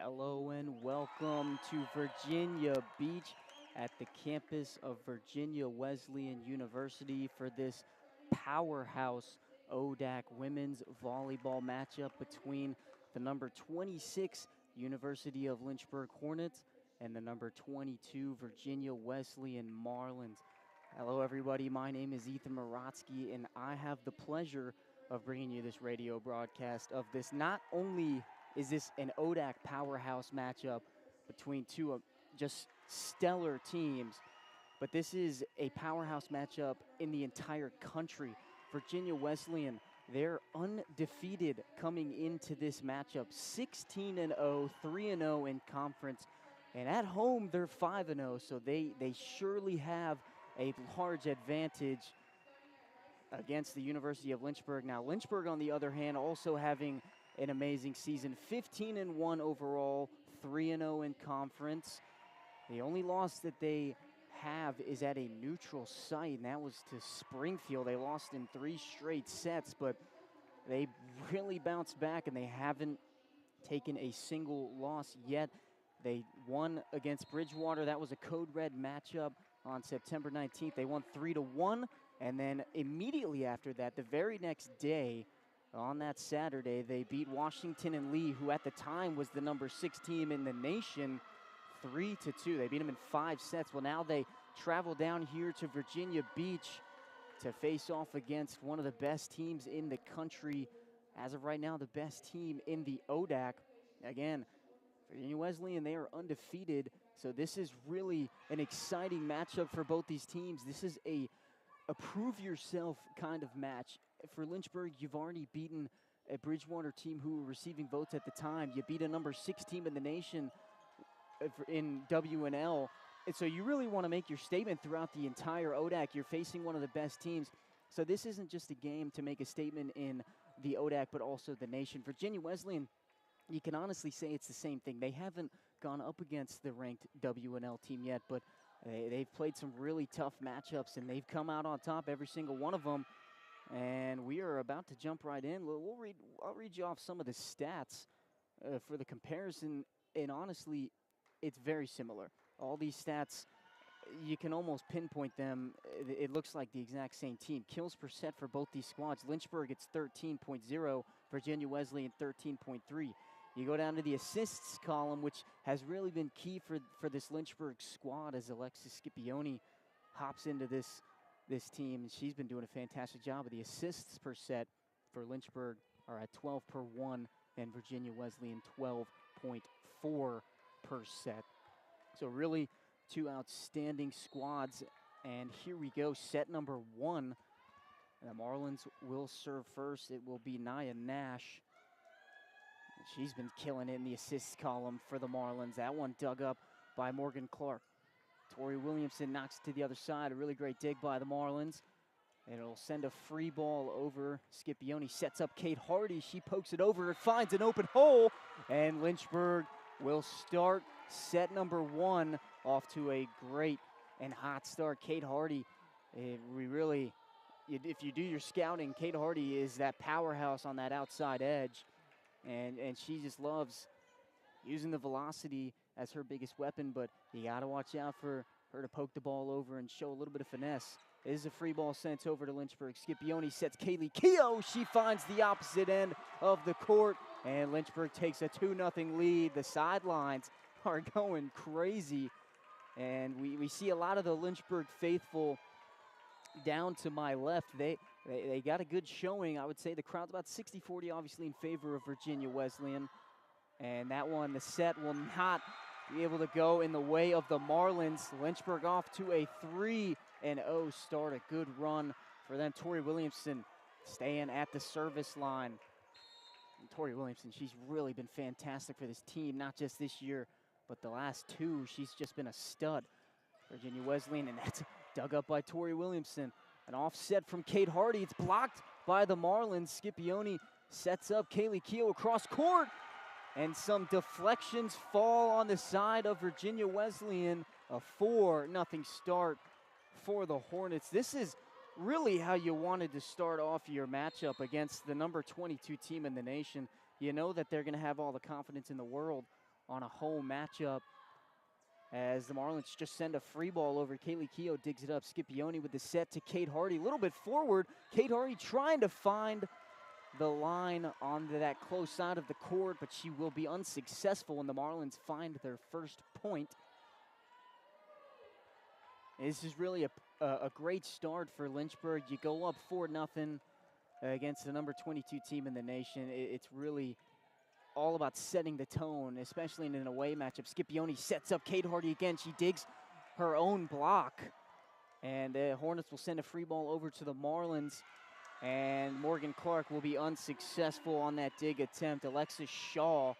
Hello and welcome to Virginia Beach at the campus of Virginia Wesleyan University for this powerhouse ODAC women's volleyball matchup between the number 26 University of Lynchburg Hornets and the number 22 Virginia Wesleyan Marlins. Hello everybody, my name is Ethan Morotsky and I have the pleasure of bringing you this radio broadcast of this. Not only is this an ODAC powerhouse matchup between two just stellar teams, but this is a powerhouse matchup in the entire country. Virginia Wesleyan, they're undefeated coming into this matchup, 16-0, 3-0 in conference, and at home they're 5-0, so they surely have a large advantage against the University of Lynchburg. Now, Lynchburg, on the other hand, also having an amazing season, 15-1 overall, 3-0 in conference. The only loss that they have is at a neutral site, and that was to Springfield. They lost in 3 straight sets, but they really bounced back, and they haven't taken a single loss yet. They won against Bridgewater. That was a Code Red matchup on September 19th. They won 3-1, and then immediately after that, the very next day, on that Saturday, they beat Washington and Lee, who at the time was the number 6 team in the nation, 3-2. They beat them in 5 sets. Well, now they travel down here to Virginia Beach to face off against one of the best teams in the country. As of right now, the best team in the ODAC. Again, Virginia Wesleyan, they are undefeated, so this is really an exciting matchup for both these teams. This is a prove yourself kind of match. For Lynchburg, you've already beaten a Bridgewater team who were receiving votes at the time. You beat a number 6 team in the nation in WNL. And so you really want to make your statement throughout the entire ODAC. You're facing one of the best teams. So this isn't just a game to make a statement in the ODAC, but also the nation. Virginia Wesleyan, you can honestly say it's the same thing. They haven't gone up against the ranked WNL team yet, but they've played some really tough matchups, and they've come out on top every single one of them. And we are about to jump right in. I'll read you off some of the stats for the comparison, and honestly, it's very similar. All these stats, you can almost pinpoint them. It looks like the exact same team. Kills per set for both these squads. Lynchburg, it's 13.0. Virginia Wesleyan, 13.3. You go down to the assists column, which has really been key for this Lynchburg squad as Alexis Scipione hops into this team, and she's been doing a fantastic job. Of the assists per set for Lynchburg are at 12 per 1, and Virginia Wesleyan 12.4 per set. So really 2 outstanding squads, and here we go, set number 1. The Marlins will serve first. It will be Nia Nash. She's been killing it in the assists column for the Marlins. That one dug up by Morgan Clark. Tori Williamson knocks it to the other side. A really great dig by the Marlins. And it'll send a free ball over. Scipione sets up Kate Hardy. She pokes it over. It finds an open hole. And Lynchburg will start set number 1 off to a great and hot start. Kate Hardy, if you do your scouting, Kate Hardy is that powerhouse on that outside edge. And she just loves using the velocity as her biggest weapon, but you got to watch out for her to poke the ball over and show a little bit of finesse. It is a free ball sent over to Lynchburg. Scipione sets Kaylee Keough. She finds the opposite end of the court, and Lynchburg takes a 2-0 lead. The sidelines are going crazy, and we see a lot of the Lynchburg faithful down to my left. They got a good showing. I would say the crowd's about 60-40, obviously in favor of Virginia Wesleyan. And that one, the set will not be able to go in the way of the Marlins. Lynchburg off to a 3-0 start. A good run for them. Tori Williamson staying at the service line. And Tori Williamson, she's really been fantastic for this team, not just this year, but the last 2. She's just been a stud. Virginia Wesleyan, and that's dug up by Tori Williamson. An offset from Kate Hardy. It's blocked by the Marlins. Scipione sets up Kaylee Keough across court. And some deflections fall on the side of Virginia Wesleyan. A 4-0 start for the Hornets. This is really how you wanted to start off your matchup against the number 22 team in the nation. You know that they're going to have all the confidence in the world on a home matchup as the Marlins just send a free ball over. Kaylee Keough digs it up. Scipione with the set to Kate Hardy. A little bit forward. Kate Hardy trying to find the line on that close side of the court, but she will be unsuccessful, and the Marlins find their first point. This is really a great start for Lynchburg. You go up 4-0 against the number 22 team in the nation. It's really all about setting the tone, especially in an away matchup. Scipione sets up Kate Hardy again. She digs her own block, and the Hornets will send a free ball over to the Marlins, and Morgan Clark will be unsuccessful on that dig attempt. Alexis Shaw,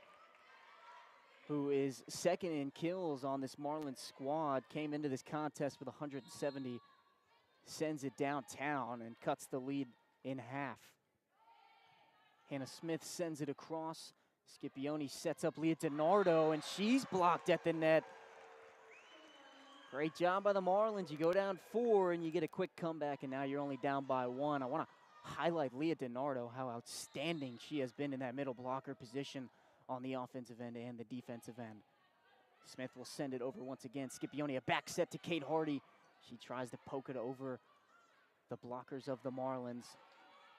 who is second in kills on this Marlins squad, came into this contest with 170, sends it downtown and cuts the lead in half. Hannah Smith sends it across. Scipione sets up Leah DiNardo, and she's blocked at the net. Great job by the Marlins. You go down 4, and you get a quick comeback, and now you're only down by 1. I want to highlight Leah DiNardo, how outstanding she has been in that middle blocker position on the offensive end and the defensive end. Smith will send it over once again. Scipione, a back set to Kate Hardy. She tries to poke it over the blockers of the Marlins.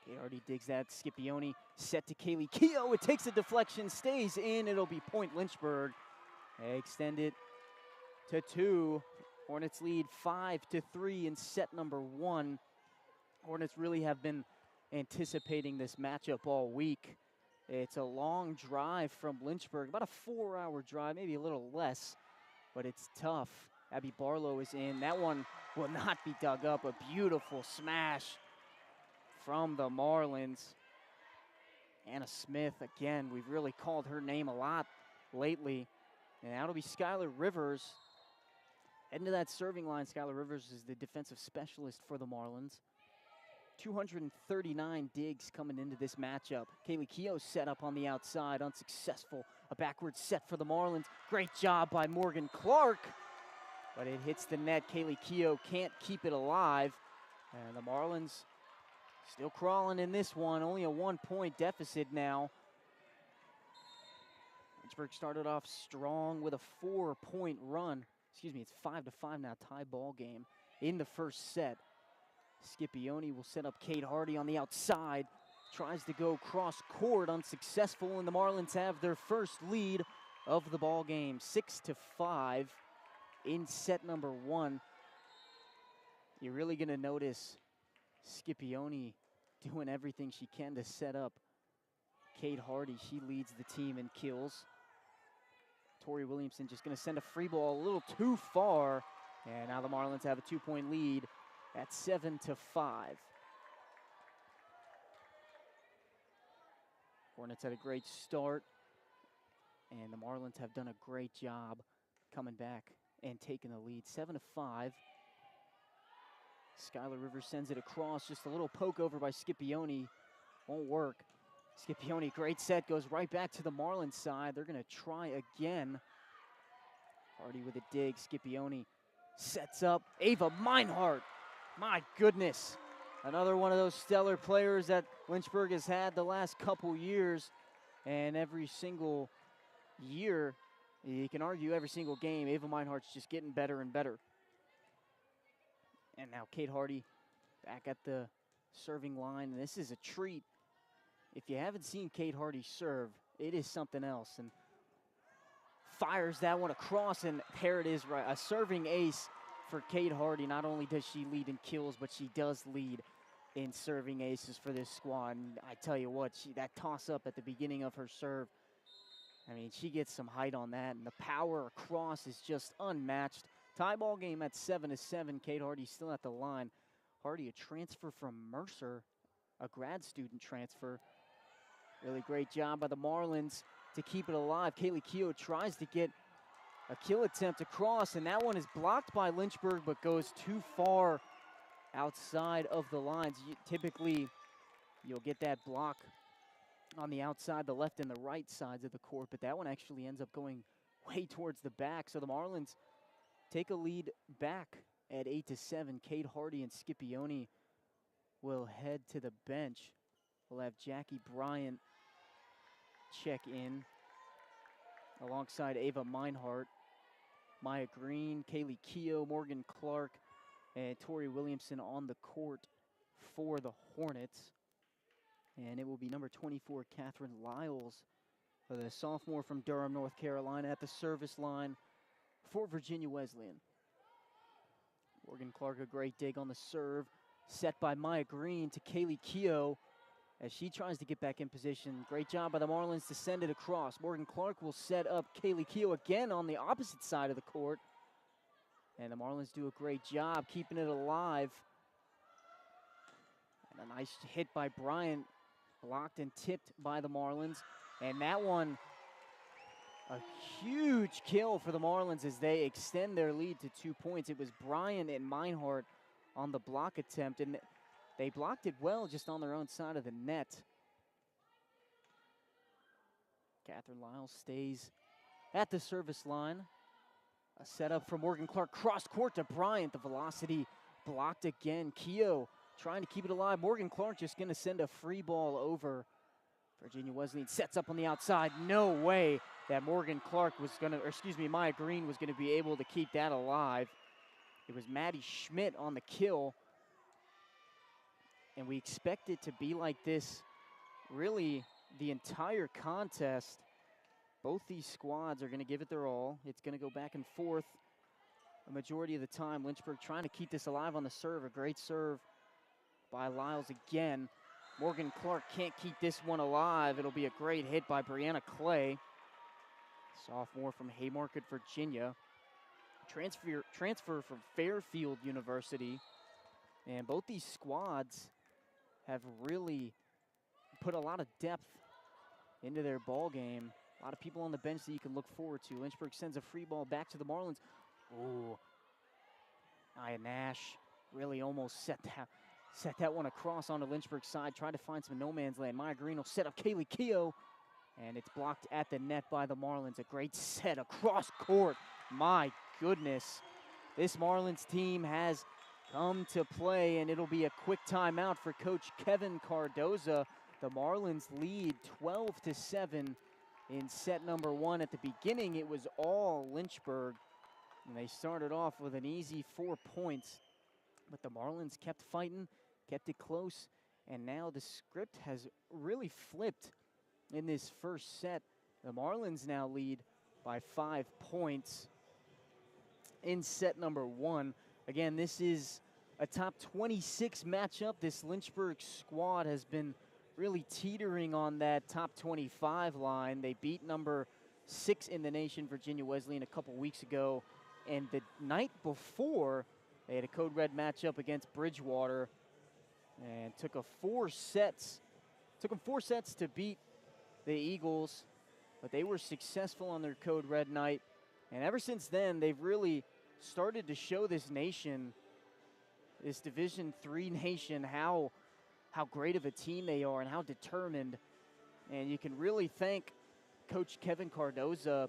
Kate Hardy digs that. Scipione set to Kaylee Keough. It takes a deflection, stays in. It'll be point Lynchburg. They extend it to 2. Hornets lead 5-3 in set number 1. Hornets really have been anticipating this matchup all week. It's a long drive from Lynchburg, about a 4-hour drive, maybe a little less, but it's tough. Abby Barlow is in. That one will not be dug up. A beautiful smash from the Marlins. Anna Smith, again, we've really called her name a lot lately. And that'll be Skylar Rivers. Heading to that serving line, Skylar Rivers is the defensive specialist for the Marlins. 239 digs coming into this matchup. Kaylee Keough set up on the outside, unsuccessful. A backward set for the Marlins. Great job by Morgan Clark, but it hits the net. Kaylee Keough can't keep it alive. And the Marlins still crawling in this one, only a 1-point deficit now. Lynchburg started off strong with a 4-point run. Excuse me, it's 5-5 now, tie ball game in the first set. Scipione will set up Kate Hardy on the outside. Tries to go cross court, unsuccessful, and the Marlins have their first lead of the ball game, 6-5 in set number 1. You're really gonna notice Scipione doing everything she can to set up Kate Hardy. She leads the team in kills. Tori Williamson just gonna send a free ball a little too far, and now the Marlins have a 2-point lead at 7-5. Hornets had a great start, and the Marlins have done a great job coming back and taking the lead. 7-5. Skylar Rivers sends it across, just a little poke over by Scipione. Won't work. Scipione, great set, goes right back to the Marlins side. They're gonna try again. Hardy with a dig. Scipione sets up Ava Meinhardt. My goodness, another one of those stellar players that Lynchburg has had the last couple years, and every single year, you can argue every single game, Ava Meinhardt's just getting better and better. And now Kate Hardy back at the serving line, and this is a treat. If you haven't seen Kate Hardy serve, it is something else. And fires that one across, and there it is, right, a serving ace for Kate Hardy. Not only does she lead in kills, but she does lead in serving aces for this squad. And I tell you what, that toss-up at the beginning of her serve, I mean, she gets some height on that, and the power across is just unmatched. Tie ball game at 7-7. Kate Hardy still at the line. Hardy, a transfer from Mercer, a grad student transfer. Really great job by the Marlins to keep it alive. Kaylee Keough tries to get a kill attempt across, and that one is blocked by Lynchburg, but goes too far outside of the lines. Typically, you'll get that block on the outside, the left and the right sides of the court, but that one actually ends up going way towards the back. So the Marlins take a lead back at 8-7. Kate Hardy and Scipione will head to the bench. We'll have Jackie Bryant check in. alongside Ava Meinhardt, Maya Green, Kaylee Keough, Morgan Clark, and Tori Williamson on the court for the Hornets. And it will be number 24, Catherine Lyles, the sophomore from Durham, North Carolina, at the service line for Virginia Wesleyan. Morgan Clark, a great dig on the serve, set by Maya Green to Kaylee Keough as she tries to get back in position. Great job by the Marlins to send it across. Morgan Clark will set up Kaylee Keough again on the opposite side of the court. And the Marlins do a great job keeping it alive. And a nice hit by Bryant, blocked and tipped by the Marlins. And that one, a huge kill for the Marlins as they extend their lead to 2 points. It was Bryant and Meinhardt on the block attempt, and they blocked it well just on their own side of the net. Catherine Lyles stays at the service line. A setup for Morgan Clark, cross court to Bryant. The velocity blocked again. Keough trying to keep it alive. Morgan Clark just going to send a free ball over. Virginia Wesleyan sets up on the outside. No way that Morgan Clark was going to, or excuse me, Maya Green was going to be able to keep that alive. It was Maddie Schmidt on the kill. And we expect it to be like this really the entire contest. Both these squads are going to give it their all. It's going to go back and forth a majority of the time. Lynchburg trying to keep this alive on the serve. A great serve by Lyles again. Morgan Clark can't keep this one alive. It'll be a great hit by Brianna Clay, sophomore from Haymarket, Virginia. Transfer from Fairfield University. And both these squads have really put a lot of depth into their ball game. A lot of people on the bench that you can look forward to. Lynchburg sends a free ball back to the Marlins. Ooh, Nia Nash really almost set that one across onto Lynchburg's side. Tried to find some no man's land. Maya Green will set up Kaylee Keough, and it's blocked at the net by the Marlins. A great set across court. My goodness, this Marlins team has come to play, and it'll be a quick timeout for Coach Kevin Cardoza. The Marlins lead 12-7 in set number one. At the beginning, it was all Lynchburg, and they started off with an easy 4 points. But the Marlins kept fighting, kept it close, and now the script has really flipped in this first set. The Marlins now lead by 5 points in set number one. Again, this is a top 26 matchup. This Lynchburg squad has been really teetering on that top 25 line. They beat number 6 in the nation, Virginia Wesleyan, a couple weeks ago. And the night before, they had a Code Red matchup against Bridgewater and took them 4 sets to beat the Eagles, but they were successful on their Code Red night. And ever since then, they've really started to show this nation, this Division III nation, how great of a team they are and how determined. And you can really thank Coach Kevin Cardoza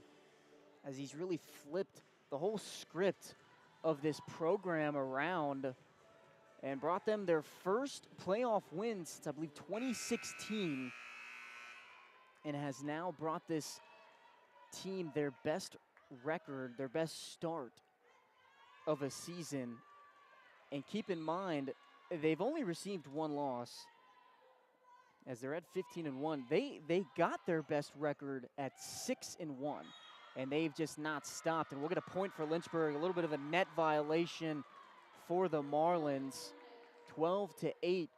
as he's really flipped the whole script of this program around and brought them their first playoff win since, I believe, 2016, and has now brought this team their best record, their best start of a season. And keep in mind, they've only received 1 loss as they're at 15-1. They got their best record at 6-1, and they've just not stopped. And we'll get a point for Lynchburg, a little bit of a net violation for the Marlins. 12-8,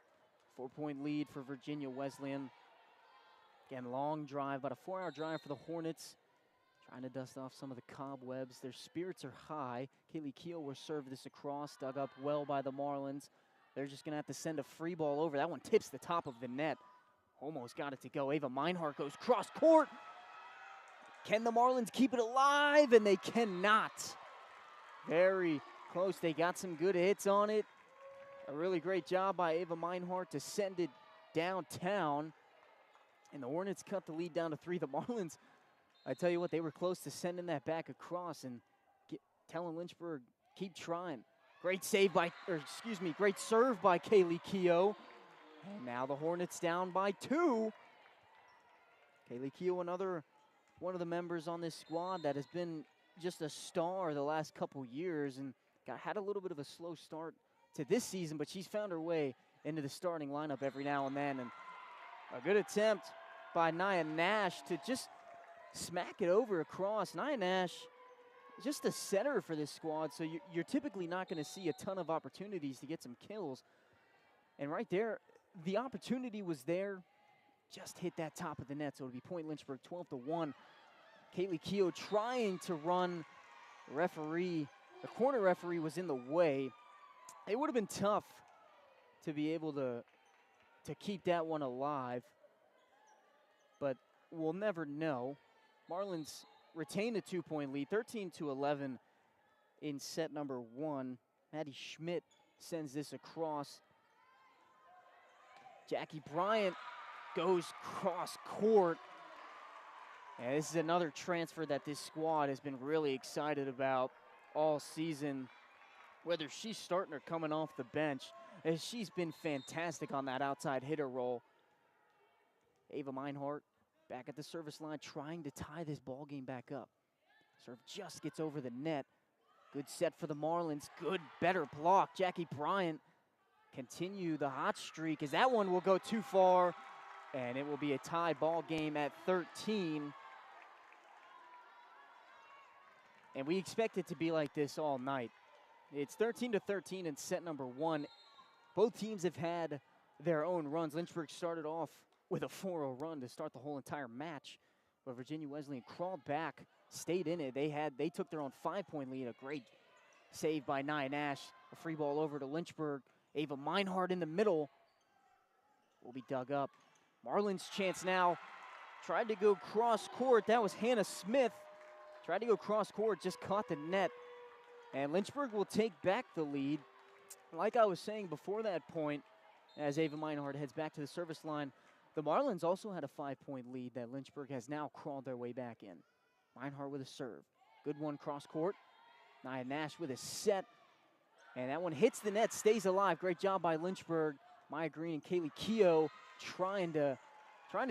4-point lead for Virginia Wesleyan. Again, long drive, about a 4-hour drive for the Hornets, trying to dust off some of the cobwebs. Their spirits are high. Kaylee Keough will serve this across, dug up well by the Marlins. They're just going to have to send a free ball over. That one tips the top of the net. Almost got it to go. Ava Meinhardt goes cross court. Can the Marlins keep it alive? And they cannot. Very close. They got some good hits on it. A really great job by Ava Meinhardt to send it downtown. And the Hornets cut the lead down to 3. The Marlins, I tell you what, they were close to sending that back across and telling Lynchburg, keep trying. Great save by, great serve by Kaylee Keough. And now the Hornets down by 2. Kaylee Keough, another one of the members on this squad that has been just a star the last couple years and had a little bit of a slow start to this season, but she's found her way into the starting lineup every now and then. And a good attempt by Nia Nash to just smack it over across. Nia Nash, just a setter for this squad, so you're typically not going to see a ton of opportunities to get some kills. And right there, the opportunity was there, just hit that top of the net, so it'll be point Lynchburg 12-1. Kaylee Keogh trying to run. The corner referee was in the way. It would have been tough to be able to keep that one alive, but we'll never know. Marlins retain a 2-point lead, 13-11 in set number 1. Maddie Schmidt sends this across. Jackie Bryant goes cross court. And this is another transfer that this squad has been really excited about all season. Whether she's starting or coming off the bench, she's been fantastic on that outside hitter role. Ava Meinhardt back at the service line trying to tie this ball game back up. Serve just gets over the net. Good set for the Marlins. Good, better block. Jackie Bryant continue the hot streak as that one will go too far, and it will be a tie ball game at 13. And we expect it to be like this all night. It's 13-13 in set number 1. Both teams have had their own runs. Lynchburg started off with a 4-0 run to start the whole entire match, but Virginia Wesleyan crawled back, stayed in it. They took their own 5-point lead. A great save by Nia Nash. A free ball over to Lynchburg. Ava Meinhardt in the middle will be dug up. Marlins chance now. Tried to go cross court. That was Hannah Smith. Tried to go cross court, just caught the net. And Lynchburg will take back the lead. Like I was saying before that point, as Ava Meinhardt heads back to the service line, the Marlins also had a 5-point lead that Lynchburg has now crawled their way back in. Meinhardt with a serve. Good one cross court. Nia Nash with a set. And that one hits the net, stays alive. Great job by Lynchburg. Maya Green and Kaylee Keogh trying to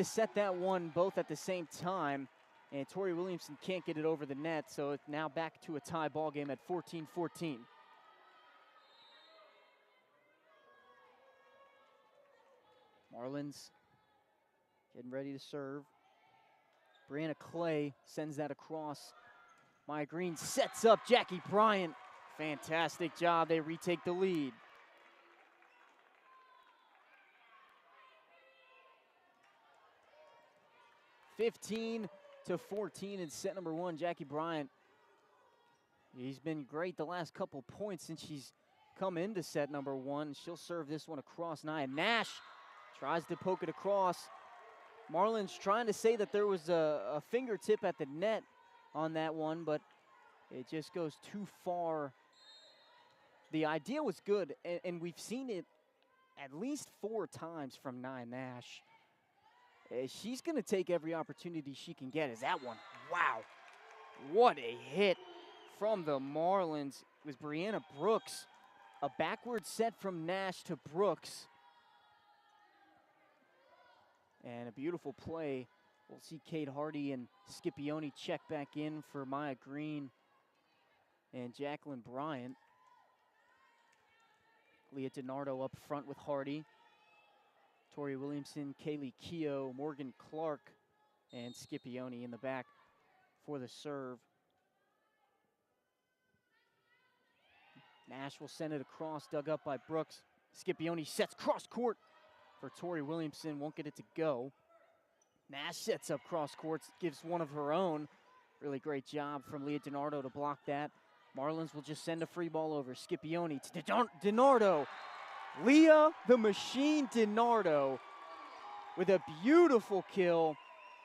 set that one both at the same time. And Tori Williamson can't get it over the net, so it's now back to a tie ball game at 14-14. Marlins getting ready to serve. Brianna Clay sends that across. Maya Green sets up Jackie Bryant. Fantastic job. They retake the lead. (15-14) in set number 1. Jackie Bryant, he's been great the last couple points since she's come into set number 1. She'll serve this one across. Nia Nash tries to poke it across. Marlins trying to say that there was a fingertip at the net on that one, but it just goes too far. The idea was good, and we've seen it at least 4 times from Nia Nash. She's going to take every opportunity she can get. Is that one? Wow. What a hit from the Marlins. It was Brianna Brooks. A backward set from Nash to Brooks. And a beautiful play. We'll see Kate Hardy and Scipione check back in for Maya Green and Jacqueline Bryant. Leah DiNardo up front with Hardy. Tori Williamson, Kaylee Keogh, Morgan Clark, and Scipione in the back for the serve. Nash will send it across, dug up by Brooks. Scipione sets cross court for Tori Williamson, won't get it to go. Nash sets up cross court, gives one of her own. Really great job from Leah DiNardo to block that. Marlins will just send a free ball over. Scipione to DiNardo. Leah the Machine DiNardo with a beautiful kill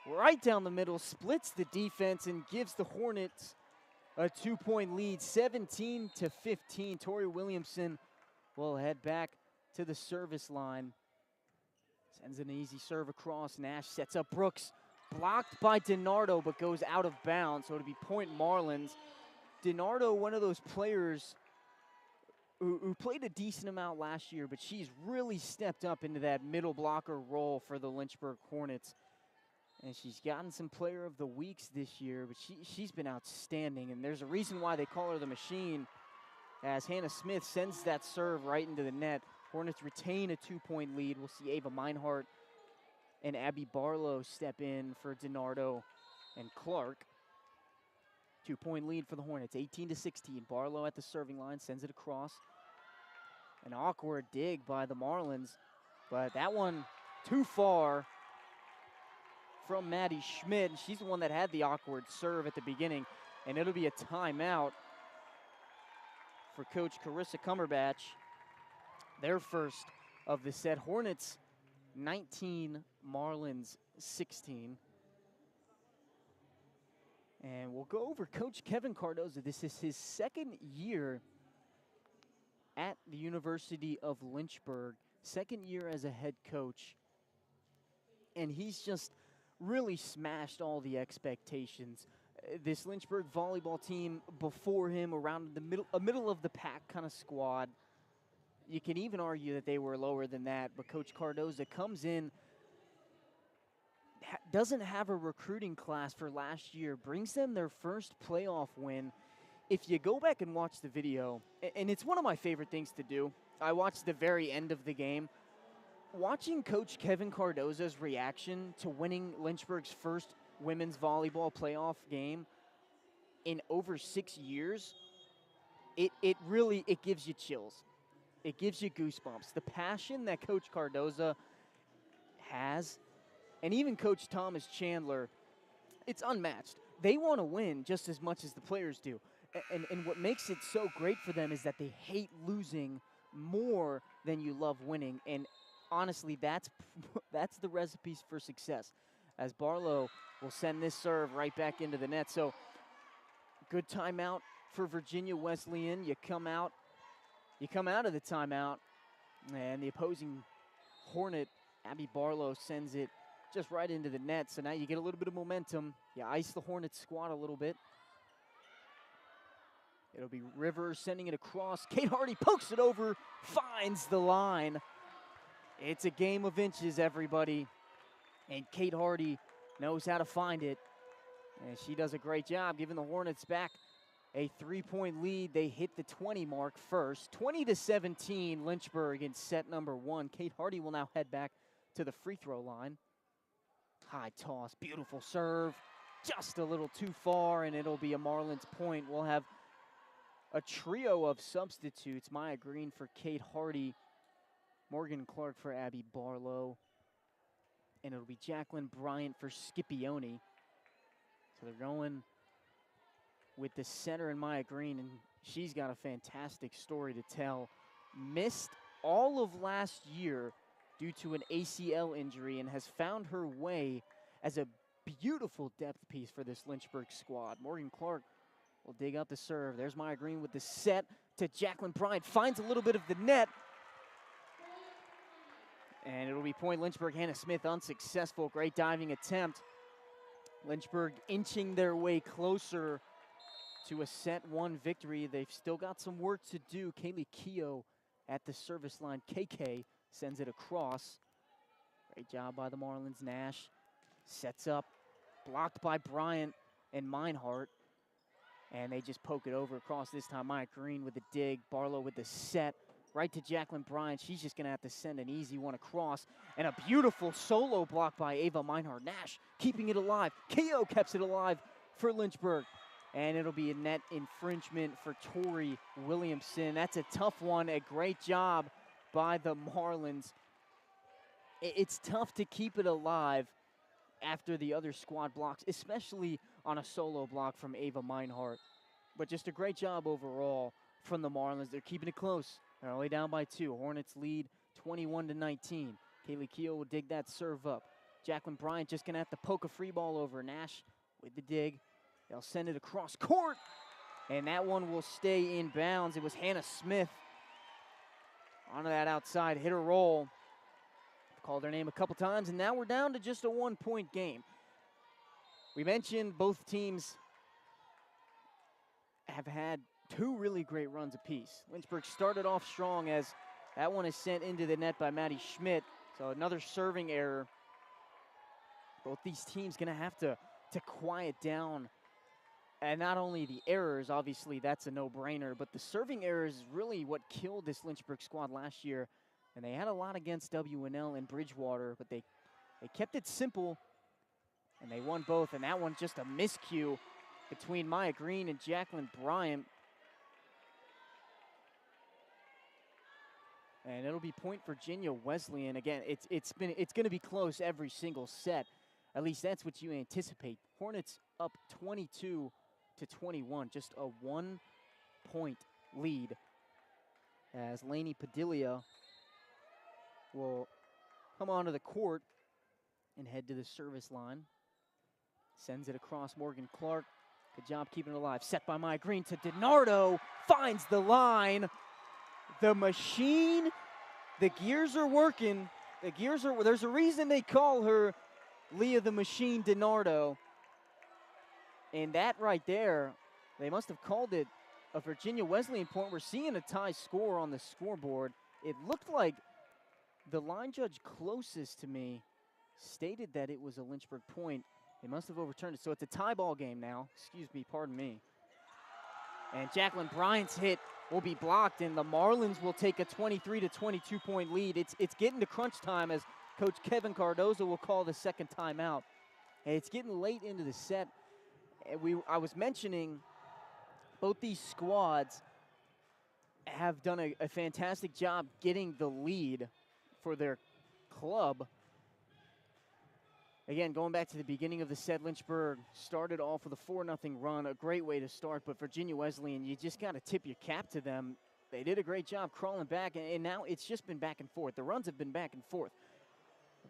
right down the middle, splits the defense and gives the Hornets a 2-point lead, 17-15. Tori Williamson will head back to the service line. Sends an easy serve across. Nash sets up Brooks. Blocked by DiNardo, but goes out of bounds, so it'll be point Marlins. DiNardo, one of those players who played a decent amount last year, but she's really stepped up into that middle blocker role for the Lynchburg Hornets. And she's gotten some Player of the Weeks this year, but she's been outstanding. And there's a reason why they call her the Machine, as Hannah Smith sends that serve right into the net. Hornets retain a 2-point lead. We'll see Ava Meinhardt and Abby Barlow step in for DiNardo and Clark. 2-point lead for the Hornets, 18-16. Barlow at the serving line, sends it across. An awkward dig by the Marlins, but that one too far from Maddie Schmidt. She's the one that had the awkward serve at the beginning, and it'll be a timeout for Coach Carissa Cumberbatch. Their first of the set. Hornets 19, Marlins 16. And we'll go over Coach Kevin Cardozo. This is his second year at the University of Lynchburg, second year as a head coach. And he's just really smashed all the expectations. This Lynchburg volleyball team before him, around a middle of the pack kind of squad. You can even argue that they were lower than that, but Coach Cardozo comes in, doesn't have a recruiting class for last year, brings them their first playoff win. If you go back and watch the video, and it's one of my favorite things to do, I watched the very end of the game. Watching Coach Kevin Cardozo's reaction to winning Lynchburg's first women's volleyball playoff game in over 6 years, it really gives you chills. It gives you goosebumps. The passion that Coach Cardozo has, and even Coach Thomas Chandler, it's unmatched. They want to win just as much as the players do. And what makes it so great for them is that they hate losing more than you love winning. And honestly, that's the recipes for success, as Barlow will send this serve right back into the net. So good timeout for Virginia Wesleyan. You come out of the timeout, and the opposing Hornet, Abby Barlow, sends it just right into the net. So now you get a little bit of momentum. You ice the Hornets squad a little bit. It'll be Rivers sending it across. Kate Hardy pokes it over, finds the line. It's a game of inches, everybody. And Kate Hardy knows how to find it. And she does a great job giving the Hornets back a 3-point lead. They hit the 20 mark first. 20-17, Lynchburg in set number 1. Kate Hardy will now head back to the free throw line. High toss, beautiful serve. Just a little too far, and it'll be a Marlins point. We'll have a trio of substitutes. Maya Green for Kate Hardy, Morgan Clark for Abby Barlow, and it'll be Jacqueline Bryant for Scipione. So they're going with the center and Maya Green, and she's got a fantastic story to tell. Missed all of last year due to an ACL injury and has found her way as a beautiful depth piece for this Lynchburg squad. Morgan Clark will dig out the serve. There's Maya Green with the set to Jacqueline Bryant. Finds a little bit of the net. And it'll be point Lynchburg. Hannah Smith unsuccessful. Great diving attempt. Lynchburg inching their way closer to a set 1 victory. They've still got some work to do. Kaylee Keogh at the service line. KK sends it across. Great job by the Marlins. Nash sets up. Blocked by Bryant and Meinhardt. And they just poke it over across this time. Maya Green with the dig. Barlow with the set. Right to Jacqueline Bryant. She's just going to have to send an easy one across. And a beautiful solo block by Ava Meinhardt. Nash keeping it alive. Keogh keeps it alive for Lynchburg. And it'll be a net infringement for Tori Williamson. That's a tough one. A great job by the Marlins. It's tough to keep it alive after the other squad blocks, especially on a solo block from Ava Meinhardt. But just a great job overall from the Marlins. They're keeping it close. They're only down by 2. Hornets lead 21-19. Kaylee Keogh will dig that serve up. Jacqueline Bryant just going to have to poke a free ball over. Nash with the dig. They'll send it across court. And that one will stay in bounds. It was Hannah Smith onto that outside hitter roll. Called her name a couple times, and now we're down to just a 1-point game. We mentioned both teams have had 2 really great runs apiece. Lynchburg started off strong, as that one is sent into the net by Maddie Schmidt. So another serving error. both these teams going to have to quiet down. And not only the errors, obviously that's a no-brainer, but the serving errors is really what killed this Lynchburg squad last year. And they had a lot against WNL and Bridgewater, but they kept it simple, and they won both. And that one just a miscue between Maya Green and Jacqueline Bryant. And it'll be point Virginia Wesleyan. Again, it's going to be close every single set. At least that's what you anticipate. Hornets up 22-21, just a 1-point lead, as Lainey Padilla will come onto the court and head to the service line. Sends it across Morgan Clark. Good job keeping it alive. Set by Maya Green to DiNardo. Finds the line. The machine, the gears are working. There's a reason they call her Leah the Machine DiNardo. And that right there, they must have called it a Virginia Wesleyan point. We're seeing a tie score on the scoreboard. It looked like the line judge closest to me stated that it was a Lynchburg point. They must have overturned it. So it's a tie ball game now. Excuse me, pardon me. And Jacqueline Bryant's hit will be blocked, and the Marlins will take a 23-22 point lead. It's getting to crunch time as Coach Kevin Cardozo will call the second timeout. And it's getting late into the set. I was mentioning both these squads have done a fantastic job getting the lead for their club. Again, going back to the beginning of the set, Lynchburg started off with a 4-0 run, a great way to start, but Virginia Wesleyan, you just got to tip your cap to them. They did a great job crawling back, and now it's just been back and forth. The runs have been back and forth.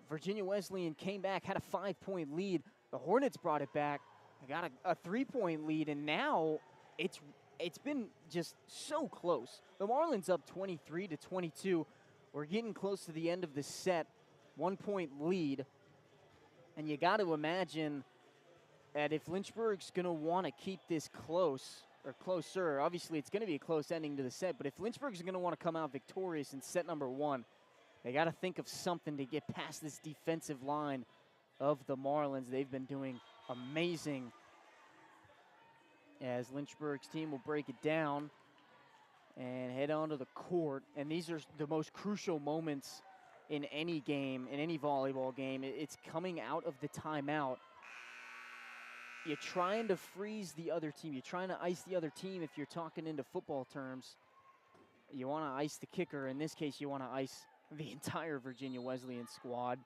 Virginia Wesleyan came back, had a 5-point lead. The Hornets brought it back. They got a 3-point lead, and now it's been just so close. The Marlins up 23-22. We're getting close to the end of the set. 1-point lead. And you got to imagine that if Lynchburg's going to want to keep this close, or closer, obviously it's going to be a close ending to the set, but if Lynchburg's going to want to come out victorious in set number 1, they got to think of something to get past this defensive line of the Marlins. They've been doing amazing, as Lynchburg's team will break it down and head onto the court. And these are the most crucial moments in any game, in any volleyball game. It's coming out of the timeout. You're trying to freeze the other team. You're trying to ice the other team if you're talking into football terms. You want to ice the kicker. In this case, you want to ice the entire Virginia Wesleyan squad.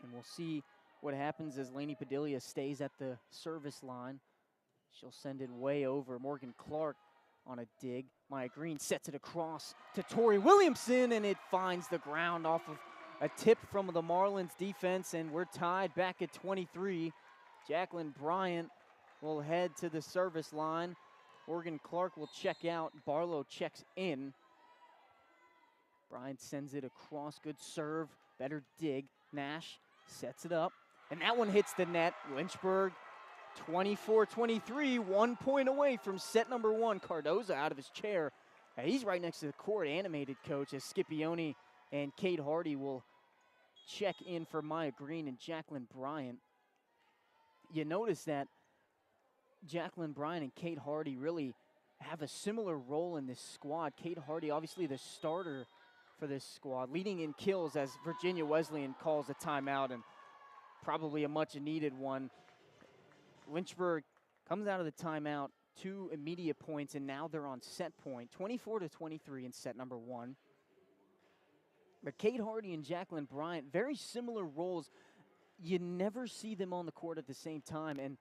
And we'll see what happens as Lainey Padilla stays at the service line. She'll send it way over. Morgan Clark on a dig. Maya Green sets it across to Tori Williamson, and it finds the ground off of a tip from the Marlins defense, and we're tied back at 23. Jacqueline Bryant will head to the service line. Morgan Clark will check out. Barlow checks in. Bryant sends it across. Good serve. Better dig. Nash sets it up, and that one hits the net. Lynchburg 24-23, 1 point away from set number 1. Cardozo out of his chair. He's right next to the court, animated coach, as Scipione and Kate Hardy will check in for Maya Green and Jacqueline Bryant. You notice that Jacqueline Bryant and Kate Hardy really have a similar role in this squad. Kate Hardy, obviously the starter for this squad, leading in kills as Virginia Wesleyan calls a timeout, and probably a much needed one. Lynchburg comes out of the timeout, 2 immediate points, and now they're on set point, 24-23 in set number 1. But Kate Hardy and Jacqueline Bryant, very similar roles. You never see them on the court at the same time, and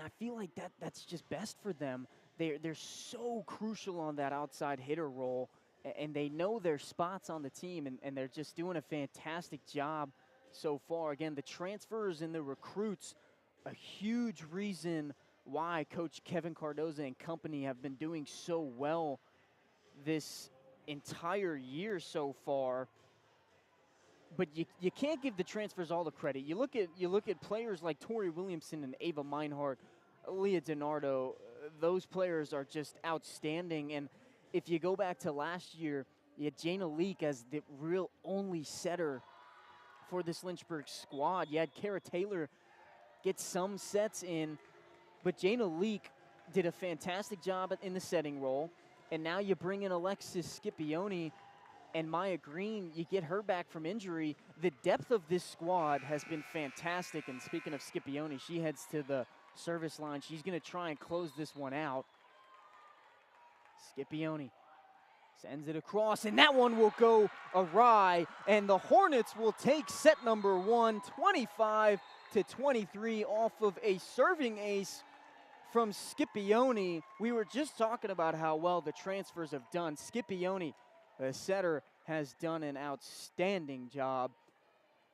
I feel like that's just best for them. They're so crucial on that outside hitter role, and they know their spots on the team, and they're just doing a fantastic job so far. Again, the transfers and the recruits, a huge reason why Coach Kevin Cardozo and company have been doing so well this entire year so far. But you can't give the transfers all the credit. You look at players like Tori Williamson and Ava Meinhardt, Leah DiNardo. Those players are just outstanding. And if you go back to last year, you had Jana Leak as the real only setter for this Lynchburg squad. You had Kara Taylor get some sets in, but Jana Leak did a fantastic job in the setting role. And now you bring in Alexis Scipione and Maya Green. You get her back from injury. The depth of this squad has been fantastic. And speaking of Scipione, she heads to the service line. She's going to try and close this one out. Scipione sends it across, and that one will go awry. And the Hornets will take set number 1, 25-23, off of a serving ace from Scipione. We were just talking about how well the transfers have done. Scipione, the setter, has done an outstanding job.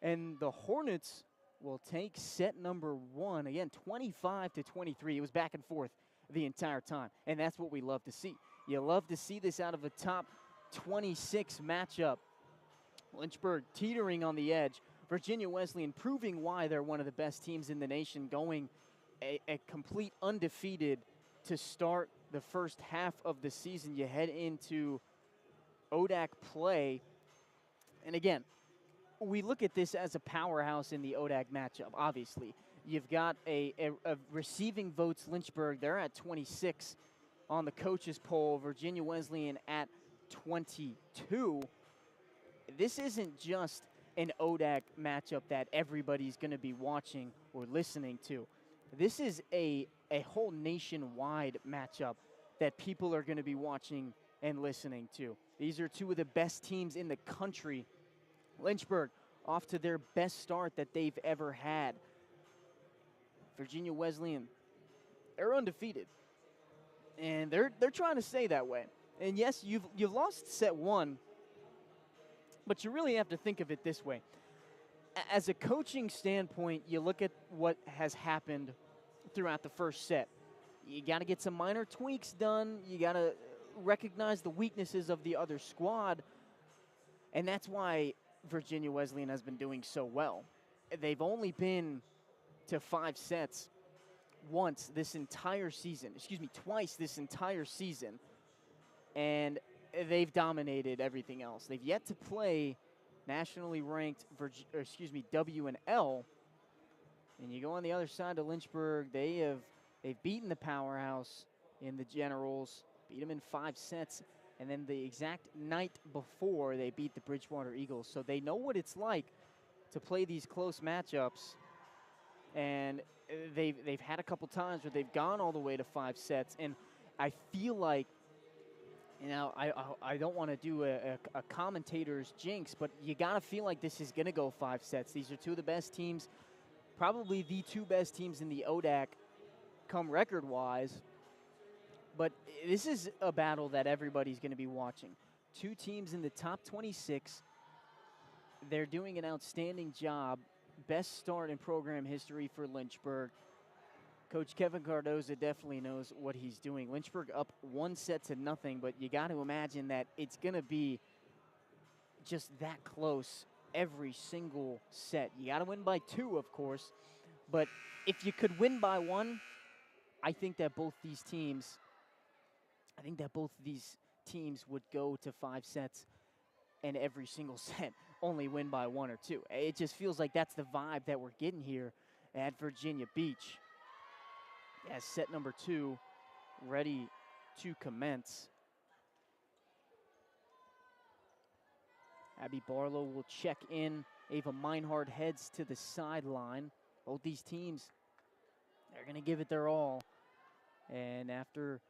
And the Hornets will take set number 1, again, 25-23. It was back and forth the entire time, and that's what we love to see. You love to see this out of a top 26 matchup. Lynchburg teetering on the edge. Virginia Wesleyan proving why they're one of the best teams in the nation, going a complete undefeated to start the first half of the season. You head into ODAC play. And again, we look at this as a powerhouse in the ODAC matchup, obviously. You've got a receiving votes Lynchburg. They're at 26 on the coaches poll. Virginia Wesleyan at 22. This isn't just an ODAC matchup that everybody's going to be watching or listening to. This is a whole nationwide matchup that people are going to be watching and listening to. These are two of the best teams in the country. Lynchburg off to their best start that they've ever had. Virginia Wesleyan, they're undefeated, and they're trying to stay that way. And yes, you've lost set 1, but you really have to think of it this way. As a coaching standpoint, you look at what has happened throughout the first set. You got to get some minor tweaks done. You got to recognize the weaknesses of the other squad, and that's why Virginia Wesleyan has been doing so well. They've only been to 5 sets twice this entire season, and they've dominated everything else. They've yet to play nationally ranked W&L. And you go on the other side of Lynchburg, they've beaten the powerhouse in the generals, beat them in 5 sets, and then the exact night before they beat the Bridgewater Eagles. So they know what it's like to play these close matchups, and they've had a couple times where they've gone all the way to 5 sets. And I feel like, I don't want to do a commentator's jinx, but you got to feel like this is going to go 5 sets. These are two of the best teams, probably the 2 best teams in the ODAC come record-wise. But this is a battle that everybody's going to be watching. 2 teams in the top 26. They're doing an outstanding job. Best start in program history for Lynchburg. Coach Kevin Cardoza definitely knows what he's doing. Lynchburg up 1-0, but you got to imagine that it's going to be just that close every single set. You got to win by 2, of course, but if you could win by 1, I think that both these teams would go to 5 sets and every single set only win by 1 or 2. It just feels like that's the vibe that we're getting here at Virginia Beach. As set number 2 ready to commence. Abby Barlow will check in. Ava Meinhardt heads to the sideline. Both these teams, they're going to give it their all. And after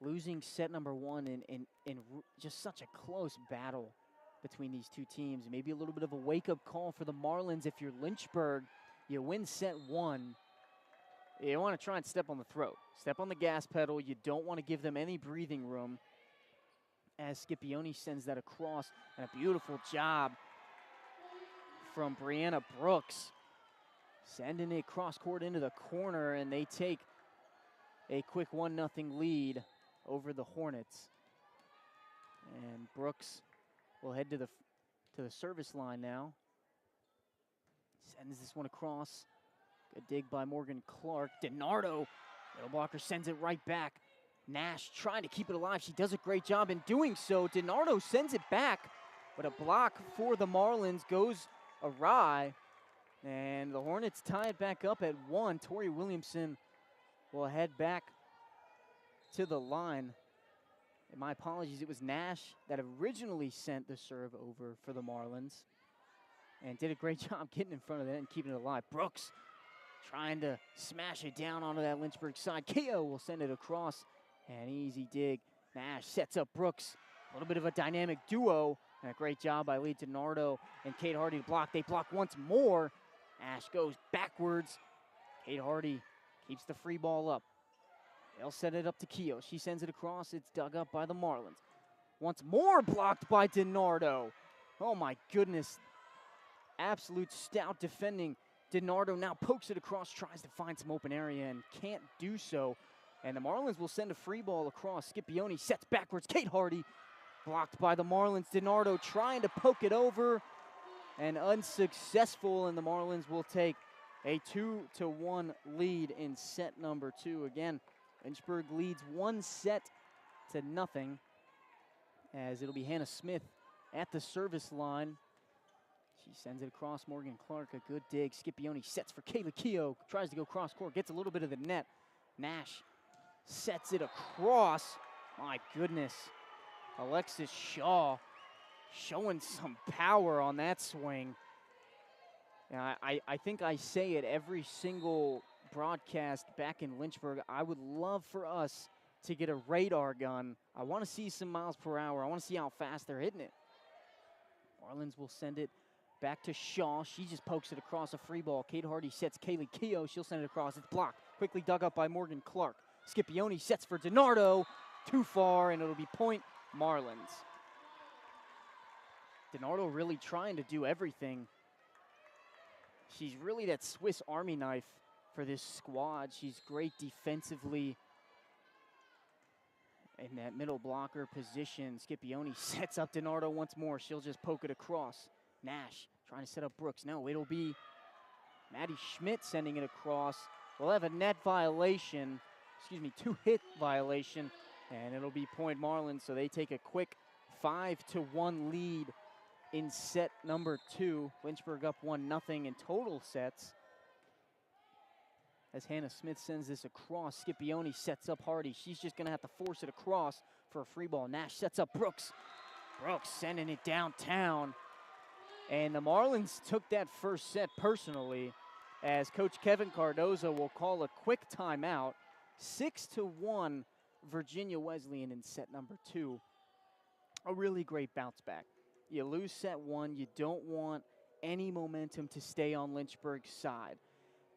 losing set number 1 in just such a close battle between these 2 teams, maybe a little bit of a wake-up call for the Marlins. If you're Lynchburg, you win set 1. You want to try and step on the throat. Step on the gas pedal. You don't want to give them any breathing room. As Scipione sends that across, and a beautiful job from Brianna Brooks. Sending it cross-court into the corner, and they take a quick 1-0 lead over the Hornets. And Brooks will head to the service line now. Sends this one across. Good dig by Morgan Clark. DiNardo, middle blocker, sends it right back. Nash trying to keep it alive. She does a great job in doing so. DiNardo sends it back, but a block for the Marlins goes awry. And the Hornets tie it back up at 1. Tori Williamson will head back to the line. And my apologies, it was Nash that originally sent the serve over for the Marlins and did a great job getting in front of that and keeping it alive. Brooks trying to smash it down onto that Lynchburg side. Keough will send it across. An easy dig. Nash sets up Brooks. A little bit of a dynamic duo. And a great job by Lee DiNardo and Kate Hardy to block. They block once more. Nash goes backwards. Kate Hardy keeps the free ball up. They'll set it up to Keough. She sends it across. It's dug up by the Marlins. Once more blocked by DiNardo. Oh my goodness. Absolute stout defending. DiNardo now pokes it across, tries to find some open area and can't do so. And the Marlins will send a free ball across. Scipione sets backwards. Kate Hardy blocked by the Marlins. DiNardo trying to poke it over and unsuccessful. And the Marlins will take a 2-1 lead in set number 2. Again, Lynchburg leads 1-0 as it'll be Hannah Smith at the service line. She sends it across. Morgan Clark, a good dig. Scipione sets for Kayla Keough. Tries to go cross court, gets a little bit of the net. Nash sets it across. My goodness. Alexis Shaw showing some power on that swing. And I think I say it every single broadcast back in Lynchburg. I would love for us to get a radar gun. I want to see some miles per hour. I want to see how fast they're hitting it. Marlins will send it back to Shaw. She just pokes it across a free ball. Kate Hardy sets Kaylee Keough. She'll send it across. It's blocked. Quickly dug up by Morgan Clark. Scipione sets for DiNardo. Too far, and it'll be point Marlins. DiNardo really trying to do everything. She's really that Swiss Army knife for this squad. She's great defensively in that middle blocker position. Scipione sets up DiNardo once more. She'll just poke it across. Nash trying to set up Brooks. No, it'll be Maddie Schmidt sending it across. We'll have a net violation, two-hit violation, and it'll be point Marlins, so they take a quick 5-1 lead in set number 2. Lynchburg up 1-0 in total sets. As Hannah Smith sends this across, Scipione sets up Hardy. She's just going to have to force it across for a free ball. Nash sets up Brooks. Brooks sending it downtown. And the Marlins took that first set personally, as Coach Kevin Cardozo will call a quick timeout. 6-1 Virginia Wesleyan in set number 2. A really great bounce back. You lose set 1, you don't want any momentum to stay on Lynchburg's side.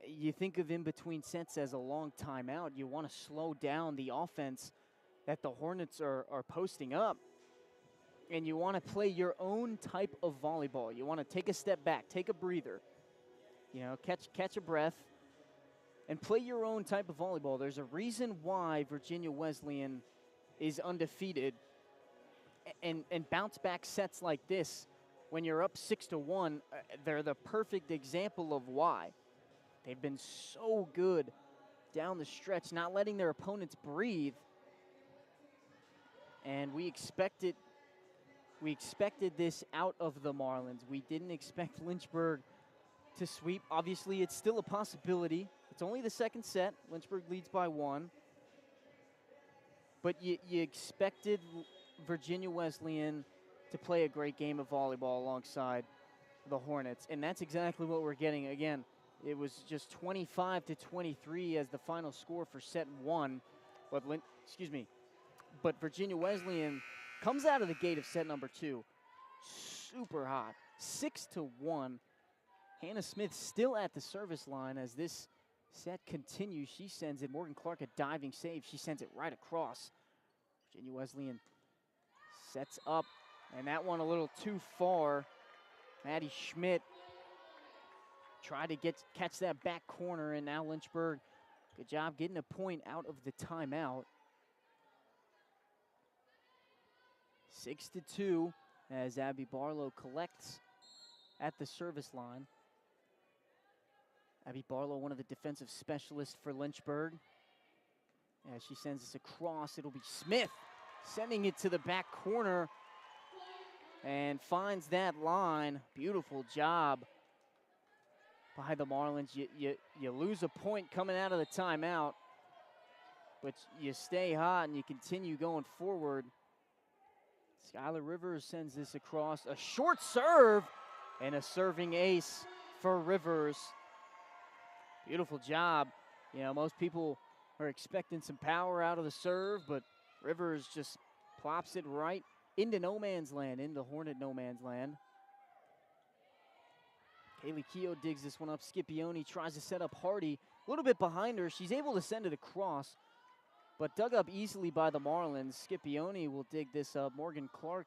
You think of in between sets as a long timeout. You want to slow down the offense that the Hornets are posting up. And you want to play your own type of volleyball. You want to take a step back, take a breather, catch a breath, and play your own type of volleyball. There's a reason why Virginia Wesleyan is undefeated. And bounce back sets like this, when you're up 6-1, they're the perfect example of why. They've been so good down the stretch, not letting their opponents breathe. And we expected this out of the Marlins. We didn't expect Lynchburg to sweep. Obviously, it's still a possibility. It's only the second set. Lynchburg leads by 1. But you expected Virginia Wesleyan to play a great game of volleyball alongside the Hornets. And that's exactly what we're getting. Again, it was just 25-23 as the final score for set 1. But Virginia Wesleyan comes out of the gate of set number 2 super hot. 6-1. Hannah Smith still at the service line as this set continues. She sends it. Morgan Clark, a diving save. She sends it right across. Virginia Wesleyan sets up, and that one a little too far. Maddie Schmidt tried to catch that back corner, and now Lynchburg, good job getting a point out of the timeout. 6-2 as Abby Barlow collects at the service line. Abby Barlow, one of the defensive specialists for Lynchburg. As she sends this across, it'll be Smith sending it to the back corner and finds that line. Beautiful job by the Marlins. You lose a point coming out of the timeout, but you stay hot and you continue going forward. Skylar Rivers sends this across. A short serve and a serving ace for Rivers. Beautiful job. You know, most people are expecting some power out of the serve, but Rivers just plops it right into no man's land, into Hornet no man's land. Kaylee Keough digs this one up. Scipione tries to set up Hardy. A little bit behind her. She's able to send it across, but dug up easily by the Marlins. Scipione will dig this up. Morgan Clark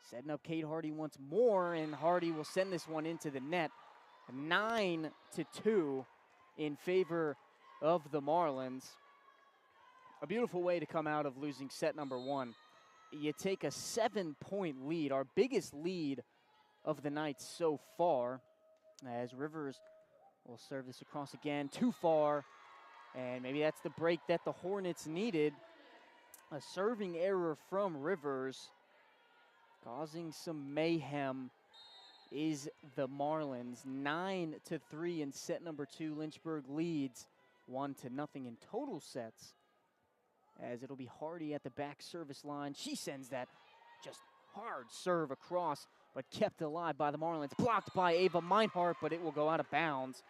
setting up Kate Hardy once more, and Hardy will send this one into the net. 9-2 in favor of the Marlins. A beautiful way to come out of losing set number one. You take a 7-point lead, our biggest lead of the night so far, as Rivers will serve this across again, too far, and maybe that's the break that the Hornets needed. A serving error from Rivers, causing some mayhem, is the Marlins. 9-3 in set number two. Lynchburg leads 1-0 in total sets, as it'll be Hardy at the back service line. She sends that just hard serve across, but kept alive by the Marlins. Blocked by Ava Meinhardt, but it will go out of bounds.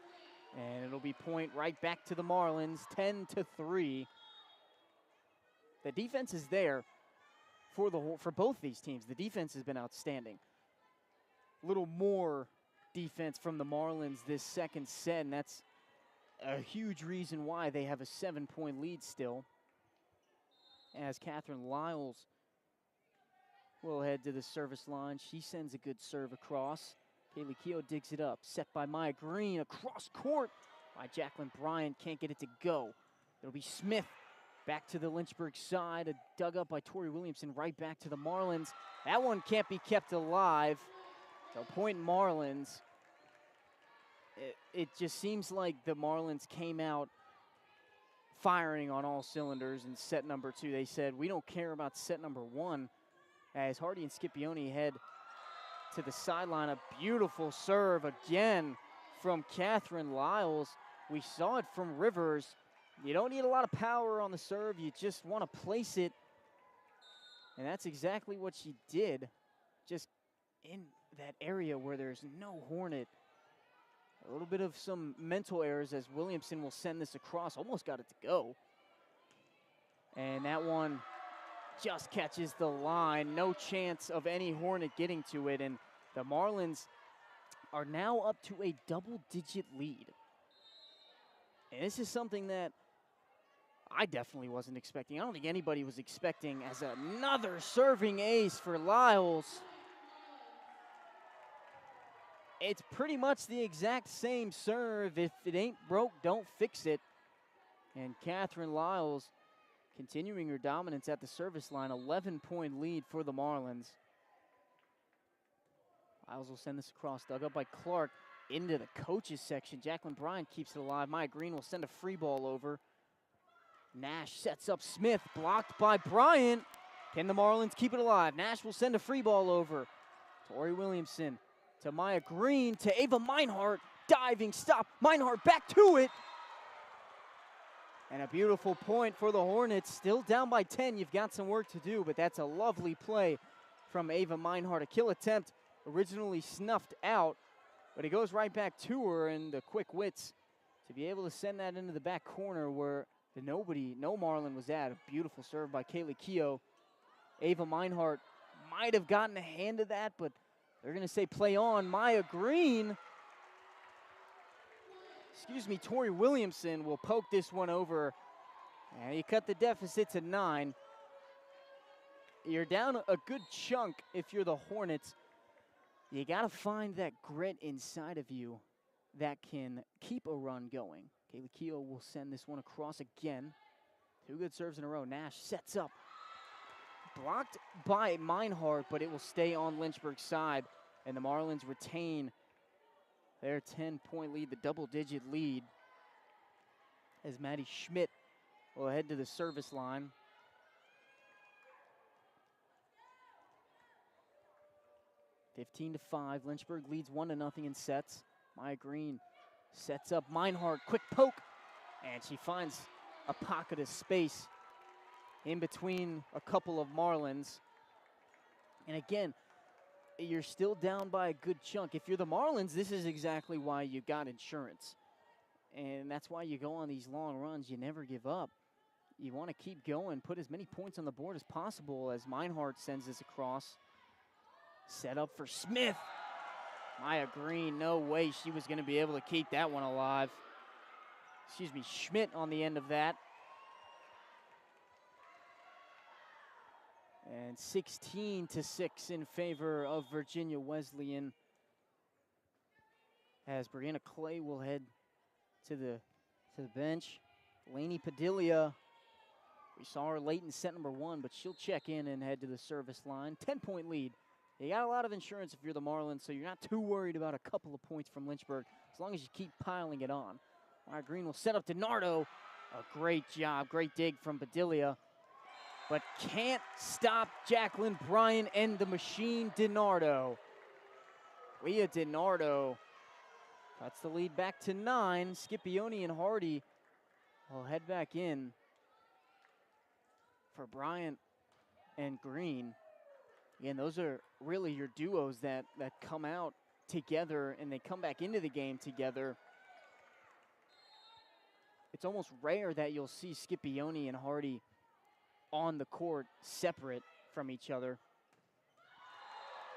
And it'll be point right back to the Marlins, 10-3. The defense is there for both these teams. The defense has been outstanding. A little more defense from the Marlins this second set, and that's a huge reason why they have a 7-point lead still. As Catherine Lyles will head to the service line. She sends a good serve across. Kaylee Keough digs it up. Set by Maya Green. Across court by Jacqueline Bryant. Can't get it to go. It'll be Smith back to the Lynchburg side. Dug up by Tori Williamson. Right back to the Marlins. That one can't be kept alive. So point Marlins. It just seems like the Marlins came out firing on all cylinders in set number two. They said, we don't care about set number one, as Hardy and Scipione head to the sideline. A beautiful serve again from Catherine Lyles. We saw it from Rivers. You don't need a lot of power on the serve. You just want to place it. And that's exactly what she did, just in that area where there's no Hornet. A little bit of some mental errors as Williamson will send this across. Almost got it to go. And that one just catches the line. No chance of any Hornet getting to it. And the Marlins are now up to a double-digit lead. And this is something that I definitely wasn't expecting. I don't think anybody was expecting, as another serving ace for Lyles. It's pretty much the exact same serve. If it ain't broke, don't fix it. And Catherine Lyles continuing her dominance at the service line. 11-point lead for the Marlins. Lyles will send this across. Dug up by Clark into the coaches section. Jacqueline Bryant keeps it alive. Maya Green will send a free ball over. Nash sets up Smith. Blocked by Bryant. Can the Marlins keep it alive? Nash will send a free ball over. Tori Williamson to Maya Green, to Ava Meinhardt, diving stop. Meinhardt back to it. And a beautiful point for the Hornets. Still down by 10. You've got some work to do, but that's a lovely play from Ava Meinhardt. A kill attempt originally snuffed out, but it goes right back to her, and the quick wits to be able to send that into the back corner where no Marlin was at. A beautiful serve by Kaylee Keough. Ava Meinhardt might have gotten a hand of that, but they're going to say play on. Maya Green, Tori Williamson will poke this one over. And you cut the deficit to 9. You're down a good chunk if you're the Hornets. You got to find that grit inside of you that can keep a run going. Kaylee Keough will send this one across again. 2 good serves in a row. Nash sets up. Blocked by Meinhardt, but it will stay on Lynchburg's side. And the Marlins retain their 10-point lead, the double-digit lead, as Maddie Schmidt will head to the service line. (15-5). Lynchburg leads 1-0 in sets. Maya Green Sets up Meinhardt, quick poke, and she finds a pocket of space in between a couple of Marlins. And again, you're still down by a good chunk. If you're the Marlins, this is exactly why you got insurance. And that's why you go on these long runs. You never give up. You want to keep going, put as many points on the board as possible as Meinhardt sends this across. Set up for Smith. Maya Green, no way she was going to be able to keep that one alive. Excuse me, Schmidt on the end of that. And 16-6 in favor of Virginia Wesleyan, as Brianna Clay will head to the bench. Lainey Padilla, we saw her late in set number 1, but she'll check in and head to the service line. 10-point lead. You got a lot of insurance if you're the Marlins, so you're not too worried about a couple of points from Lynchburg, as long as you keep piling it on. Maya Green will set up DiNardo. A great job, great dig from Padilla, but can't stop Jacqueline Bryant and the machine DiNardo. Leah DiNardo cuts the lead back to 9. Scipione and Hardy will head back in for Bryant and Green. Again, those are really your duos that come out together and they come back into the game together. It's almost rare that you'll see Scipione and Hardy on the court separate from each other.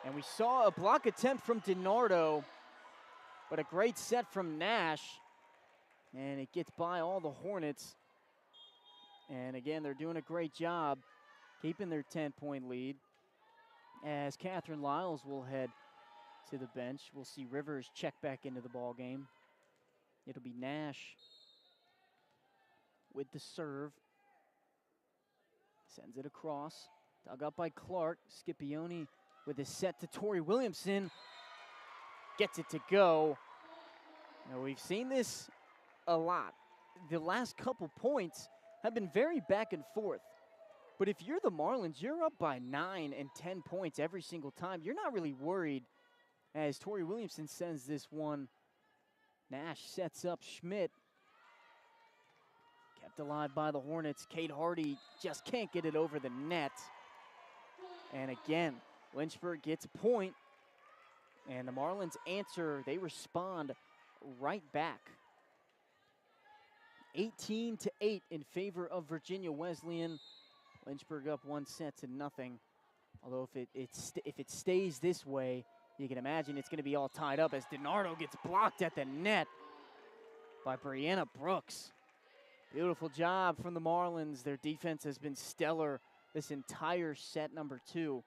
And we saw a block attempt from DiNardo, but a great set from Nash. And it gets by all the Hornets. And again, they're doing a great job keeping their 10-point lead. As Catherine Lyles will head to the bench, we'll see Rivers check back into the ball game. It'll be Nash with the serve. Sends it across. Dug up by Clark. Scipione with a set to Tori Williamson. Gets it to go. Now, we've seen this a lot. The last couple points have been very back and forth. But if you're the Marlins, you're up by 9 and 10 points every single time. You're not really worried as Tori Williamson sends this one. Nash sets up Schmidt. Kept alive by the Hornets. Kate Hardy just can't get it over the net. And again, Lynchburg gets a point. And the Marlins answer, they respond right back. 18-8 in favor of Virginia Wesleyan. Lynchburg up 1-0. Although if it stays this way, you can imagine it's going to be all tied up as DiNardo gets blocked at the net by Brianna Brooks. Beautiful job from the Marlins. Their defense has been stellar this entire set number 2.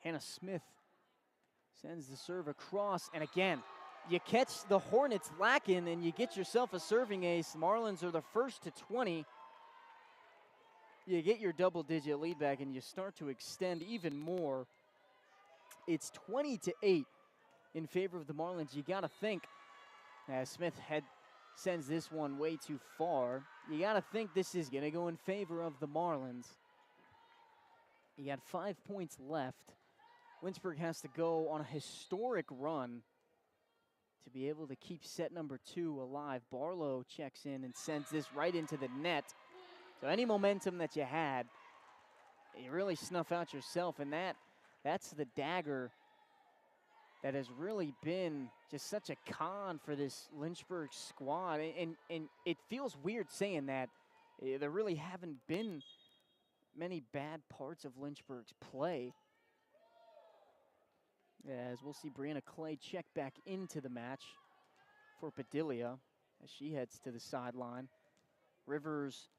Hannah Smith sends the serve across, and again, you catch the Hornets lacking and you get yourself a serving ace. Marlins are the first to 20. You get your double-digit lead back and you start to extend even more. It's 20-8 in favor of the Marlins. You got to think, as Smith sends this one way too far, you got to think this is going to go in favor of the Marlins. You got 5 points left. Lynchburg has to go on a historic run to be able to keep set number 2 alive. Barlow checks in and sends this right into the net. So any momentum that you had, you really snuff out yourself, and that's the dagger that has really been just such a con for this Lynchburg squad. And it feels weird saying that. There really haven't been many bad parts of Lynchburg's play. As we'll see Brianna Clay check back into the match for Padilla as she heads to the sideline. Rivers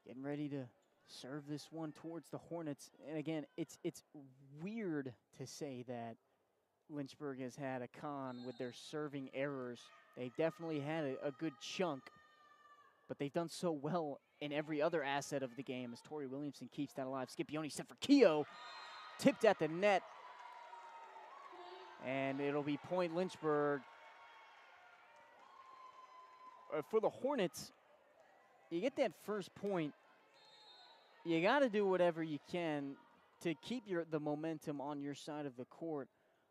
getting ready to serve this one towards the Hornets. And again, it's weird to say that Lynchburg has had a con with their serving errors. They've definitely had a good chunk, but they've done so well in every other asset of the game as Tori Williamson keeps that alive. Scipione set for Keogh, tipped at the net, and it'll be point Lynchburg. For the Hornets, you get that first point, you got to do whatever you can to keep the momentum on your side of the court.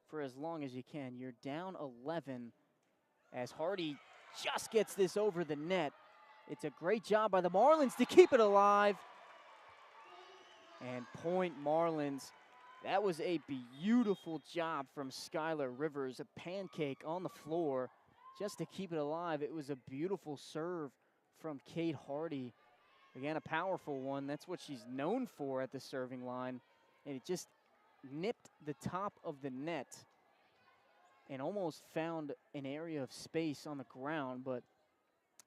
for as long as you can. You're down 11 as Hardy just gets this over the net. It's a great job by the Marlins to keep it alive. And point Marlins. That was a beautiful job from Skylar Rivers. A pancake on the floor just to keep it alive. It was a beautiful serve from Kate Hardy. Again, a powerful one. That's what she's known for at the serving line. And it just nipped the top of the net and almost found an area of space on the ground. But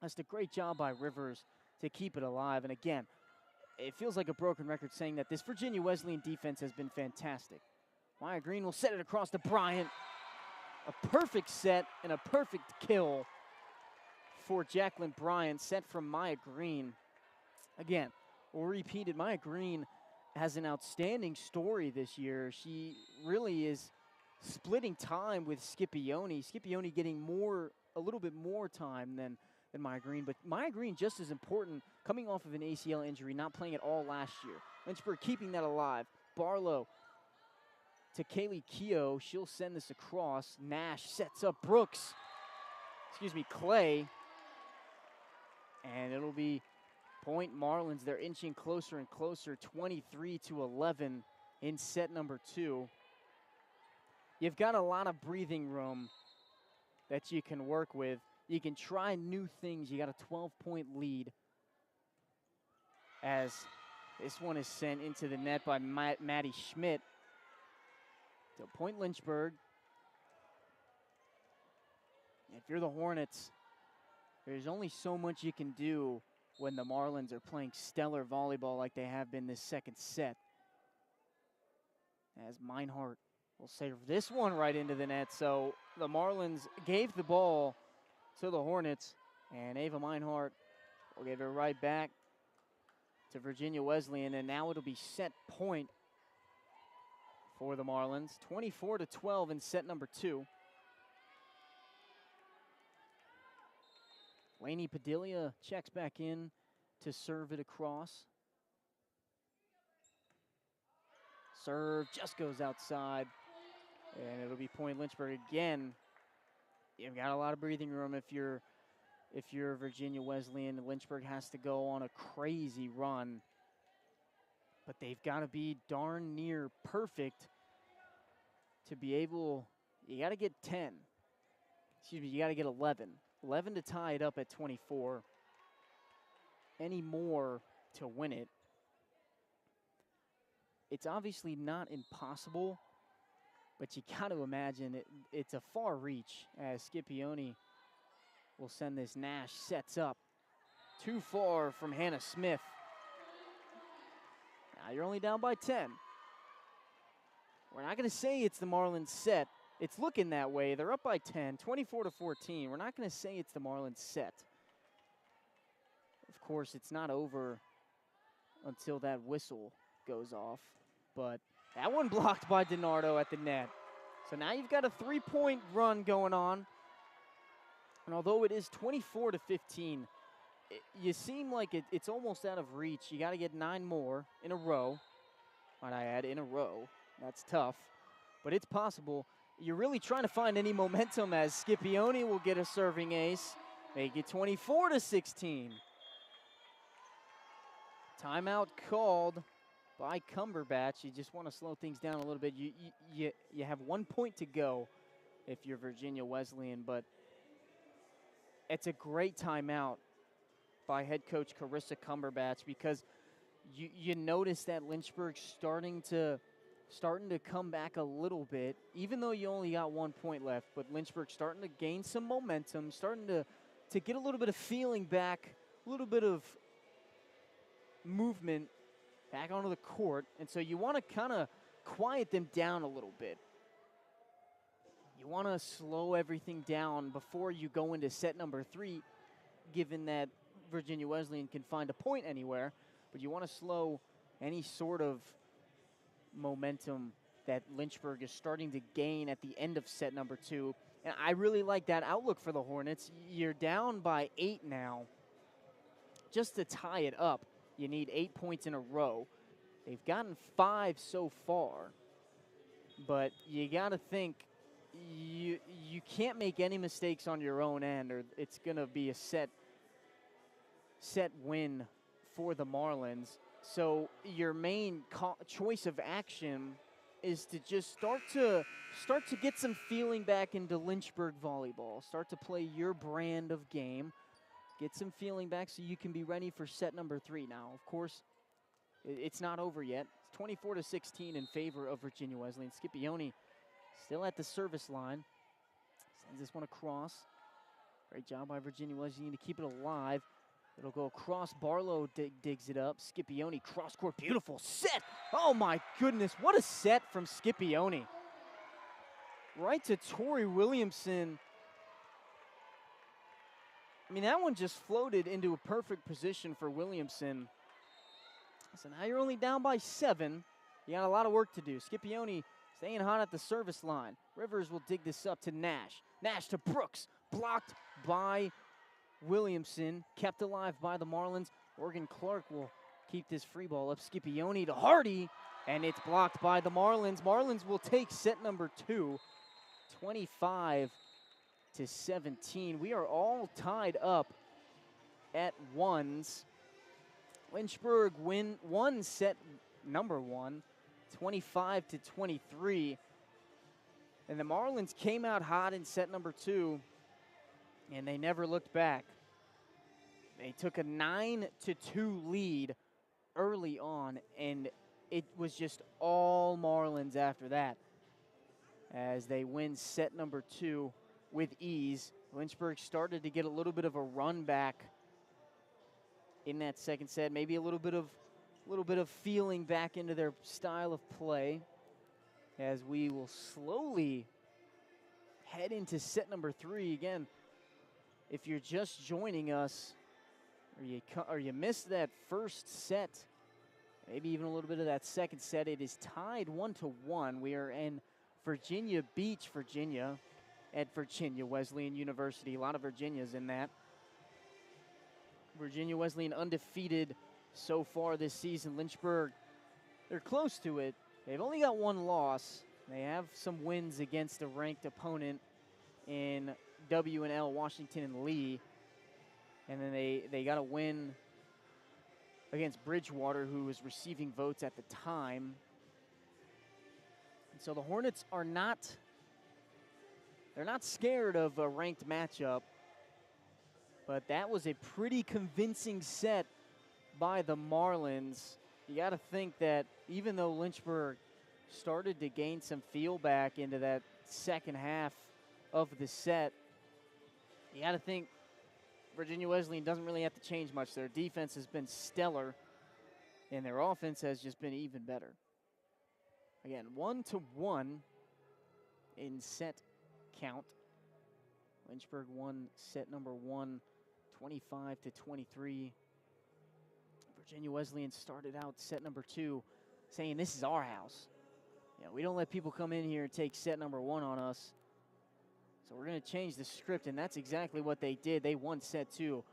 that's a great job by Rivers to keep it alive. And again, it feels like a broken record saying that this Virginia Wesleyan defense has been fantastic. Maya Green will set it across to Bryant. A perfect set and a perfect kill for Jacqueline Bryant, set from Maya Green. Again, we'll repeat it. Maya Green has an outstanding story this year. She really is splitting time with Scipione. Scipione getting a little bit more time than Maya Green, but Maya Green just as important, coming off of an ACL injury, not playing at all last year. Lynchburg keeping that alive. Barlow to Kaylee Keough. She'll send this across. Nash sets up Clay. And it'll be point Marlins. They're inching closer and closer, 23-11 in set number 2. You've got a lot of breathing room that you can work with. You can try new things. You got a 12-point lead as this one is sent into the net by Maddie Schmidt. So point Lynchburg. If you're the Hornets, there's only so much you can do when the Marlins are playing stellar volleyball like they have been this second set. As Meinhardt will save this one right into the net. So the Marlins gave the ball to the Hornets, and Ava Meinhardt will give it right back to Virginia Wesleyan, and now it'll be set point for the Marlins. 24-12 in set number 2. Lainey Padilla checks back in to serve it across. Serve just goes outside, and it'll be point Lynchburg again. You've got a lot of breathing room if you're Virginia Wesleyan. Lynchburg has to go on a crazy run, but they've got to be darn near perfect to be able. You got to get 10. Excuse me, you got to get 11. 11 to tie it up at 24. Any more to win it. It's obviously not impossible, but you got to imagine it's a far reach as Scipione will send this. Nash sets up. Too far from Hannah Smith. Now you're only down by 10. We're not going to say it's the Marlins set. It's looking that way. They're up by 10, 24-14. We're not going to say it's the Marlins set. Of course, it's not over until that whistle goes off. But that one blocked by DiNardo at the net. So now you've got a 3-point run going on. And although it is 24-15, you seem like it's almost out of reach. You got to get 9 more in a row. Might I add, in a row. That's tough, but it's possible. You're really trying to find any momentum as Scipione will get a serving ace. Make it 24-16. Timeout called by Cumberbatch. You just want to slow things down a little bit. You have 1 point to go if you're Virginia Wesleyan, but it's a great timeout by head coach Carissa Cumberbatch because you notice that Lynchburg's starting to come back a little bit, even though you only got 1 point left. But Lynchburg starting to gain some momentum, starting to get a little bit of feeling back, a little bit of movement back onto the court. And so you want to kind of quiet them down a little bit. You want to slow everything down before you go into set number 3, given that Virginia Wesleyan can find a point anywhere. But you want to slow any sort of momentum that Lynchburg is starting to gain at the end of set number 2. And I really like that outlook for the Hornets. You're down by 8 now. Just to tie it up, you need 8 points in a row. They've gotten 5 so far. But you got to think you can't make any mistakes on your own end, or it's going to be a set win for the Marlins. So your main choice of action is to just start to get some feeling back into Lynchburg volleyball. Start to play your brand of game. Get some feeling back so you can be ready for set number 3. Now, of course, it's not over yet. It's 24-16 in favor of Virginia Wesleyan. Scipione still at the service line. Sends this one across. Great job by Virginia Wesleyan to keep it alive. It'll go across. Barlow digs it up. Scipione cross-court. Beautiful set. Oh, my goodness. What a set from Scipione. Right to Tori Williamson. I mean, that one just floated into a perfect position for Williamson. So now you're only down by 7. You got a lot of work to do. Scipione staying hot at the service line. Rivers will dig this up to Nash. Nash to Brooks. Blocked by Williamson. Kept alive by the Marlins. Morgan Clark will keep this free ball up. Scipione to Hardy. And it's blocked by the Marlins. Marlins will take set number 2. 25-17. We are all tied up at 1s. Lynchburg won set number 1, 25-23. And the Marlins came out hot in set number 2, and they never looked back. They took a 9-2 lead early on, and it was just all Marlins after that, as they win set number 2 with ease. Lynchburg started to get a little bit of a run back in that second set, maybe a little bit of feeling back into their style of play, as we will slowly head into set number 3. Again, if you're just joining us, or you missed that first set, maybe even a little bit of that second set, it is tied 1-1. We are in Virginia Beach, Virginia, at Virginia Wesleyan University. A lot of Virginias in that. Virginia Wesleyan undefeated so far this season. Lynchburg, they're close to it. They've only got 1 loss. They have some wins against a ranked opponent in W&L, Washington and Lee. And then they got a win against Bridgewater, who was receiving votes at the time. And so the Hornets are not scared of a ranked matchup. But that was a pretty convincing set by the Marlins. You got to think that even though Lynchburg started to gain some feel back into that second half of the set, you got to think Virginia Wesleyan doesn't really have to change much. Their defense has been stellar, and their offense has just been even better. Again, 1-1 in set count. Lynchburg won set number 1, 25-23. Virginia Wesleyan started out set number 2 saying, this is our house. Yeah, we don't let people come in here and take set number 1 on us. So we're going to change the script, and that's exactly what they did. They won set 2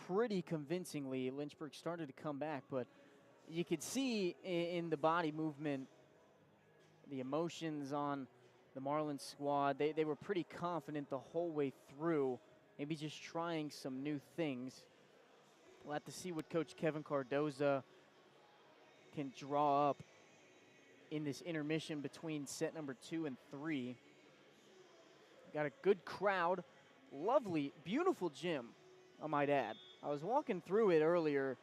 pretty convincingly. Lynchburg started to come back, but you could see in the body movement, the emotions on the Marlins squad. They were pretty confident the whole way through, maybe just trying some new things. We'll have to see what Coach Kevin Cardoza can draw up in this intermission between set number 2 and 3. Got a good crowd. Lovely, beautiful gym, I might add. I was walking through it earlier,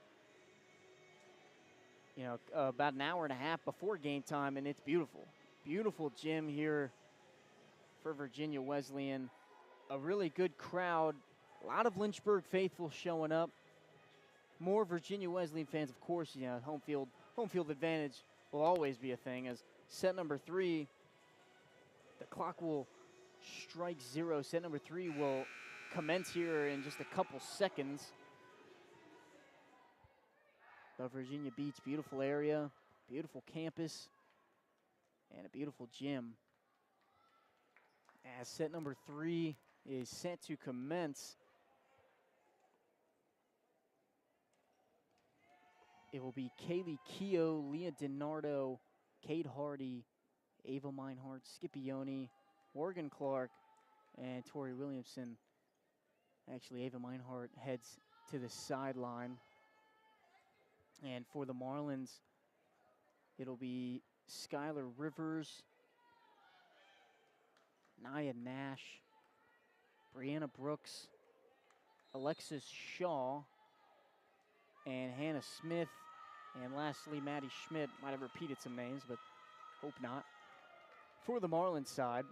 about an hour and a half before game time, and it's beautiful. Beautiful gym here for Virginia Wesleyan. A really good crowd. A lot of Lynchburg faithful showing up. More Virginia Wesleyan fans, of course. Home field advantage will always be a thing. As set number 3, the clock will strike 0. Set number 3 will commence here in just a couple seconds. But Virginia Beach, beautiful area, beautiful campus, and a beautiful gym. As set number 3 is set to commence, it will be Kaylee Keogh, Leah DiNardo, Kate Hardy, Ava Meinhardt, Scipione, Morgan Clark and Tori Williamson. Actually, Ava Meinhardt heads to the sideline. And for the Marlins, it'll be Skylar Rivers, Nia Nash, Brianna Brooks, Alexis Shaw, and Hannah Smith, and lastly, Maddie Schmidt. Might have repeated some names, but hope not. For the Marlins side,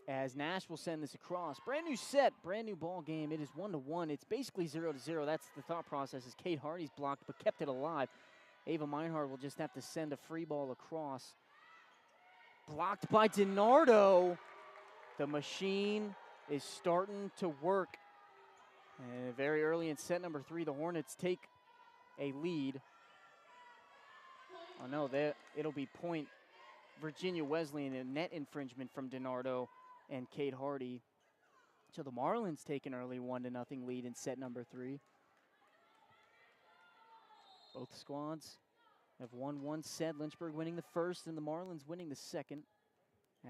as Nash will send this across. Brand new set, brand new ball game. It is 1-1. It's basically 0-0. That's the thought process as Kate Hardy's blocked but kept it alive. Ava Meinhardt will just have to send a free ball across. Blocked by DiNardo. The machine is starting to work. And very early in set number 3, the Hornets take a lead. Oh no, it'll be point Virginia Wesleyan, a net infringement from DiNardo and Kate Hardy. So the Marlins take an early 1-0 lead in set number 3. Both squads have won one set. Lynchburg winning the first and the Marlins winning the second.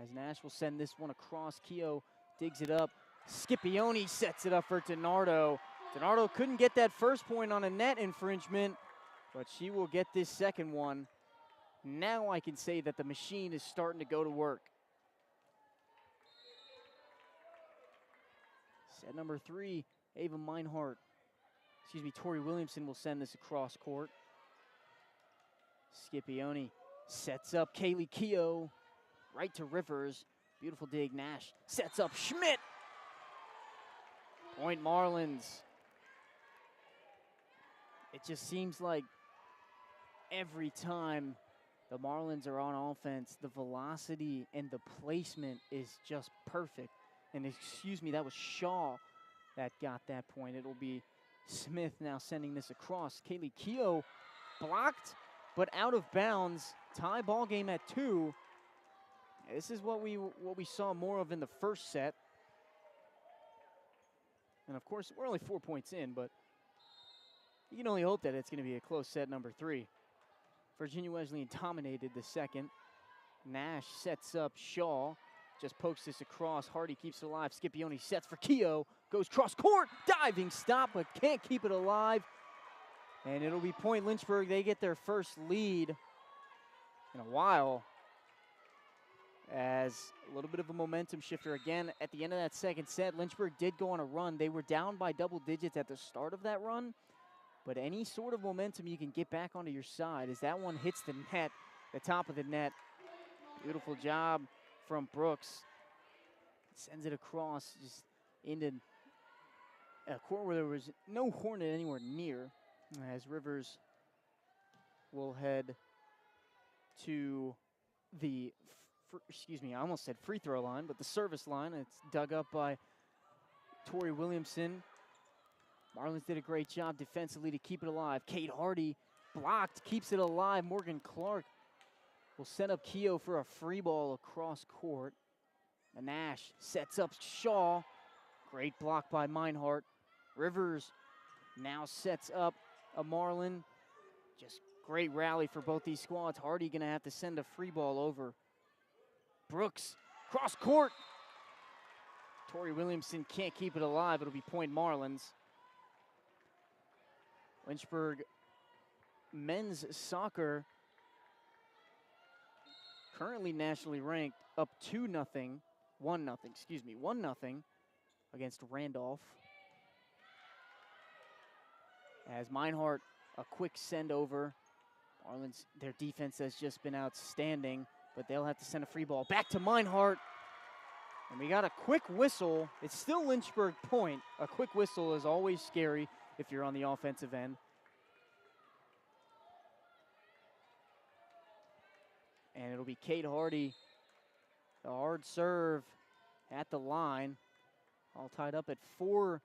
As Nash will send this one across. Keogh digs it up. Scipione sets it up for DiNardo. DiNardo couldn't get that first point on a net infringement, but she will get this second one. Now I can say that the machine is starting to go to work. Set number 3, Ava Meinhardt. Tori Williamson will send this across court. Scipione sets up Kaylee Keogh. Right to Rivers. Beautiful dig. Nash sets up Schmidt. Point Marlins. It just seems like every time the Marlins are on offense, the velocity and the placement is just perfect. And excuse me, that was Shaw that got that point. It'll be Smith now sending this across. Kaylee Keogh blocked, but out of bounds. Tie ball game at 2. This is what we saw more of in the first set. And of course, we're only 4 points in, but you can only hope that it's going to be a close set number 3. Virginia Wesleyan dominated the second. Nash sets up Shaw. Just pokes this across. Hardy keeps it alive. Scipione sets for Keogh. Goes cross court. Diving stop, but can't keep it alive. And it'll be point Lynchburg. They get their first lead in a while. As a little bit of a momentum shifter again at the end of that second set. Lynchburg did go on a run. They were down by double digits at the start of that run. But any sort of momentum you can get back onto your side as that one hits the net, the top of the net. Beautiful job from Brooks. Sends it across just into a court where there was no Hornet anywhere near. As Rivers will head to the, I almost said free throw line, but the service line. It's dug up by Tori Williamson. Marlins did a great job defensively to keep it alive. Kate Hardy blocked, keeps it alive. Morgan Clark will set up Keogh for a free ball across court. And Nash sets up Shaw. Great block by Meinhardt. Rivers now sets up a Marlin. Just great rally for both these squads. Hardy gonna have to send a free ball over. Brooks, cross court. Tori Williamson can't keep it alive. It'll be point Marlins. Lynchburg men's soccer currently nationally ranked, up 1-0 against Randolph. As Meinhardt, a quick send over. Marlins, their defense has just been outstanding, but they'll have to send a free ball back to Meinhardt. And we got a quick whistle. It's still Lynchburg point. A quick whistle is always scary if you're on the offensive end. And it'll be Kate Hardy. The hard serve at the line. All tied up at 4-4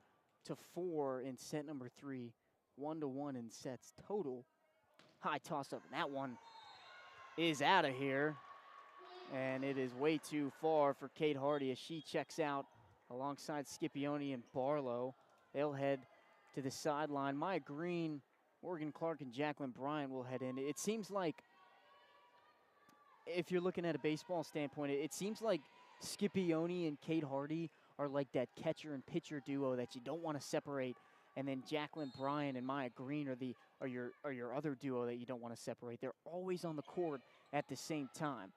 in set number 3. 1-1 in sets total. High toss up. And that one is out of here. And it is way too far for Kate Hardy as she checks out alongside Scipione and Barlow. They'll head to the sideline. Maya Green, Morgan Clark, and Jacqueline Bryant will head in. It seems like, if you're looking at a baseball standpoint, it seems like Scipione and Kate Hardy are like that catcher and pitcher duo that you don't want to separate. And then Jacqueline Bryan and Maya Green are your other duo that you don't want to separate. They're always on the court at the same time.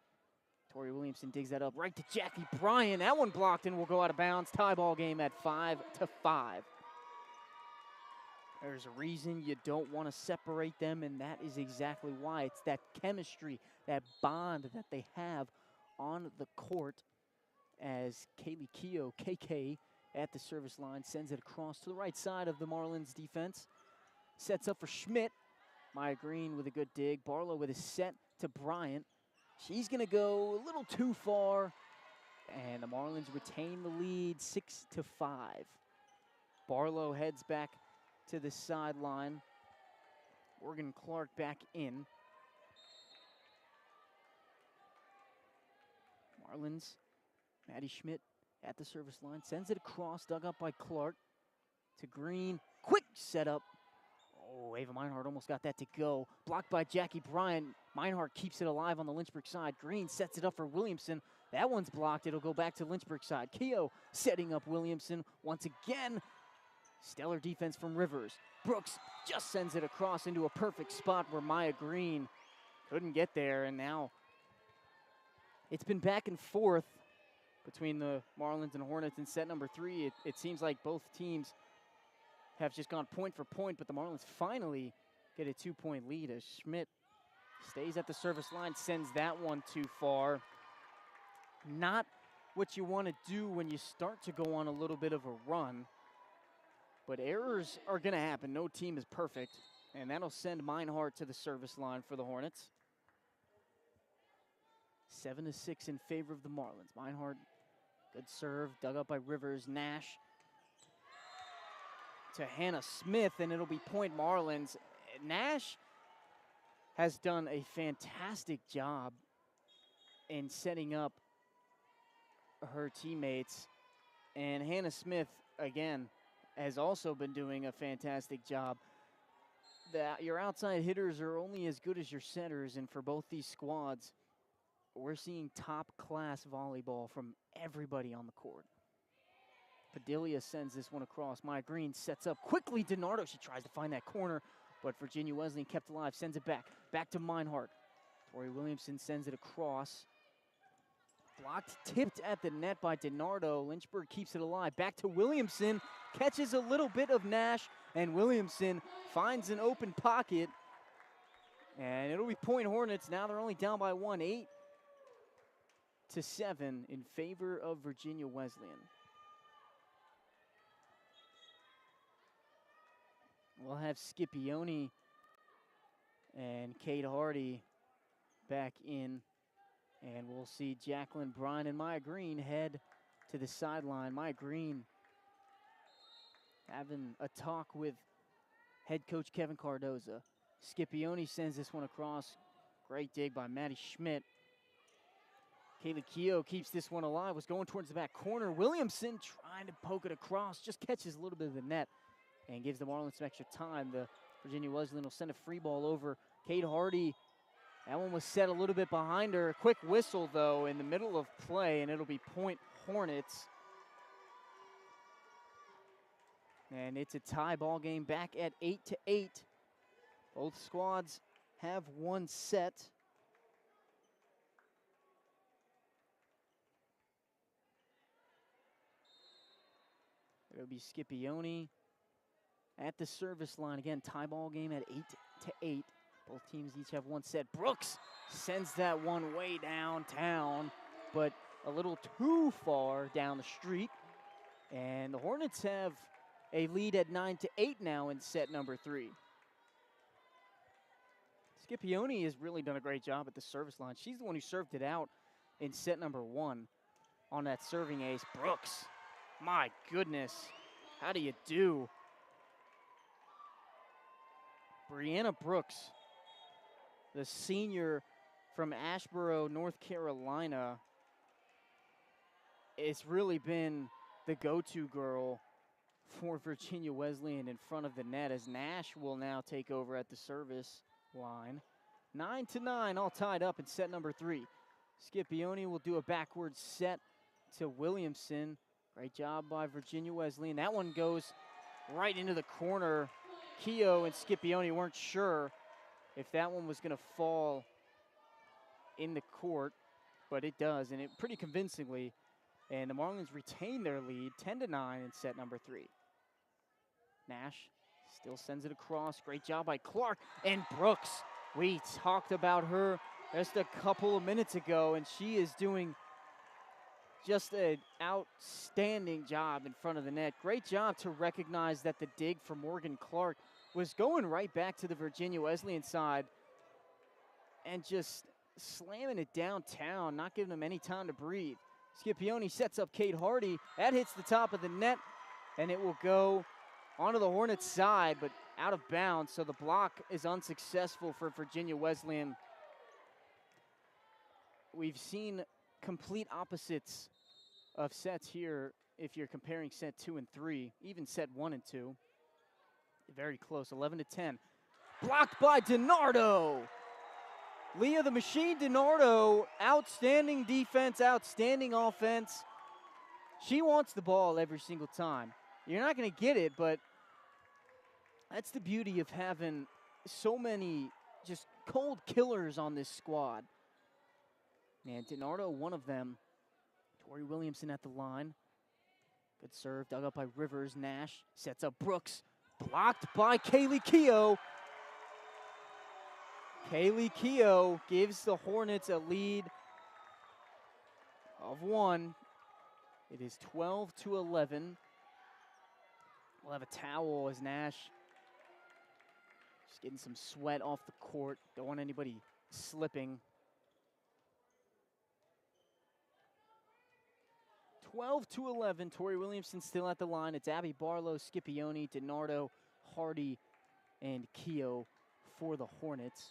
Tori Williamson digs that up right to Jackie Bryan. That one blocked and will go out of bounds. Tie ball game at 5-5. There's a reason you don't want to separate them, and that is exactly why. It's that chemistry, that bond that they have on the court, as Kaylee Keough, KK, at the service line, sends it across to the right side of the Marlins defense. Sets up for Schmidt. Maya Green with a good dig. Barlow with a set to Bryant. She's going to go a little too far, and the Marlins retain the lead 6-5. Barlow heads back to the sideline. Morgan Clark back in. Marlins, Maddie Schmidt at the service line, sends it across, dug up by Clark to Green. Quick setup. Oh, Ava Meinhardt almost got that to go. Blocked by Jackie Bryan. Meinhardt keeps it alive on the Lynchburg side. Green sets it up for Williamson. That one's blocked. It'll go back to Lynchburg side. Keough setting up Williamson once again. Stellar defense from Rivers. Brooks just sends it across into a perfect spot where Maya Green couldn't get there, and now it's been back and forth between the Marlins and Hornets in set number 3. It seems like both teams have just gone point for point, but the Marlins finally get a 2-point lead as Schmidt stays at the service line, sends that one too far. Not what you want to do when you start to go on a little bit of a run, but errors are going to happen. No team is perfect, and that'll send Meinhardt to the service line for the Hornets. 7-6 in favor of the Marlins. Meinhardt, good serve, dug up by Rivers. Nash to Hannah Smith, and it'll be point Marlins. Nash has done a fantastic job in setting up her teammates, and Hannah Smith, again, has also been doing a fantastic job. Your outside hitters are only as good as your setters, and for both these squads, we're seeing top-class volleyball from everybody on the court. Padilla sends this one across. Maya Green sets up quickly. DiNardo, she tries to find that corner, but Virginia Wesleyan kept alive, sends it back. Back to Meinhardt. Tori Williamson sends it across. Blocked, tipped at the net by DiNardo. Lynchburg keeps it alive. Back to Williamson. Catches a little bit of Nash, and Williamson finds an open pocket. And it'll be point Hornets. Now they're only down by 1, 8-7 in favor of Virginia Wesleyan. We'll have Scipione and Kate Hardy back in. And we'll see Jacqueline Bryan and Maya Green head to the sideline. Maya Green having a talk with head coach Kevin Cardoza. Scipione sends this one across. Great dig by Maddie Schmidt. Kaylee Keough keeps this one alive. Was going towards the back corner. Williamson trying to poke it across. Just catches a little bit of the net and gives the Marlins some extra time. The Virginia Wesleyan will send a free ball over. Kate Hardy, that one was set a little bit behind her. Quick whistle, though, in the middle of play, and it'll be point Hornets. And it's a tie ball game back at 8-8. Both squads have one set. It'll be Scipione at the service line. Again, tie ball game at 8-8. Both teams each have one set. Brooks sends that one way downtown, but a little too far down the street. And the Hornets have a lead at 9-8 now in set number 3. Scipione has really done a great job at the service line. She's the one who served it out in set number 1 on that serving ace. Brooks, my goodness, how do you do? Brianna Brooks, the senior from Asheboro, North Carolina, it's really been the go-to girl for Virginia Wesleyan in front of the net, as Nash will now take over at the service line. 9-9, all tied up in set number 3. Scipione will do a backwards set to Williamson. Great job by Virginia Wesleyan. That one goes right into the corner. Keough and Scipione weren't sure if that one was going to fall in the court, but it does, and it pretty convincingly. And the Marlins retain their lead, 10-9 in set number 3. Nash still sends it across. Great job by Clark and Brooks. We talked about her just a couple of minutes ago, and she is doing just an outstanding job in front of the net. Great job to recognize that the dig for Morgan Clark was going right back to the Virginia Wesleyan side and just slamming it downtown, not giving them any time to breathe. Scipione sets up Kate Hardy. That hits the top of the net, and it will go onto the Hornets side, but out of bounds, so the block is unsuccessful for Virginia Wesleyan. We've seen complete opposites of sets here if you're comparing set 2 and 3, even set 1 and 2. Very close, 11-10. Blocked by DiNardo. Leah the Machine DiNardo, outstanding defense, outstanding offense. She wants the ball every single time. You're not going to get it, but that's the beauty of having so many just cold killers on this squad. And DiNardo, one of them. Tori Williamson at the line. Good serve, dug up by Rivers. Nash sets up Brooks. Blocked by Kaylee Keough. Kaylee Keough gives the Hornets a lead of 1. It is 12-11. We'll have a towel as Nash just getting some sweat off the court. Don't want anybody slipping. 12-11. Tori Williamson still at the line. It's Abby Barlow, Scipione, DiNardo, Hardy, and Keough for the Hornets.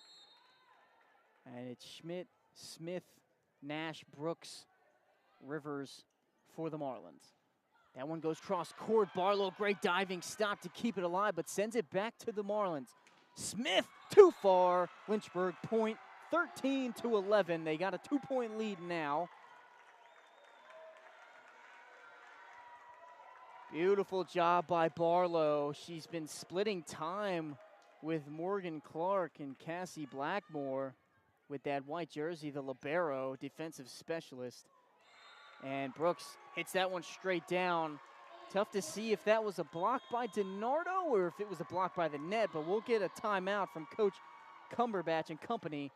And it's Schmidt, Smith, Nash, Brooks, Rivers for the Marlins. That one goes cross court. Barlow, great diving stop to keep it alive, but sends it back to the Marlins. Smith, too far. Lynchburg point, 13-11. They got a 2-point lead now. Beautiful job by Barlow. She's been splitting time with Morgan Clark and Cassie Blackmore with that white jersey, the libero, defensive specialist. And Brooks hits that one straight down. Tough to see if that was a block by DiNardo or if it was a block by the net, but we'll get a timeout from Coach Cumberbatch and company.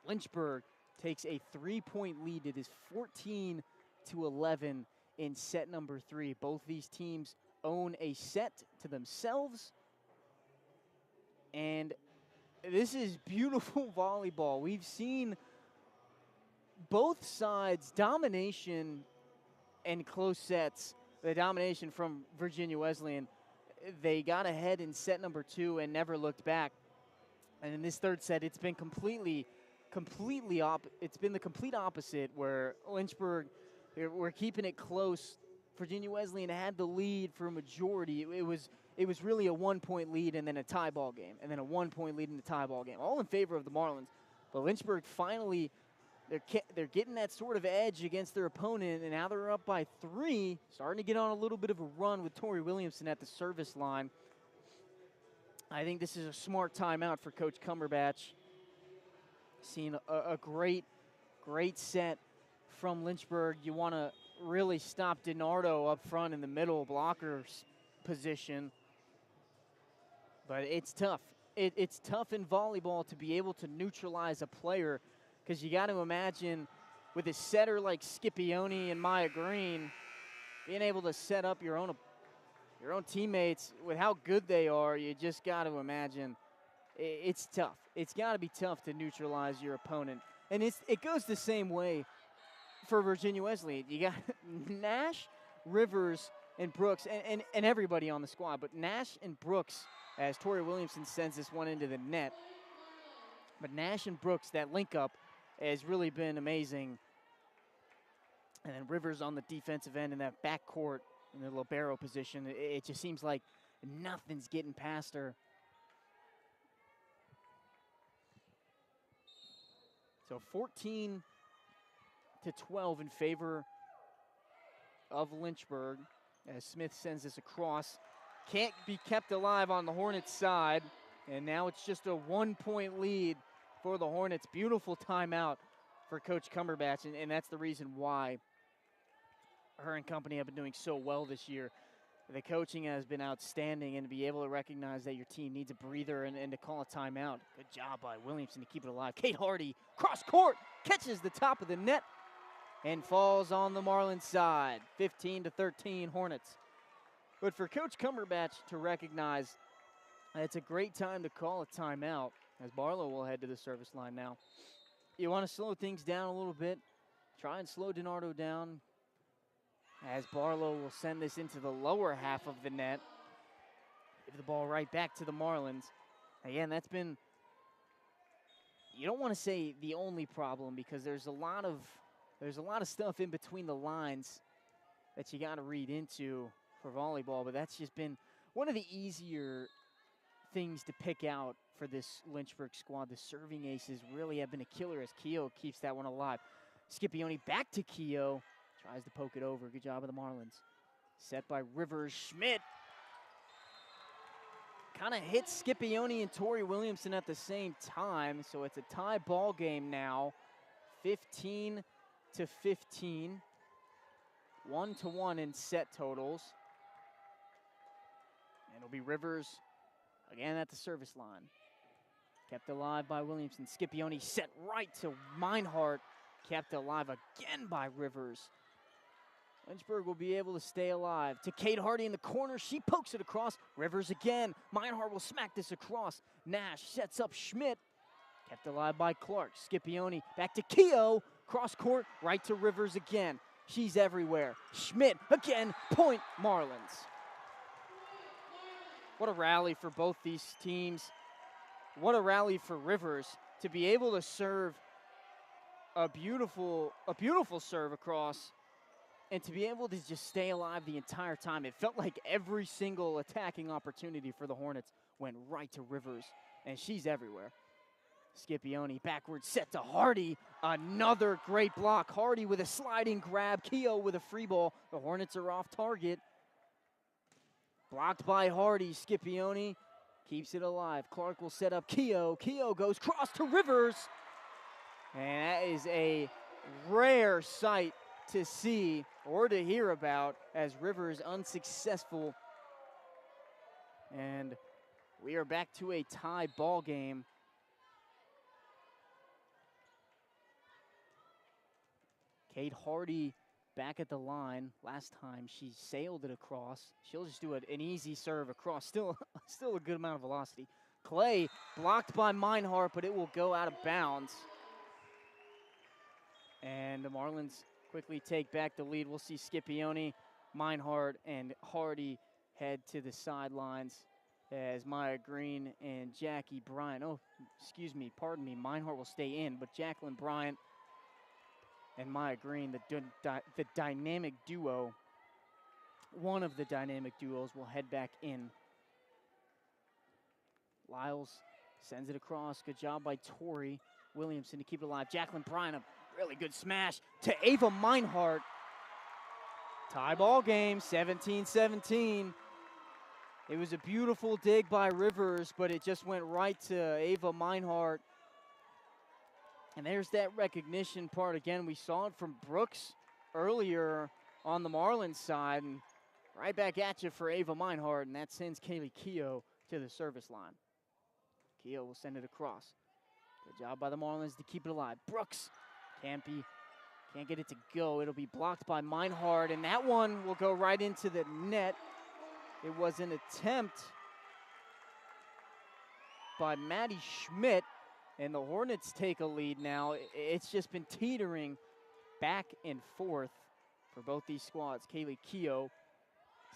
Lynchburg takes a 3-point lead. It is 14-11 in set number 3. Both these teams own a set to themselves. And this is beautiful volleyball. We've seen both sides domination and close sets. The domination from Virginia Wesleyan. They got ahead in set number 2 and never looked back. And in this third set, it's been it's been the complete opposite, where Lynchburg, we're keeping it close. Virginia Wesleyan had the lead for a majority. It was really a 1-point lead and then a tie ball game, and then a 1-point lead in the tie ball game, all in favor of the Marlins. But Lynchburg finally, they're getting that sort of edge against their opponent, and now they're up by 3, starting to get on a little bit of a run with Tori Williamson at the service line. I think this is a smart timeout for Coach Cumberbatch. Seeing a great set from Lynchburg. You want to really stop DiNardo up front in the middle blocker's position. But it's tough. It's tough in volleyball to be able to neutralize a player, because you got to imagine with a setter like Scipione and Maya Green, being able to set up your own teammates with how good they are, you just got to imagine it's tough. It's got to be tough to neutralize your opponent. And it goes the same way for Virginia Wesleyan. You got Nash, Rivers, and Brooks, and everybody on the squad. But Nash and Brooks, as Tori Williamson sends this one into the net. But Nash and Brooks, that link up has really been amazing. And then Rivers on the defensive end in that backcourt in the libero position. It just seems like nothing's getting past her. So 14-12 in favor of Lynchburg as Smith sends this across. Can't be kept alive on the Hornets side, and now it's just a 1-point lead for the Hornets. Beautiful timeout for Coach Cumberbatch, and that's the reason why her and company have been doing so well this year. The coaching has been outstanding, and to be able to recognize that your team needs a breather and to call a timeout. Good job by Williamson to keep it alive. Kate Hardy, cross court, catches the top of the net and falls on the Marlins side. 15-13 Hornets. But for Coach Cumberbatch to recognize it's a great time to call a timeout, as Barlow will head to the service line now. You want to slow things down a little bit. Try and slow DiNardo down, as Barlow will send this into the lower half of the net. Give the ball right back to the Marlins. Again, that's been, you don't want to say the only problem, because there's a lot of stuff in between the lines that you got to read into for volleyball, but that's just been one of the easier things to pick out for this Lynchburg squad. The serving aces really have been a killer, as Keogh keeps that one alive. Scipione back to Keogh. Tries to poke it over. Good job of the Marlins. Set by Rivers. Schmidt kind of hits Scipione and Tori Williamson at the same time, so it's a tie ball game now. 15-15. 1-1 in set totals. And it'll be Rivers again at the service line. Kept alive by Williamson. Scipione set right to Meinhardt. Kept alive again by Rivers. Lynchburg will be able to stay alive. To Kate Hardy in the corner. She pokes it across. Rivers again. Meinhardt will smack this across. Nash sets up Schmidt. Kept alive by Clark. Scipione back to Keogh. Cross court. Right to Rivers again. She's everywhere. Schmidt again. Point Marlins. What a rally for both these teams. What a rally for Rivers to be able to serve a beautiful serve across, and to be able to just stay alive the entire time. It felt like every single attacking opportunity for the Hornets went right to Rivers, and she's everywhere. Scipione backwards set to Hardy. Another great block. Hardy with a sliding grab. Keogh with a free ball. The Hornets are off target. Blocked by Hardy. Scipione keeps it alive. Clark will set up Keogh. Keogh goes cross to Rivers. And that is a rare sight to see or to hear about, as Rivers unsuccessful. And we are back to a tie ball game. Kate Hardy back at the line. Last time she sailed it across. She'll just do an easy serve across. Still a good amount of velocity. Clay blocked by Meinhardt, but it will go out of bounds. And the Marlins quickly take back the lead. We'll see Scipione, Meinhardt, and Hardy head to the sidelines as Maya Green and Jackie Bryant. Meinhardt will stay in, but Jacqueline Bryant and Maya Green, the dynamic duo, one of the dynamic duos, will head back in. Lyles sends it across. Good job by Tori Williamson to keep it alive. Jacqueline Bryant, a really good smash to Ava Meinhardt. Tie ball game, 17-17. It was a beautiful dig by Rivers, but it just went right to Ava Meinhardt. And there's that recognition part again. We saw it from Brooks earlier on the Marlins side, and right back at you for Ava Meinhardt, and that sends Kaylee Keogh to the service line. Keogh will send it across. Good job by the Marlins to keep it alive. Brooks can't get it to go. It'll be blocked by Meinhardt, and that one will go right into the net. It was an attempt by Maddie Schmidt, and the Hornets take a lead now. It's just been teetering back and forth for both these squads. Kaylee Keogh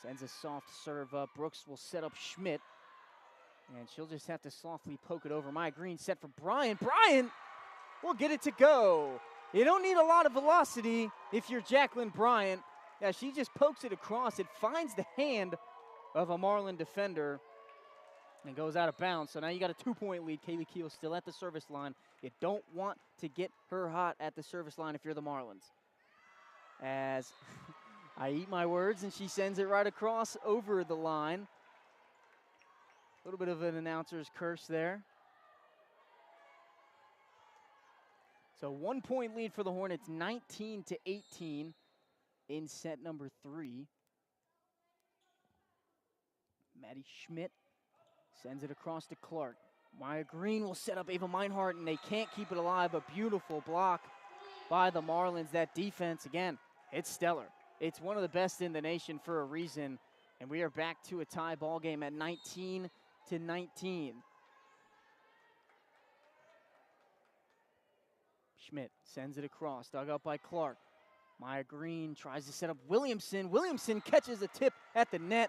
sends a soft serve up. Brooks will set up Schmidt, and she'll just have to softly poke it over. Maya Green set for Bryant. Bryant will get it to go. You don't need a lot of velocity if you're Jacqueline Bryant. Yeah, she just pokes it across. It finds the hand of a Marlin defender and goes out of bounds. So now you got a 2-point lead. Kaylee Keogh still at the service line. You don't want to get her hot at the service line if you're the Marlins. As I eat my words, and she sends it right across over the line. A little bit of an announcer's curse there. So 1 point lead for the Hornets, 19-18 in set number 3. Maddie Schmidt sends it across to Clark. Maya Green will set up Ava Meinhardt, and they can't keep it alive. A beautiful block by the Marlins. That defense, again, it's stellar. It's one of the best in the nation for a reason, and we are back to a tie ball game at 19-19. Schmidt sends it across, dug up by Clark. Maya Green tries to set up Williamson. Williamson catches a tip at the net,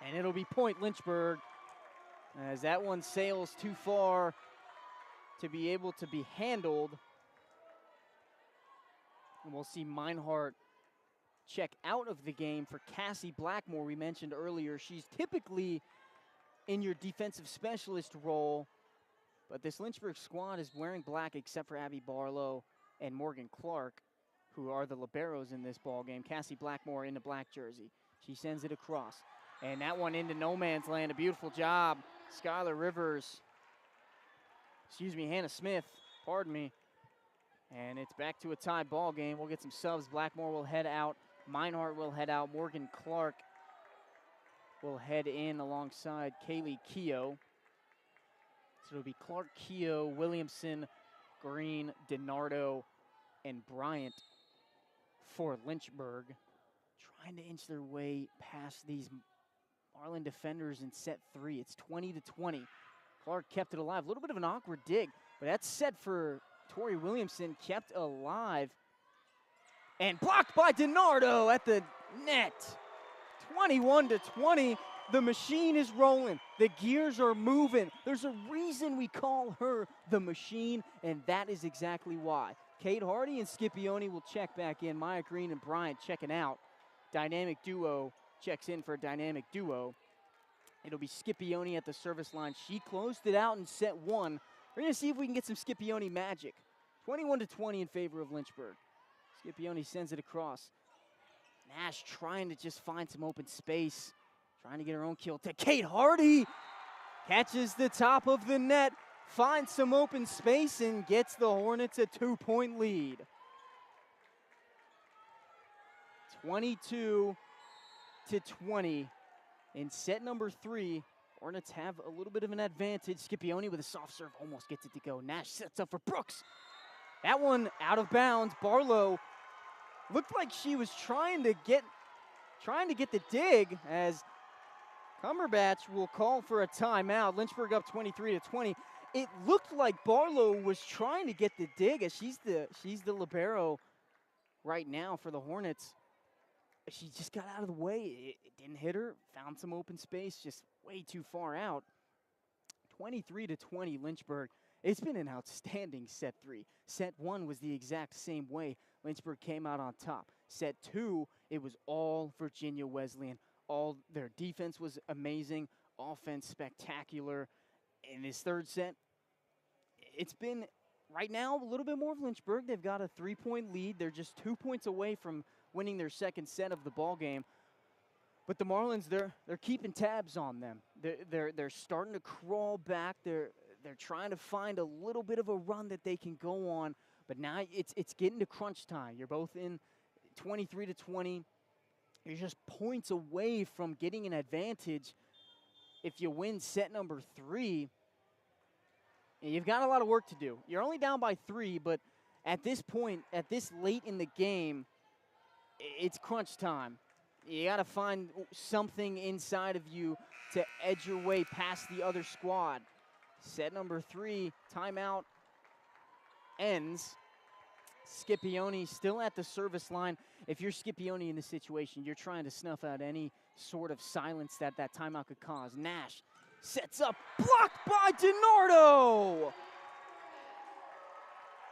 and it'll be point Lynchburg, as that one sails too far to be able to be handled. And we'll see Meinhardt check out of the game for Cassie Blackmore. We mentioned earlier, she's typically in your defensive specialist role, but this Lynchburg squad is wearing black except for Abby Barlow and Morgan Clark, who are the liberos in this ball game. Cassie Blackmore in the black jersey. She sends it across, and that one into no man's land. A beautiful job. Skylar Rivers, Hannah Smith, pardon me. And it's back to a tie ball game. We'll get some subs. Blackmore will head out. Meinhardt will head out. Morgan Clark will head in alongside Kaylee Keogh. So it'll be Clark, Keogh, Williamson, Green, DiNardo, and Bryant for Lynchburg, trying to inch their way past these Marlin defenders in set 3. It's 20-20. Clark kept it alive. A little bit of an awkward dig, but that's set for Tori Williamson, kept alive. And blocked by DiNardo at the net. 21-20. The machine is rolling. The gears are moving. There's a reason we call her the machine, and that is exactly why. Kate Hardy and Scipione will check back in. Maya Green and Bryant checking out. Dynamic duo checks in for a dynamic duo. It'll be Scipione at the service line. She closed it out in set 1. We're going to see if we can get some Scipione magic. 21-20 in favor of Lynchburg. Scipione sends it across. Nash trying to just find some open space. Trying to get her own kill to Kate Hardy. Catches the top of the net. Finds some open space and gets the Hornets a 2-point lead. 22-20 in set number 3. Hornets have a little bit of an advantage. Scipione with a soft serve almost gets it to go. Nash sets up for Brooks. That one out of bounds. Barlow looked like she was trying to get the dig, as Cumberbatch will call for a timeout. Lynchburg up 23-20. It looked like Barlow was trying to get the dig, as she's the libero right now for the Hornets. She just got out of the way. It didn't hit her. Found some open space, just way too far out. 23-20 Lynchburg. It's been an outstanding set 3. Set 1 was the exact same way. Lynchburg came out on top. Set 2, it was all Virginia Wesleyan. All their defense was amazing. Offense spectacular. In this third set, it's been, right now, a little bit more of Lynchburg. They've got a 3-point lead. They're just 2 points away from winning their second set of the ball game. But the Marlins, they're keeping tabs on them. They're starting to crawl back. They're trying to find a little bit of a run that they can go on. But now it's getting to crunch time. You're both in 23-20. You're just points away from getting an advantage. If you win set number 3, you've got a lot of work to do. You're only down by 3, but at this point, at this late in the game, it's crunch time. You got to find something inside of you to edge your way past the other squad. Set number 3, timeout ends. Scipione still at the service line. If you're Scipione in this situation, you're trying to snuff out any sort of silence that timeout could cause. Nash sets up, blocked by DiNardo.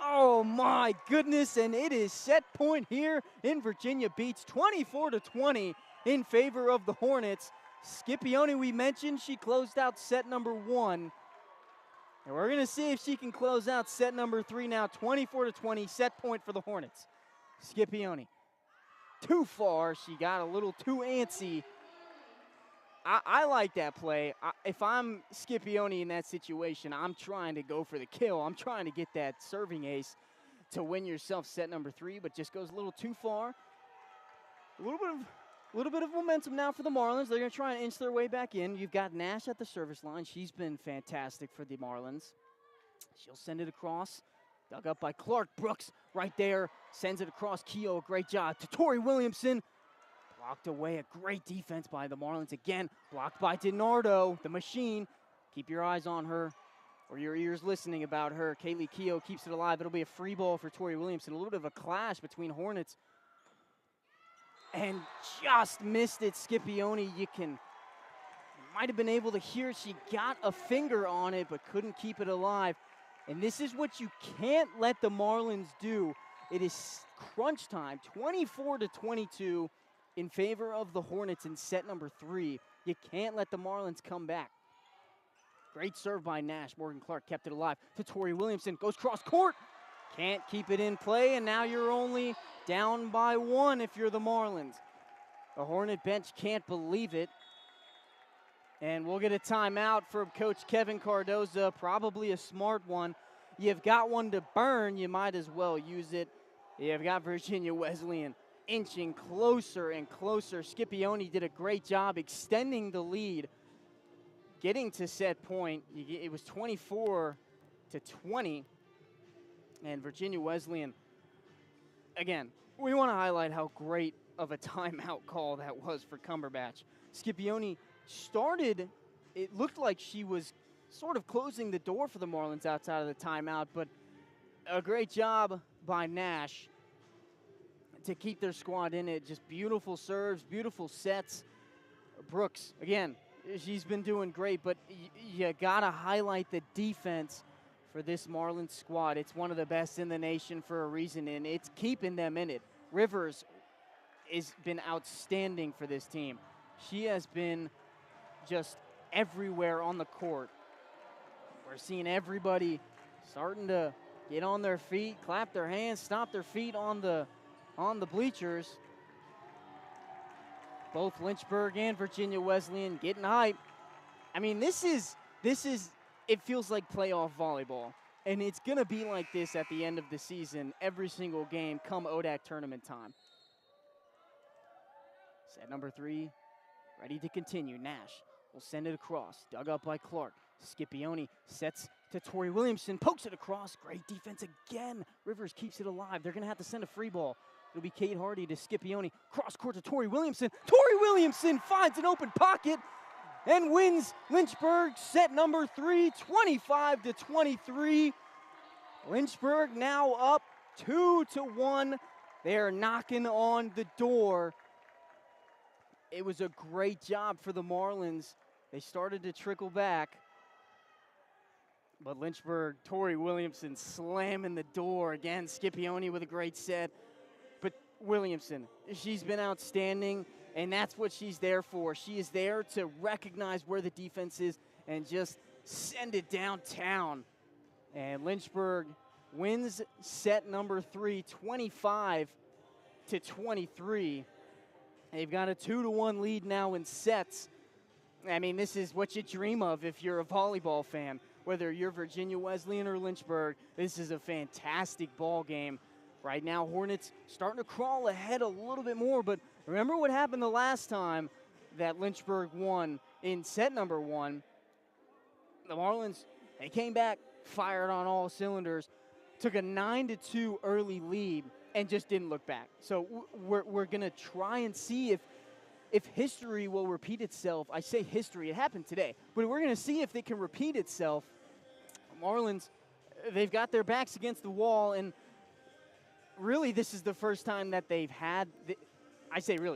Oh my goodness, and it is set point here in Virginia Beach, 24-20 in favor of the Hornets. Scipione, we mentioned, she closed out set number 1. And we're gonna see if she can close out set number 3 now, 24-20, set point for the Hornets. Scipione too far. She got a little too antsy. I like that play. If I'm Scipione in that situation, I'm trying to go for the kill. I'm trying to get that serving ace to win yourself set number 3, but just goes a little too far. A little bit of momentum now for the Marlins. They're going to try and inch their way back in. You've got Nash at the service line. She's been fantastic for the Marlins. She'll send it across. Dug up by Clark. Brooks right there. Sends it across. Keogh, a great job. To Tori Williamson. Blocked away. A great defense by the Marlins. Again, blocked by DiNardo, the machine. Keep your eyes on her or your ears listening about her. Kaylee Keogh keeps it alive. It'll be a free ball for Tori Williamson. A little bit of a clash between Hornets. And just missed it. Scipione, might have been able to hear she got a finger on it, but couldn't keep it alive. And this is what you can't let the Marlins do. It is crunch time, 24-22 in favor of the Hornets in set number 3. You can't let the Marlins come back. Great serve by Nash. Morgan Clark kept it alive to Tori Williamson. Goes cross court. Can't keep it in play, and now you're only down by 1 if you're the Marlins. The Hornet bench can't believe it. And we'll get a timeout from Coach Kevin Cardoza, probably a smart one. You've got one to burn, you might as well use it. You've got Virginia Wesleyan inching closer and closer. Scipione did a great job extending the lead, getting to set point. It was 24-20, and Virginia Wesleyan, again, we want to highlight how great of a timeout call that was for Cumberbatch. Scipione started, it looked like she was sort of closing the door for the Marlins outside of the timeout, but a great job by Nash to keep their squad in it. Just beautiful serves, beautiful sets. Brooks, again, she's been doing great, but you got to highlight the defense for this Marlins squad. It's one of the best in the nation for a reason, and it's keeping them in it. Rivers has been outstanding for this team. She has been just everywhere on the court. We're seeing everybody starting to get on their feet, clap their hands, stomp their feet on the bleachers. Both Lynchburg and Virginia Wesleyan getting hype. I mean, this is it feels like playoff volleyball, and it's gonna be like this at the end of the season, every single game come ODAC tournament time. Set number 3, ready to continue. Nash will send it across, dug up by Clark. Scipione sets to Tori Williamson, pokes it across. Great defense again. Rivers keeps it alive. They're gonna have to send a free ball. It'll be Kate Hardy to Scipione. Cross court to Tori Williamson. Tori Williamson finds an open pocket and wins Lynchburg set number 3, 25-23. Lynchburg now up 2-1. They are knocking on the door. It was a great job for the Marlins. They started to trickle back. But Lynchburg, Tori Williamson slamming the door again. Scipione with a great set. But Williamson, she's been outstanding, and that's what she's there for. She is there to recognize where the defense is and just send it downtown. And Lynchburg wins set number 3, 25-23. They've got a 2-1 lead now in sets. I mean, this is what you dream of if you're a volleyball fan. Whether you're Virginia Wesleyan or Lynchburg, this is a fantastic ball game. Right now, Hornets starting to crawl ahead a little bit more, but remember what happened the last time that Lynchburg won in set number 1. The Marlins, they came back, fired on all cylinders, took a 9-2 early lead, and just didn't look back. So we're going to try and see if history will repeat itself. I say history, it happened today, but we're going to see if it can repeat itself. Marlins, they've got their backs against the wall, and really this is the first time that they've had,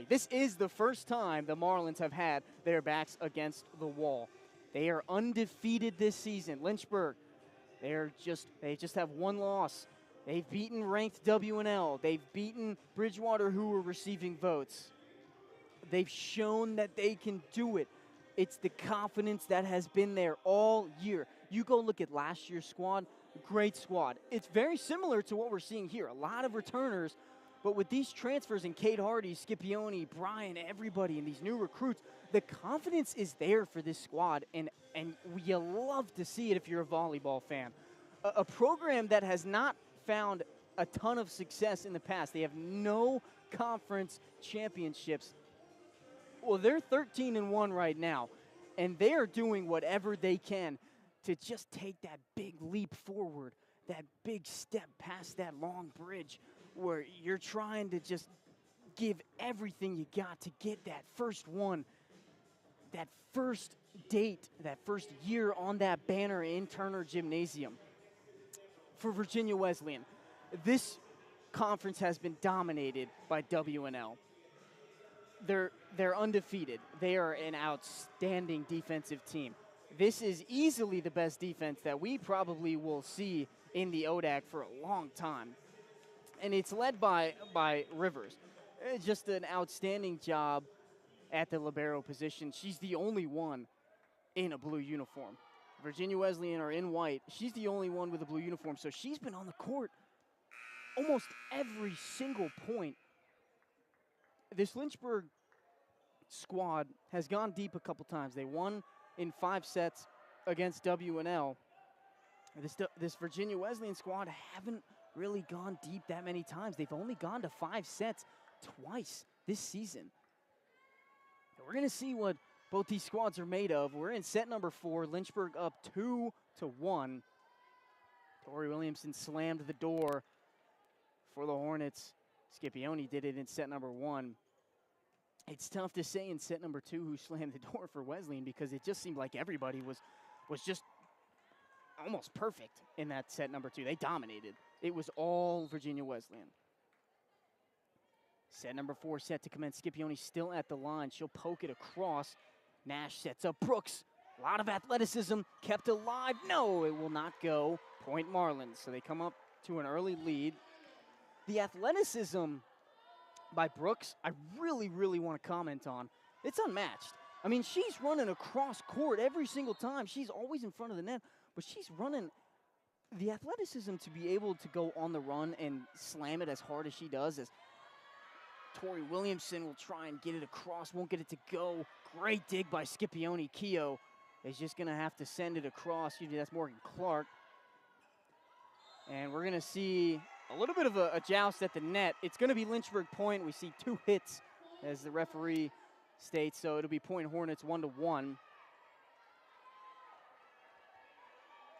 this is the first time the Marlins have had their backs against the wall. They are undefeated this season. Lynchburg, they just have one loss. They've beaten ranked WNL. They've beaten Bridgewater, who were receiving votes. They've shown that they can do it. It's the confidence that has been there all year. You go look at last year's squad, great squad. It's very similar to what we're seeing here. A lot of returners, But with these transfers and Kate Hardy, Scipione, Brian, everybody, and these new recruits, the confidence is there for this squad, and you love to see it if you're a volleyball fan. A program that has not found a ton of success in the past. They have no conference championships. Well, they're 13-1 right now, and they are doing whatever they can to just take that big leap forward, that big step past that long bridge where you're trying to just give everything you got to get that first one, that first date, that first year on that banner in Turner Gymnasium. For Virginia Wesleyan, this conference has been dominated by WNL. They're undefeated. They are an outstanding defensive team. This is easily the best defense that we probably will see in the ODAC for a long time. And it's led by Rivers. Just an outstanding job at the libero position. She's the only one in a blue uniform. Virginia Wesleyan are in white. She's the only one with a blue uniform, so she's been on the court almost every single point. This Lynchburg squad has gone deep a couple times. They won in 5 sets against WNL. This Virginia Wesleyan squad haven't really gone deep that many times. They've only gone to 5 sets twice this season. We're going to see what both these squads are made of. We're in set number 4. Lynchburg up 2-1. Tori Williamson slammed the door for the Hornets. Scipione did it in set number 1. It's tough to say in set number 2 who slammed the door for Wesleyan because it just seemed like everybody was just almost perfect in that set number 2. They dominated. It was all Virginia Wesleyan. Set number 4 set to commence. Scipione still at the line. She'll poke it across. Nash sets up Brooks. A lot of athleticism kept alive. No, it will not go. Point Marlins. So they come up to an early lead. The athleticism by Brooks, I really, really want to comment on. It's unmatched. I mean, she's running across court every single time. She's always in front of the net, but she's running the athleticism to be able to go on the run and slam it as hard as she does. As Tori Williamson will try and get it across, won't get it to go. Great dig by Scipione. Keogh is just going to have to send it across. Usually that's Morgan Clark. And we're going to see a little bit of a joust at the net. It's going to be Lynchburg point. We see 2 hits, as the referee states, so it'll be Point Hornets 1-1.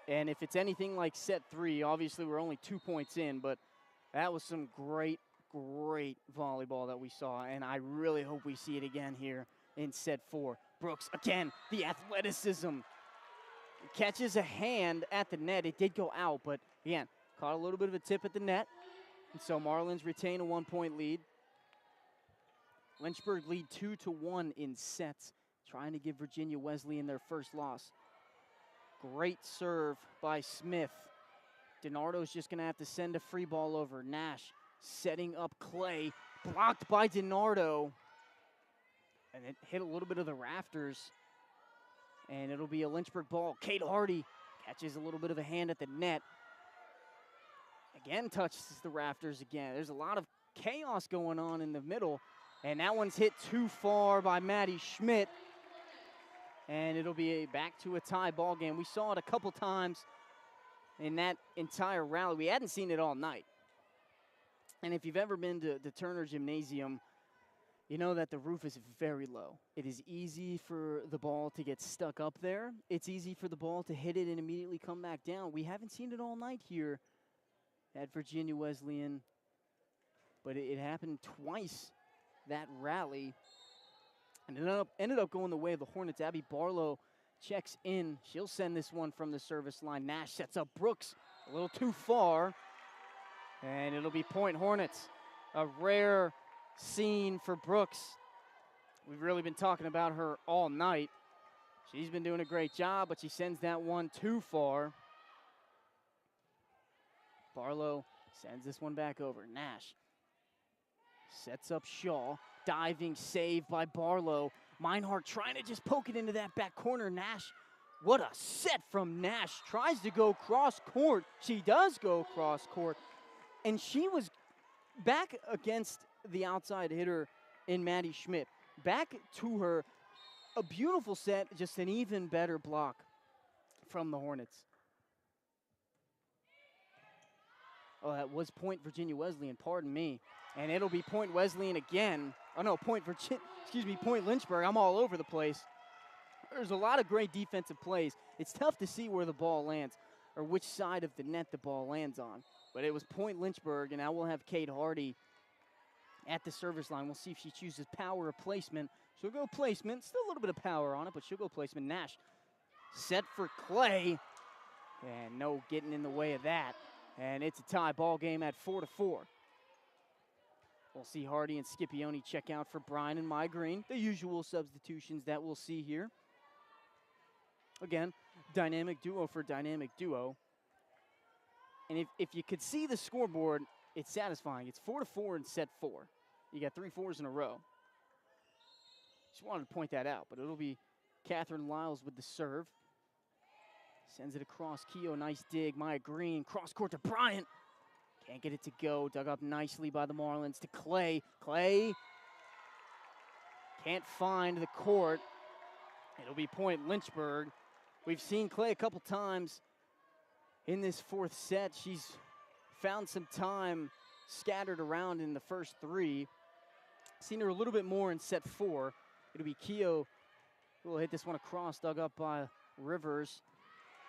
And if it's anything like set 3, obviously we're only 2 points in, but that was some great volleyball that we saw, and I really hope we see it again here in set 4. Brooks, again, the athleticism. Catches a hand at the net. It did go out, but again, caught a little bit of a tip at the net. And so Marlins retain a 1-point lead. Lynchburg lead 2-1 in sets, trying to give Virginia Wesleyan their first loss. Great serve by Smith. DiNardo's just going to have to send a free ball over. Nash setting up Clay, blocked by DiNardo. And it hit a little bit of the rafters. And it'll be a Lynchburg ball. Kate Hardy catches a little bit of a hand at the net. Again, touches the rafters again. There's a lot of chaos going on in the middle. And that one's hit too far by Maddie Schmidt. And it'll be back to a tie ball game. We saw it a couple times in that entire rally. We hadn't seen it all night. And if you've ever been to the Turner Gymnasium, you know that the roof is very low. It is easy for the ball to get stuck up there. It's easy for the ball to hit it and immediately come back down. We haven't seen it all night here at Virginia Wesleyan, but it happened twice that rally. And it ended up going the way of the Hornets. Abby Barlow checks in. She'll send this one from the service line. Nash sets up Brooks a little too far. And it'll be Point Hornets. A rare scene for Brooks. We've really been talking about her all night. She's been doing a great job, but she sends that one too far. Barlow sends this one back over. Nash sets up Shaw. Diving save by Barlow. Meinhardt trying to just poke it into that back corner. Nash, what a set from Nash. Tries to go cross court. She does go cross court. And she was back against the outside hitter in Maddie Schmidt. Back to her, a beautiful set, just an even better block from the Hornets. Oh, that was point Virginia Wesleyan, pardon me. And it'll be point Wesleyan again. Oh no, point Lynchburg. I'm all over the place. There's a lot of great defensive plays. It's tough to see where the ball lands or which side of the net the ball lands on. But it was point Lynchburg, and now we'll have Kate Hardy at the service line. We'll see if she chooses power or placement. She'll go placement. Still a little bit of power on it, but she'll go placement. Nash set for Clay. And no getting in the way of that. And it's a tie ball game at 4-4. We'll see Hardy and Scipione check out for Bryan and My Green. The usual substitutions that we'll see here. Again, dynamic duo for dynamic duo. And if you could see the scoreboard, it's satisfying. It's 4-4 in set 4. You got 3 4s in a row. Just wanted to point that out, but it'll be Catherine Lyles with the serve. Sends it across. Keogh, nice dig. Maya Green, cross court to Bryant. Can't get it to go. Dug up nicely by the Marlins to Clay. Clay can't find the court. It'll be point Lynchburg. We've seen Clay a couple times in this 4th set. She's found some time scattered around in the first 3. Seen her a little bit more in set 4. It'll be Keogh who will hit this one across, dug up by Rivers.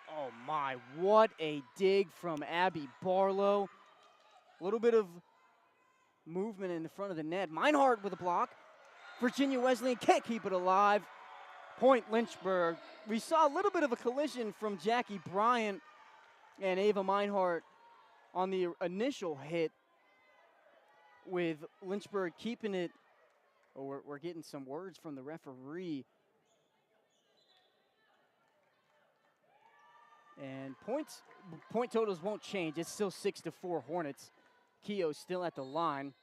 Oh my, what a dig from Abby Barlow. A little bit of movement in the front of the net. Meinhardt with a block. Virginia Wesleyan can't keep it alive. Point Lynchburg. We saw a little bit of a collision from Jackie Bryant and Ava Meinhardt on the initial hit, with Lynchburg keeping it. Oh, we're getting some words from the referee. And point totals won't change. It's still 6-4 Hornets. Keogh's still at the line.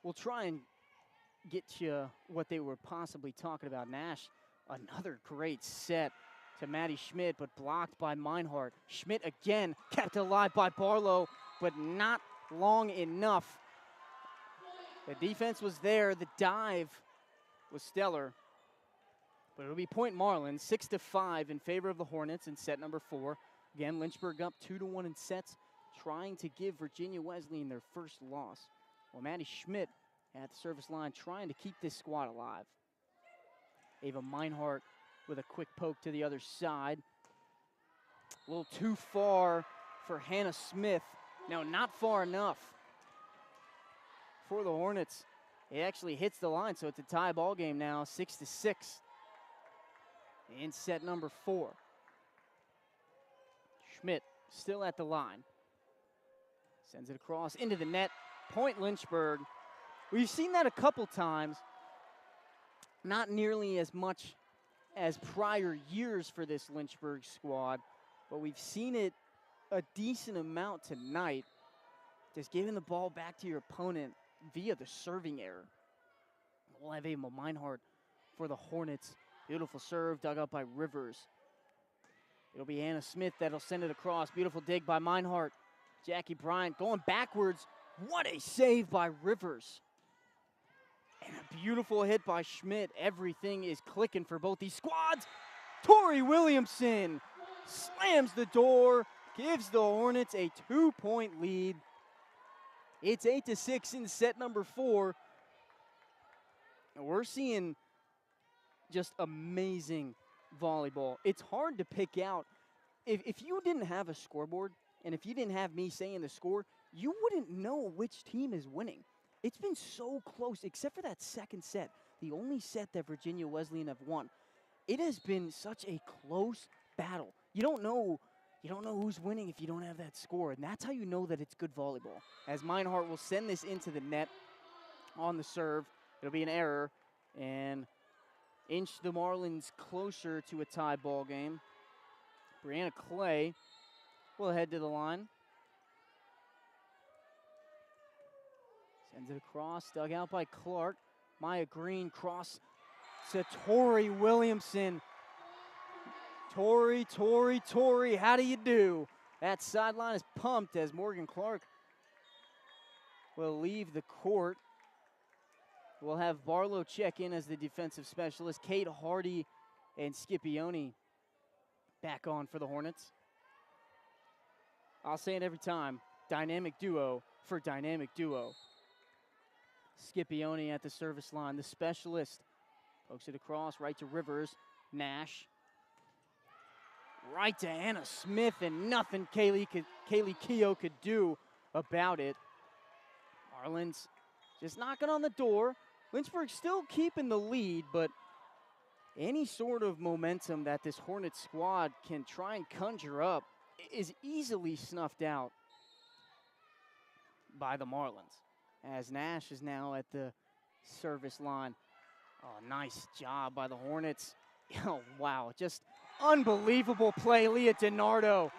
We'll try and get you what they were possibly talking about. Nash, another great set to Maddie Schmidt, but blocked by Meinhardt. Schmidt again kept alive by Barlow, but not long enough. The defense was there. The dive was stellar. But it'll be point Marlin, 6-5 in favor of the Hornets in set number 4. Again, Lynchburg up 2-1 in sets, trying to give Virginia Wesleyan their first loss. Well, Maddie Schmidt at the service line trying to keep this squad alive. Ava Meinhardt with a quick poke to the other side. A little too far for Hannah Smith. No, not far enough for the Hornets. It actually hits the line, so it's a tie ball game now, 6-6. In set number 4. Schmidt still at the line. Sends it across into the net. Point Lynchburg. We've seen that a couple times. Not nearly as much as prior years for this Lynchburg squad, but we've seen it a decent amount tonight. Just giving the ball back to your opponent via the serving error. We'll have Ava Meinhardt for the Hornets. Beautiful serve, dug up by Rivers. It'll be Hannah Smith that'll send it across. Beautiful dig by Meinhardt. Jackie Bryant going backwards. What a save by Rivers. And a beautiful hit by Schmidt. Everything is clicking for both these squads. Tori Williamson slams the door, gives the Hornets a 2-point lead. It's 8-6 in set number 4. And we're seeing just amazing volleyball. It's hard to pick out. If you didn't have a scoreboard, and if you didn't have me saying the score, you wouldn't know which team is winning. It's been so close, except for that second set, the only set that Virginia Wesleyan have won. It has been such a close battle. You don't know who's winning if you don't have that score, and that's how you know that it's good volleyball. As Meinhardt will send this into the net on the serve. It'll be an error, and inch the Marlins closer to a tie ball game. Brianna Clay will head to the line. Sends it across, dug out by Clark. Maya Green cross to Tori Williamson. Tori, how do you do? That sideline is pumped as Morgan Clark will leave the court. We'll have Barlow check in as the defensive specialist. Kate Hardy and Scipione back on for the Hornets. I'll say it every time, dynamic duo for dynamic duo. Scipione at the service line, the specialist. Pokes it across, right to Rivers. Nash. Right to Hannah Smith, and nothing Kaylee Keough could do about it. Marlins just knocking on the door. Lynchburg still keeping the lead, but any sort of momentum that this Hornets squad can try and conjure up is easily snuffed out by the Marlins, as Nash is now at the service line. Oh, nice job by the Hornets. Oh, wow, just unbelievable play, Leah DiNardo.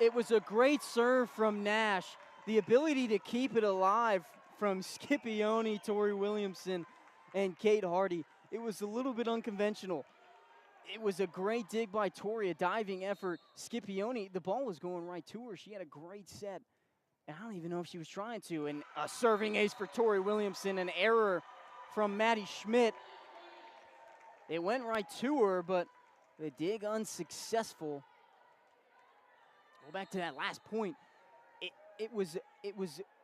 It was a great serve from Nash. The ability to keep it alive from Scipione, Tori Williamson, and Kate Hardy. It was a little bit unconventional. It was a great dig by Tori, a diving effort. Scipione, the ball was going right to her. She had a great set. And I don't even know if she was trying to. And a serving ace for Tori Williamson, an error from Maddie Schmidt. It went right to her, but the dig unsuccessful. Go back to that last point. It was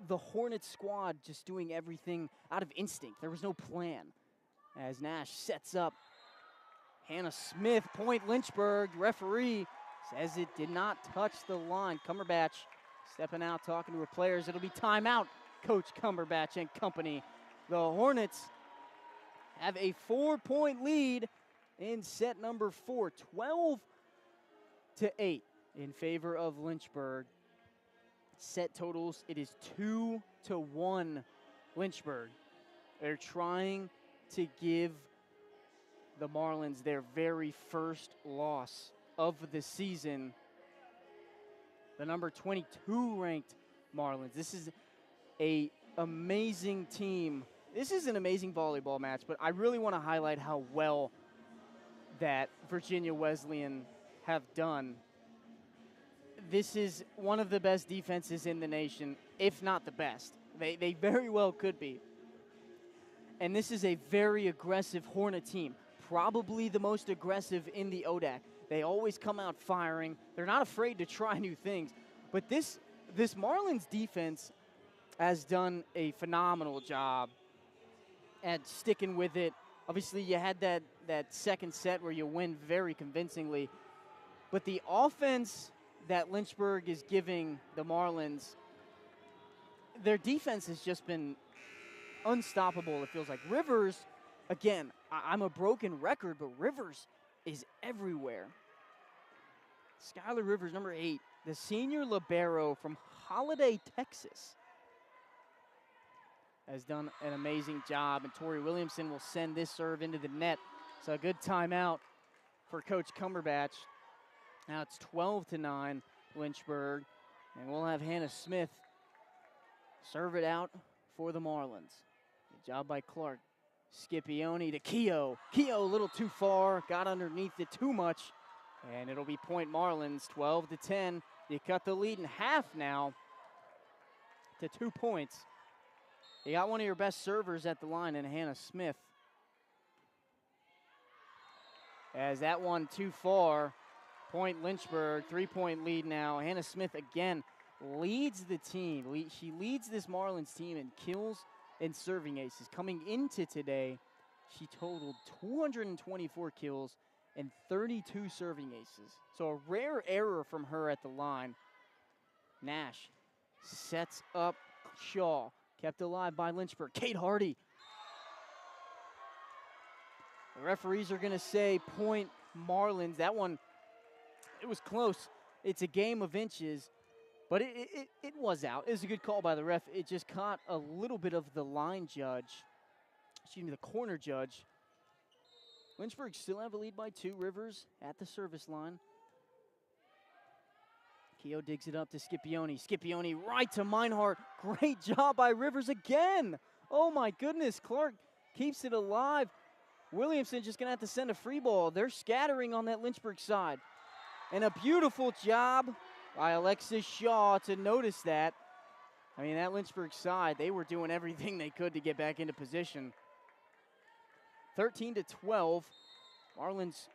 the Hornets squad just doing everything out of instinct. There was no plan. As Nash sets up, Hannah Smith, point Lynchburg. Referee says it did not touch the line. Cumberbatch stepping out, talking to her players. It'll be timeout, Coach Cumberbatch and company. The Hornets have a 4-point lead in set number 4, 12-8 in favor of Lynchburg. Set totals, it is 2-1 Lynchburg. They're trying to give the Marlins their very first loss of the season. The number 22 ranked Marlins. This is an amazing team. This is an amazing volleyball match, but I really want to highlight how well that Virginia Wesleyan have done. This is one of the best defenses in the nation, if not the best. They very well could be. And this is a very aggressive Hornet team, probably the most aggressive in the ODAC. They always come out firing. They're not afraid to try new things. But this Marlins defense has done a phenomenal job at sticking with it. Obviously, you had that second set where you win very convincingly. But the offense that Lynchburg is giving the Marlins, their defense has just been unstoppable, it feels like. Rivers, again, I'm a broken record, but Rivers is everywhere. Skylar Rivers, number 8, the senior libero from Holiday, Texas, has done an amazing job, and Tori Williamson will send this serve into the net. So a good timeout for Coach Cumberbatch. Now it's 12-9 Lynchburg, and we'll have Hannah Smith serve it out for the Marlins. Good job by Clark. Scipione to Keough. Keough a little too far, got underneath it too much, and it'll be point Marlins, 12-10. You cut the lead in half now to 2 points. You got one of your best servers at the line in Hannah Smith. As that one too far, point Lynchburg, 3-point lead now. Hannah Smith again leads the team. She leads this Marlins team in kills and serving aces. Coming into today, she totaled 224 kills and 32 serving aces. So a rare error from her at the line. Nash sets up Shaw. Kept alive by Lynchburg. Kate Hardy. The referees are going to say point Marlins. That one, it was close. It's a game of inches, but it was out. It was a good call by the ref. It just caught a little bit of the line judge, excuse me, the corner judge. Lynchburg still have a lead by 2. Rivers at the service line. Keough digs it up to Scipione. Scipione right to Meinhardt. Great job by Rivers again. Oh my goodness, Clark keeps it alive. Williamson just gonna have to send a free ball. They're scattering on that Lynchburg side. And a beautiful job by Alexis Shaw to notice that. I mean, that Lynchburg side, they were doing everything they could to get back into position. 13-12. Marlins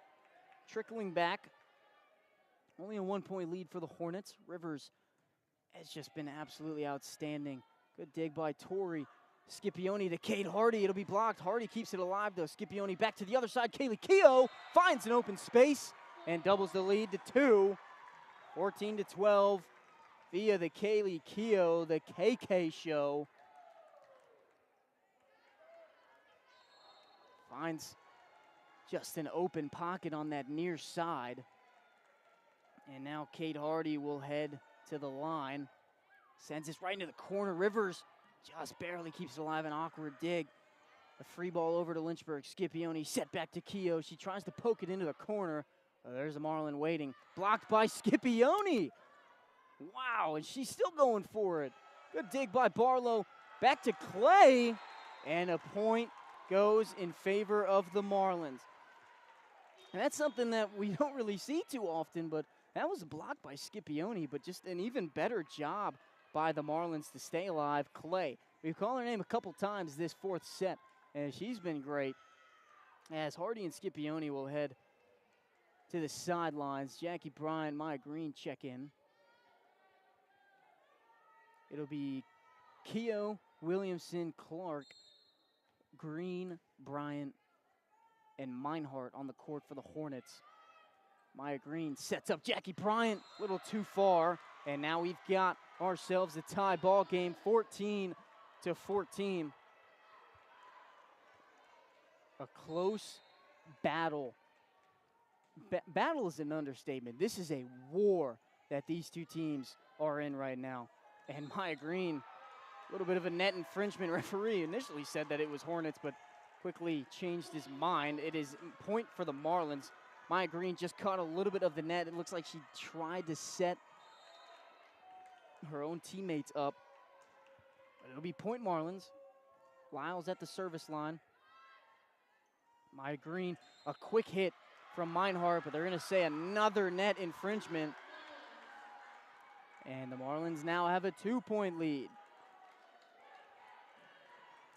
trickling back. Only a 1-point lead for the Hornets. Rivers has just been absolutely outstanding. Good dig by Torrey. Scipione to Cade Hardy. It'll be blocked. Hardy keeps it alive, though. Scipione back to the other side. Kaylee Keough finds an open space and doubles the lead to 2. 14-12 via the Kaylee Keough, the KK show. Finds just an open pocket on that near side. And now Cade Hardy will head to the line. Sends this right into the corner. Rivers just barely keeps it alive, an awkward dig. A free ball over to Lynchburg. Scipione set back to Keough. She tries to poke it into the corner. There's a Marlin waiting. Blocked by Scipione. Wow, and she's still going for it. Good dig by Barlow. Back to Clay. And a point goes in favor of the Marlins. And that's something that we don't really see too often, but that was blocked by Scipione, but just an even better job by the Marlins to stay alive. Clay, we've called her name a couple times this fourth set, and she's been great. As Hardy and Scipione will head to the sidelines. Jackie Bryant, Maya Green check in. It'll be Keough, Williamson, Clark, Green, Bryant, and Meinhardt on the court for the Hornets. Maya Green sets up Jackie Bryant, a little too far, and now we've got ourselves a tie ball game, 14-14. A close battle. Battle is an understatement. This is a war that these two teams are in right now. And Maya Green, a little bit of a net infringement. Referee initially said that it was Hornets, but quickly changed his mind. It is point for the Marlins. Maya Green just caught a little bit of the net. It looks like she tried to set her own teammates up. But it'll be point Marlins. Lyles at the service line. Maya Green, a quick hit from Meinhardt, but they're going to say another net infringement. And the Marlins now have a 2-point lead.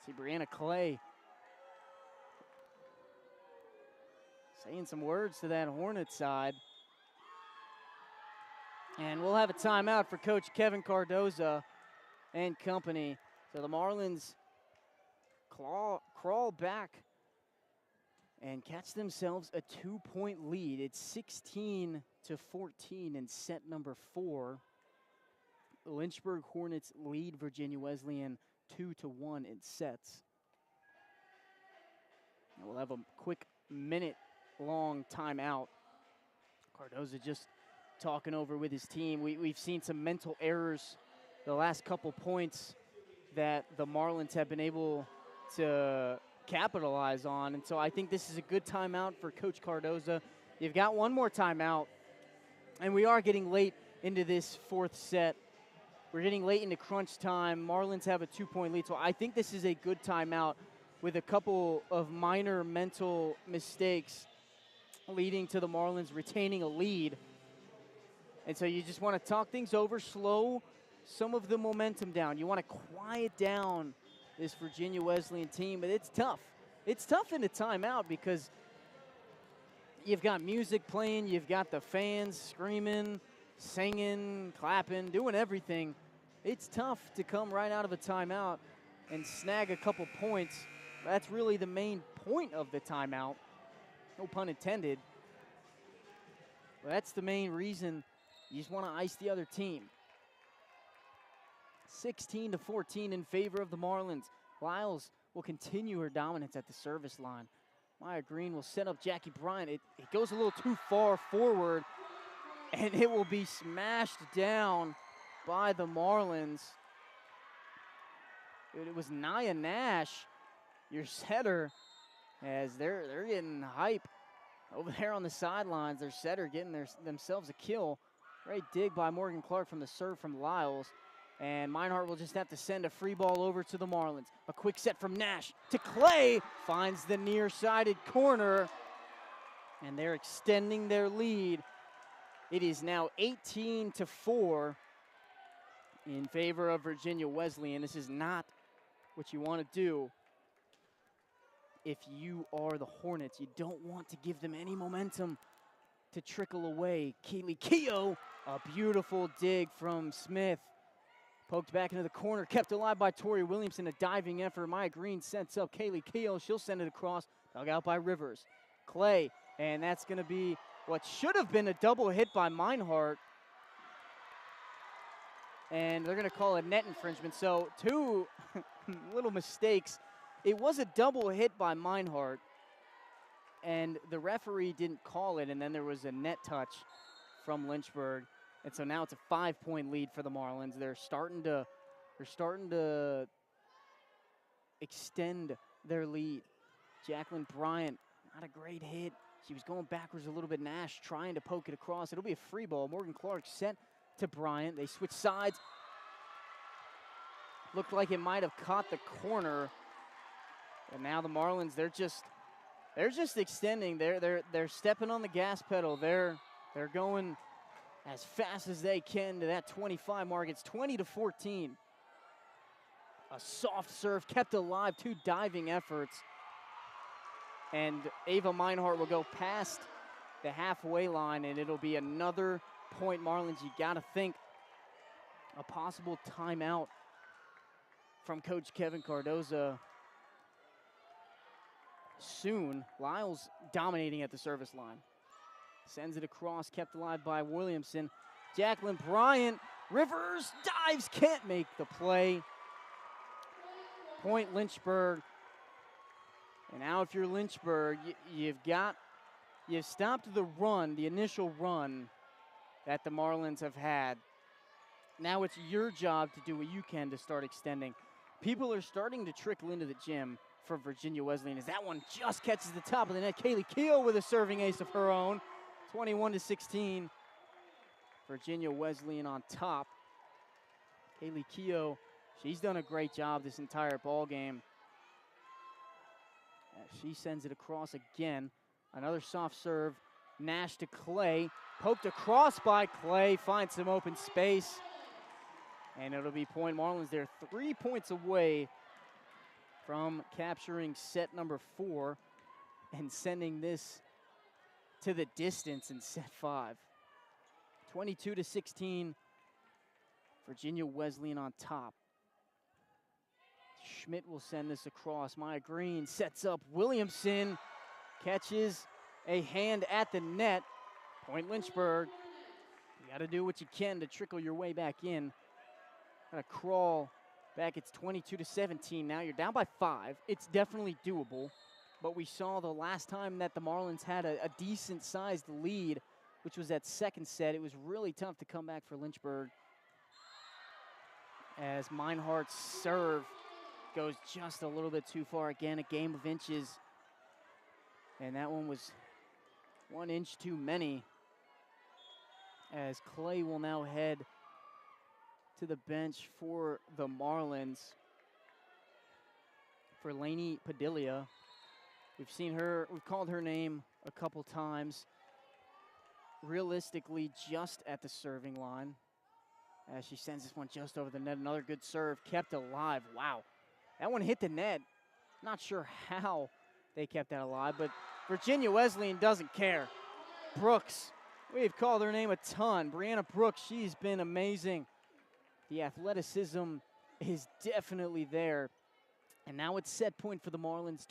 See Brianna Clay saying some words to that Hornets side. And we'll have a timeout for Coach Kevin Cardoza and company. So the Marlins crawl back and catch themselves a 2-point lead. It's 16-14 in set number 4. The Lynchburg Hornets lead Virginia Wesleyan 2-1 in sets. And we'll have a quick minute-long timeout. Cardoza just talking over with his team. We've seen some mental errors the last couple points that the Marlins have been able to capitalize on. And so I think this is a good timeout for Coach Cardoza. You've got one more timeout, and we are getting late into this fourth set. We're getting late into crunch time. Marlins have a 2-point lead, so I think this is a good timeout with a couple of minor mental mistakes leading to the Marlins retaining a lead. And so you just want to talk things over, slow some of the momentum down. You want to quiet down this Virginia Wesleyan team, but it's tough. It's tough in a timeout because you've got music playing, you've got the fans screaming, singing, clapping, doing everything. It's tough to come right out of a timeout and snag a couple points. That's really the main point of the timeout. No pun intended. But that's the main reason you just want to ice the other team. 16-14 in favor of the Marlins. Lyles will continue her dominance at the service line. Maya Green will set up Jackie Bryant. It goes a little too far forward, and it will be smashed down by the Marlins. It was Nia Nash, your setter, as they're getting hype over there on the sidelines. Their setter getting themselves a kill. Great dig by Morgan Clark from the serve from Lyles. And Meinhardt will just have to send a free ball over to the Marlins. A quick set from Nash to Clay. Finds the near-sided corner. And they're extending their lead. It is now 18-4 in favor of Virginia Wesleyan. This is not what you want to do if you are the Hornets. You don't want to give them any momentum to trickle away. Kaylee Keough, a beautiful dig from Smith. Poked back into the corner, kept alive by Tori Williamson, a diving effort. Maya Green sets up Kaylee Keough. She'll send it across, dug out by Rivers. Clay, and that's gonna be what should have been a double hit by Meinhardt. And they're gonna call it net infringement. So 2 little mistakes. It was a double hit by Meinhardt, and the referee didn't call it, and then there was a net touch from Lynchburg. And so now it's a 5-point lead for the Marlins. They're starting to extend their lead. Jacqueline Bryant, not a great hit. She was going backwards a little bit. Nash trying to poke it across. It'll be a free ball. Morgan Clark sent to Bryant. They switch sides. Looked like it might have caught the corner. And now the Marlins, they're just extending. They're stepping on the gas pedal. They're going as fast as they can to that 25 mark. It's 20-14. A soft serve kept alive, 2 diving efforts. And Ava Meinhardt will go past the halfway line, and it'll be another point Marlins. You gotta think a possible timeout from Coach Kevin Cardoza soon. Lyles dominating at the service line. Sends it across, kept alive by Williamson. Jacqueline Bryant, Rivers dives, can't make the play. Point Lynchburg. And now if you're Lynchburg, you've stopped the run, the initial run that the Marlins have had. Now it's your job to do what you can to start extending. People are starting to trickle into the gym for Virginia Wesleyan as that one just catches the top of the net. Kaylee Keough with a serving ace of her own. 21-16. Virginia Wesleyan on top. Kaylee Keough, she's done a great job this entire ball game. She sends it across again. Another soft serve. Nash to Clay. Poked across by Clay. Finds some open space. And it'll be point Marlins. They're 3 points away from capturing set number 4 and sending this to the distance in set 5. 22-16. Virginia Wesleyan on top. Schmidt will send this across. Maya Green sets up Williamson. Catches a hand at the net. Point Lynchburg. You got to do what you can to trickle your way back in. Got to crawl back. It's 22-17 now. You're down by 5. It's definitely doable. But we saw the last time that the Marlins had a decent-sized lead, which was that second set. It was really tough to come back for Lynchburg as Meinhardt's serve goes just a little bit too far. Again, a game of inches. And that one was 1 inch too many, as Clay will now head to the bench for the Marlins. For Lainey Padilla, we've called her name a couple times. Realistically, just at the serving line, as she sends this one just over the net. Another good serve, kept alive. Wow, that one hit the net. Not sure how they kept that alive, but Virginia Wesleyan doesn't care. Brooks, we've called her name a ton. Brianna Brooks, she's been amazing. The athleticism is definitely there. And now it's set point for the Marlins,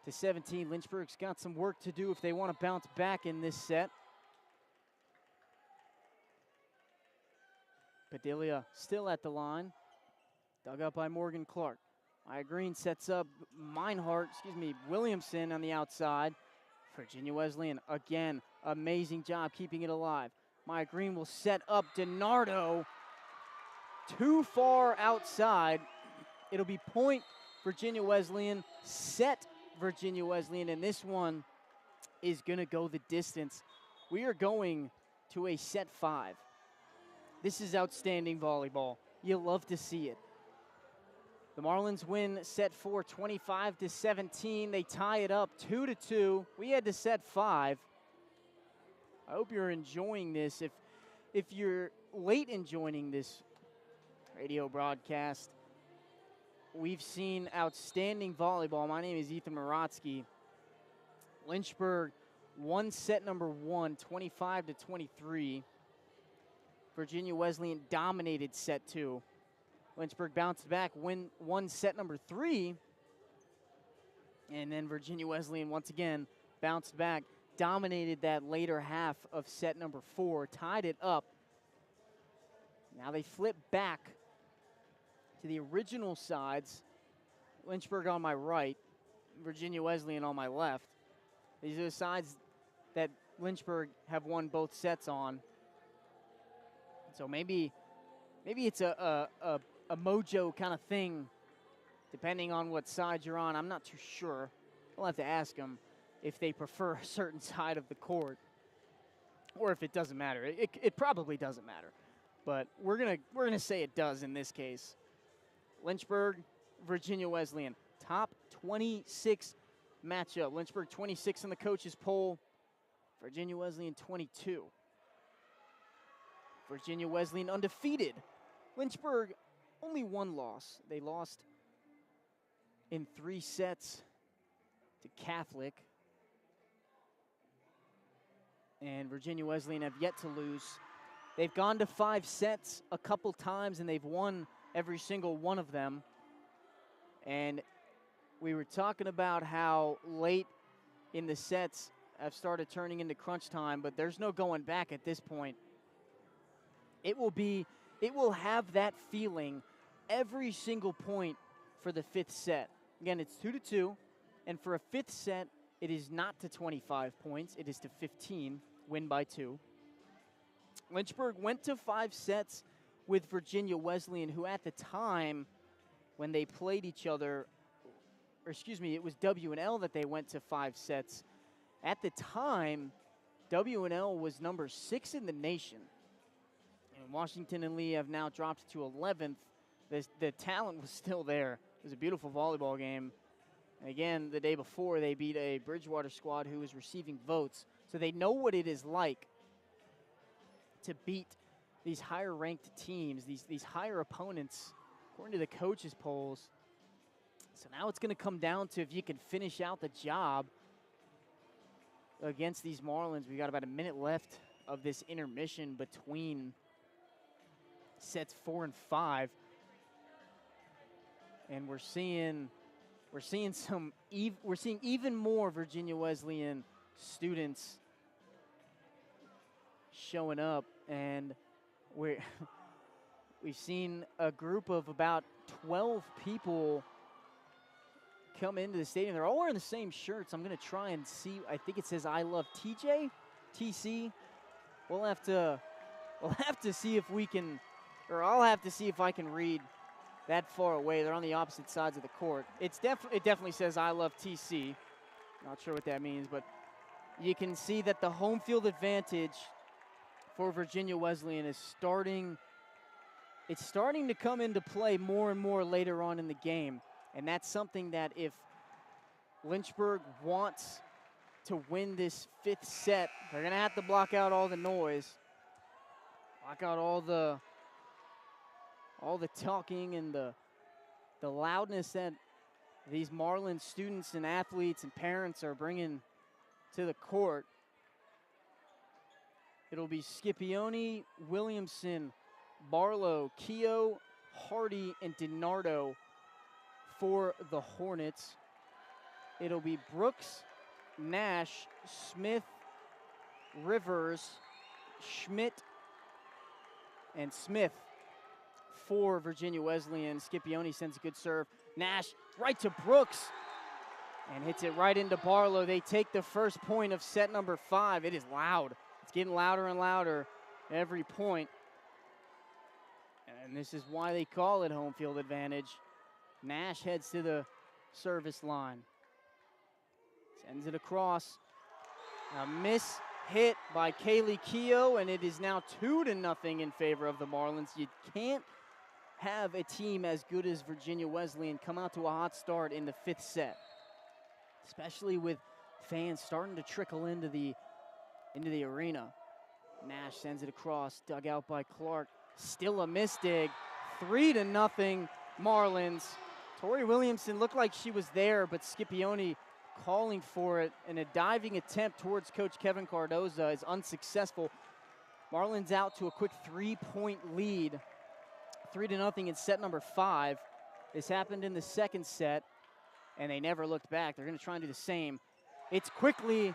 24-17. Lynchburg's got some work to do if they want to bounce back in this set. Padilla still at the line. Dug up by Morgan Clark. Maya Green sets up Williamson on the outside. Virginia Wesleyan, again, amazing job keeping it alive. Maya Green will set up DiNardo. Too far outside. It'll be point Virginia Wesleyan, set Virginia Wesleyan, and this one is gonna go the distance. We are going to a set 5. This is outstanding volleyball. You love to see it. The Marlins win set 4, 25-17. They tie it up 2-2. We head to set 5. I hope you're enjoying this. If you're late in joining this radio broadcast, we've seen outstanding volleyball. My name is Ethan Morotsky. Lynchburg won set number 1, 25-23. Virginia Wesleyan dominated set 2. Lynchburg bounced back, won set number 3. And then Virginia Wesleyan once again bounced back, dominated that later half of set number 4, tied it up. Now they flip back to the original sides. Lynchburg on my right, Virginia Wesleyan on my left. These are the sides that Lynchburg have won both sets on. So maybe it's a mojo kind of thing, depending on what side you're on. I'm not too sure. We'll have to ask them if they prefer a certain side of the court, or if it doesn't matter. It probably doesn't matter, but we're gonna say it does in this case. Lynchburg, Virginia Wesleyan, top 26 matchup. Lynchburg 26 on the coaches poll. Virginia Wesleyan 22. Virginia Wesleyan undefeated. Lynchburg only one loss. They lost in 3 sets to Catholic. And Virginia Wesleyan have yet to lose. They've gone to 5 sets a couple times, and they've won every single one of them. And we were talking about how late in the sets have started turning into crunch time, but there's no going back at this point. It will have that feeling every single point for the 5th set. Again, it's 2-2, and for a 5th set, it is not to 25 points. It is to 15, win by 2. Lynchburg went to 5 sets with Virginia Wesleyan, who at the time when they played each other, or excuse me, it was W&L that they went to 5 sets. At the time, W&L was number 6 in the nation. And Washington and Lee have now dropped to 11th. The talent was still there. It was a beautiful volleyball game. And again, the day before, they beat a Bridgewater squad who was receiving votes. So they know what it is like to beat these higher-ranked teams, these higher opponents, according to the coaches' polls. So now it's going to come down to if you can finish out the job against these Marlins. We got about a minute left of this intermission between sets 4 and 5, and we're seeing even more Virginia Wesleyan students showing up, and we've seen a group of about 12 people come into the stadium. They're all wearing the same shirts. I'm going to try and see. I think it says I love TC. We'll have to see if we can, or I'll have to see if I can read that far away. They're on the opposite sides of the court. It definitely says I love TC. Not sure what that means, but you can see that the home field advantage for Virginia Wesleyan is starting to come into play more and more later on in the game. And that's something that if Lynchburg wants to win this 5th set, they're going to have to block out all the noise, block out all the talking and the loudness that these Marlins students and athletes and parents are bringing to the court. It'll be Scipione, Williamson, Barlow, Keogh, Hardy, and DiNardo for the Hornets. It'll be Brooks, Nash, Smith, Rivers, Schmidt, and Smith for Virginia Wesleyan. Scipione sends a good serve. Nash right to Brooks and hits it right into Barlow. They take the first point of set number 5. It is loud. It's getting louder and louder every point. And this is why they call it home field advantage. Nash heads to the service line. Sends it across. A miss hit by Kaylee Keogh, and it is now 2-0 in favor of the Marlins. You can't have a team as good as Virginia Wesleyan come out to a hot start in the 5th set, especially with fans starting to trickle into the arena. Nash sends it across, dug out by Clark. Still a misdig. 3-0 Marlins. Tori Williamson looked like she was there, but Scipione calling for it, and a diving attempt towards Coach Kevin Cardoza is unsuccessful. Marlins out to a quick 3-point lead, 3-0 in set number 5. This happened in the second set, and they never looked back. They're going to try and do the same. It's quickly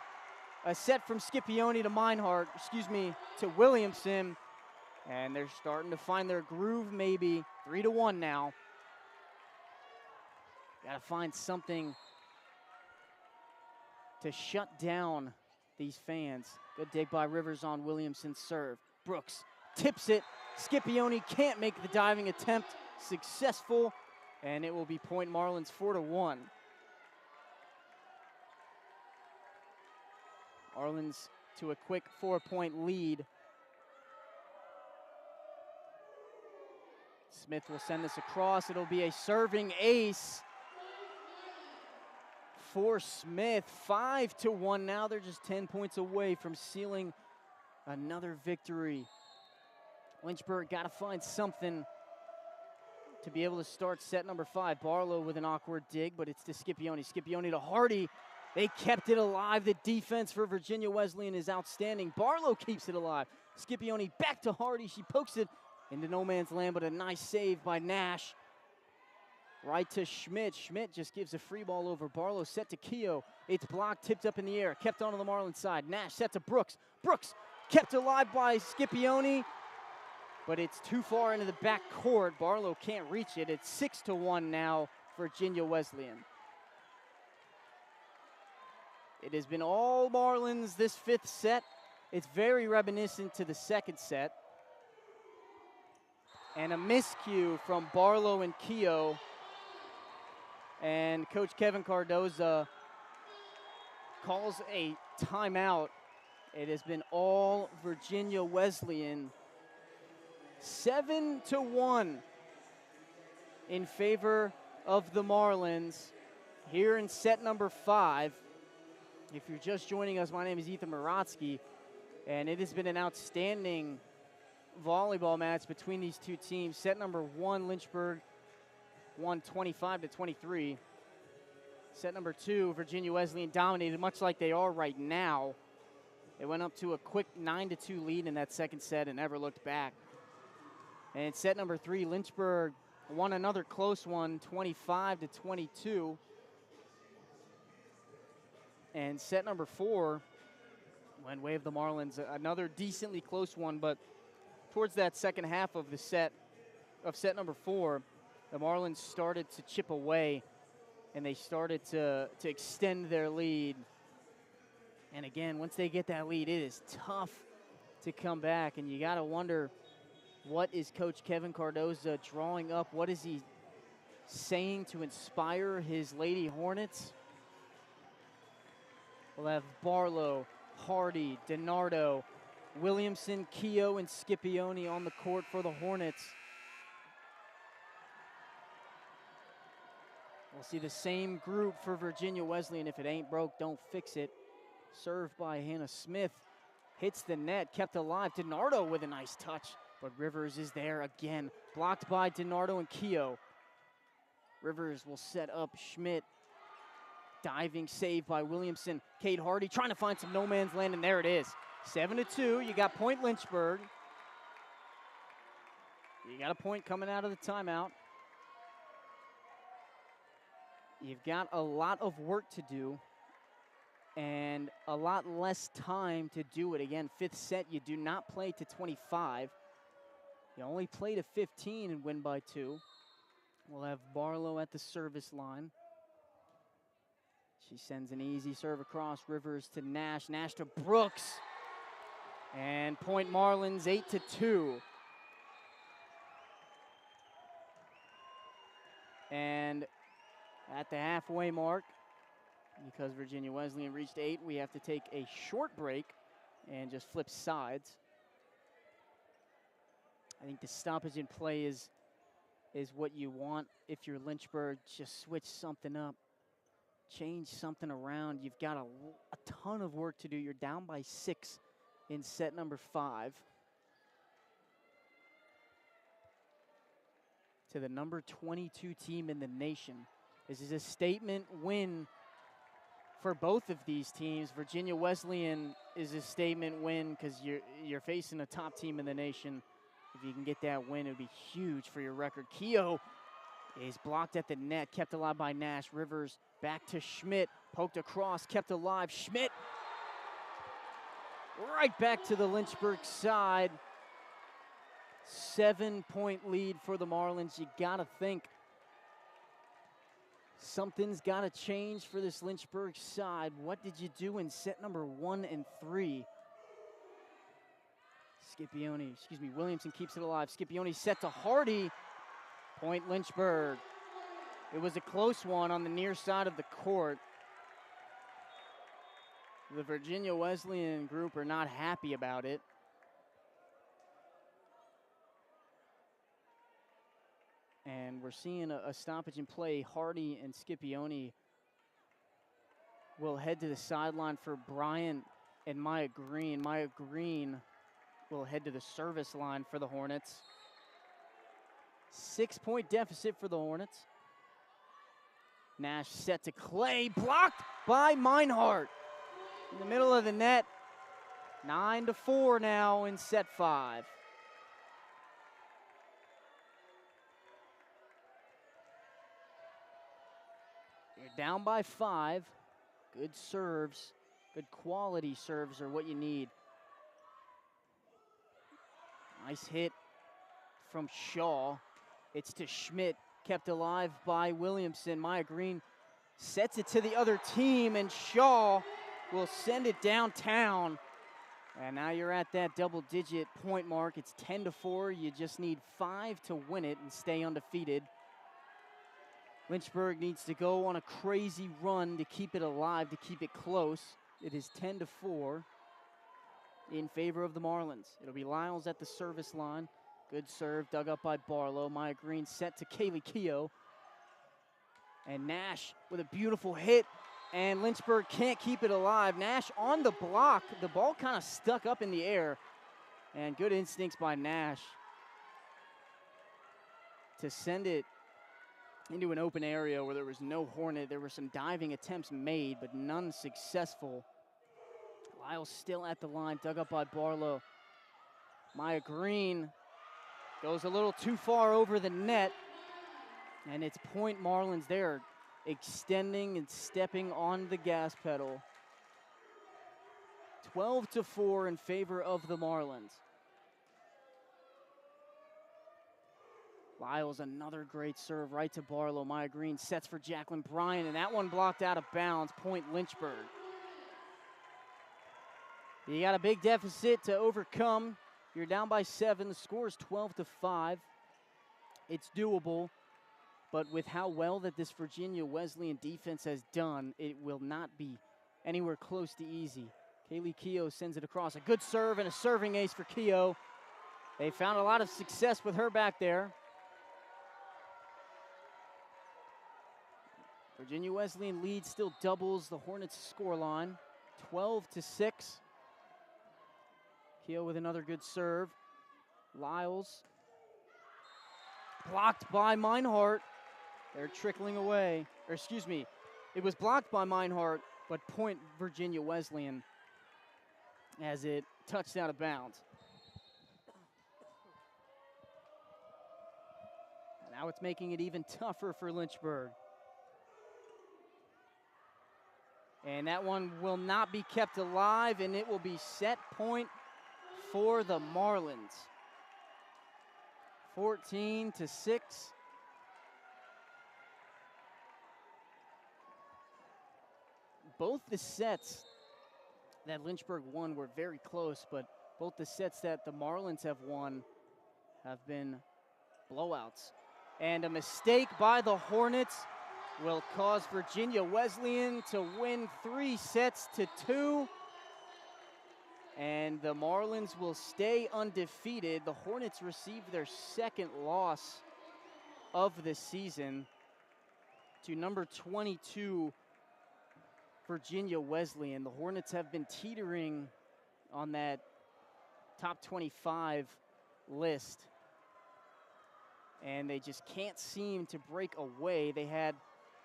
a set from Scipione to Williamson, and they're starting to find their groove maybe. 3-1 now. Got to find something to shut down these fans. Good dig by Rivers on Williamson's serve. Brooks tips it. Scipione can't make the diving attempt successful, and it will be point Marlins 4-1. Marlins to a quick 4-point lead. Smith will send this across. It'll be a serving ace for Smith. 5-1 now. They're just 10 points away from sealing another victory. Lynchburg got to find something to be able to start set number 5. Barlow with an awkward dig, but it's to Scipione. Scipione to Hardy. They kept it alive. The defense for Virginia Wesleyan is outstanding. Barlow keeps it alive. Scipione back to Hardy. She pokes it into no man's land, but a nice save by Nash. Right to Schmidt. Schmidt just gives a free ball over. Barlow set to Keogh. It's blocked, tipped up in the air, kept onto the Marlins side. Nash set to Brooks. Brooks kept alive by Scipione, but it's too far into the back court. Barlow can't reach it. It's 6-1 now, Virginia Wesleyan. It has been all Marlins this 5th set. It's very reminiscent to the 2nd set. And a miscue from Barlow and Keogh. And Coach Kevin Cardoza calls a timeout. It has been all Virginia Wesleyan. 7-1 in favor of the Marlins here in set number 5. If you're just joining us, my name is Ethan Morotsky, and it has been an outstanding volleyball match between these two teams. Set number 1, Lynchburg won 25-23. Set number 2, Virginia Wesleyan dominated, much like they are right now. They went up to a quick 9-2 lead in that second set and never looked back. And set number 3, Lynchburg won another close one, 25-22. And set number 4 went way of the Marlins, another decently close one, but towards that second half of the set number 4, the Marlins started to chip away, and they started to extend their lead. And again, once they get that lead, it is tough to come back, and you got to wonder, what is Coach Kevin Cardoza drawing up? What is he saying to inspire his Lady Hornets? We'll have Barlow, Hardy, DiNardo, Williamson, Keogh, and Scipione on the court for the Hornets. We'll see the same group for Virginia Wesleyan. If it ain't broke, don't fix it. Served by Hannah Smith. Hits the net, kept alive. DiNardo with a nice touch, but Rivers is there again. Blocked by DiNardo and Keogh. Rivers will set up Schmidt. Diving save by Williamson. Kate Hardy trying to find some no man's land, and there it is. 7-2, you got point Lynchburg. You got a point coming out of the timeout. You've got a lot of work to do and a lot less time to do it. Again, 5th set, you do not play to 25. You only play to 15 and win by 2. We'll have Barlow at the service line. She sends an easy serve across. Rivers to Nash. Nash to Brooks. And point Marlins 8-2. And at the halfway mark, because Virginia Wesleyan reached 8, we have to take a short break and just flip sides. I think the stoppage in play is what you want if you're Lynchburg. Just switch something up. Change something around. You've got a ton of work to do. You're down by 6 in set number 5 to the number 22 team in the nation. This is a statement win for both of these teams. Virginia Wesleyan is a statement win because you're facing a top team in the nation. If you can get that win, it would be huge for your record. Keough is blocked at the net, kept alive by Nash. Rivers back to Schmidt, poked across, kept alive. Schmidt right back to the Lynchburg side. 7-point lead for the Marlins. You gotta think something's gotta change for this Lynchburg side. What did you do in set number 1 and 3? Williamson keeps it alive. Scipione set to Hardy. Point Lynchburg. It was a close one on the near side of the court. The Virginia Wesleyan group are not happy about it. And we're seeing a stoppage in play. Hardy and Scipione will head to the sideline for Bryant and Maya Green. Maya Green will head to the service line for the Hornets. 6-point deficit for the Hornets. Nash set to Clay, blocked by Meinhardt. In the middle of the net, 9-4 now in set 5. You're down by 5. Good serves, good quality serves are what you need. Nice hit from Shaw. It's to Schmidt, kept alive by Williamson. Maya Green sets it to the other team, and Shaw will send it downtown. And now you're at that double-digit point mark. It's 10-4. You just need 5 to win it and stay undefeated. Lynchburg needs to go on a crazy run to keep it alive, to keep it close. It is 10-4 in favor of the Marlins. It'll be Lyles at the service line. Good serve, dug up by Barlow. Maya Green set to Kaylee Keough. And Nash with a beautiful hit, and Lynchburg can't keep it alive. Nash on the block. The ball kind of stuck up in the air, and good instincts by Nash to send it into an open area where there was no Hornet. There were some diving attempts made, but none successful. Lyles still at the line, dug up by Barlow. Maya Green goes a little too far over the net, and it's point Marlins there, extending and stepping on the gas pedal. 12-4 in favor of the Marlins. Lyles, another great serve right to Barlow. Maya Green sets for Jacqueline Bryant, and that one blocked out of bounds. Point Lynchburg. You got a big deficit to overcome. You're down by 7. The score is 12-5. It's doable, but with how well that this Virginia Wesleyan defense has done, it will not be anywhere close to easy. Kaylee Keough sends it across. A good serve and a serving ace for Keough. They found a lot of success with her back there. Virginia Wesleyan lead still doubles the Hornets scoreline, 12-6. Keough with another good serve. Lyles blocked by Meinhardt. They're trickling away. Or excuse me, it was blocked by Meinhardt, but point Virginia Wesleyan as it touched out of bounds. And now it's making it even tougher for Lynchburg. And that one will not be kept alive, and it will be set point for the Marlins. 14-6. Both the sets that Lynchburg won were very close, but both the sets that the Marlins have won have been blowouts. And a mistake by the Hornets will cause Virginia Wesleyan to win 3-2. And the Marlins will stay undefeated. The Hornets receive their second loss of the season to number 22, Virginia Wesleyan. The Hornets have been teetering on that top 25 list. And they just can't seem to break away. They had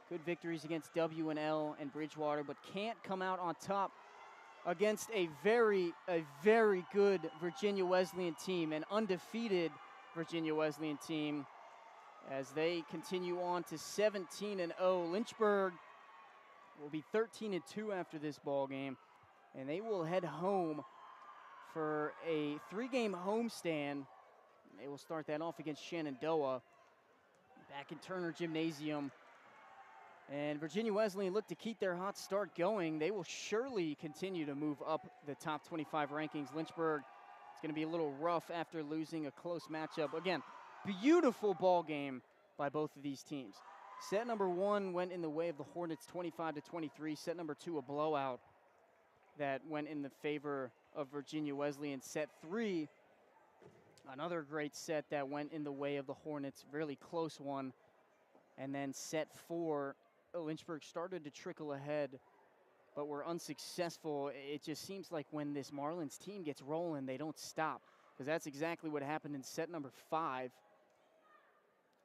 good victories against W&L and Bridgewater, but can't come out on top against a very good Virginia Wesleyan team, an undefeated Virginia Wesleyan team, as they continue on to 17-0. Lynchburg will be 13-2 after this ball game, and they will head home for a 3-game homestand. They will start that off against Shenandoah back in Turner Gymnasium. And Virginia Wesleyan look to keep their hot start going. They will surely continue to move up the top 25 rankings. Lynchburg, it's going to be a little rough after losing a close matchup. Again, beautiful ball game by both of these teams. Set number 1 went in the way of the Hornets 25-23. Set number 2, a blowout that went in the favor of Virginia Wesleyan. Set 3, another great set that went in the way of the Hornets, really close one. And then set 4, Lynchburg started to trickle ahead, but were unsuccessful. It just seems like when this Marlins team gets rolling, they don't stop, because that's exactly what happened in set number 5.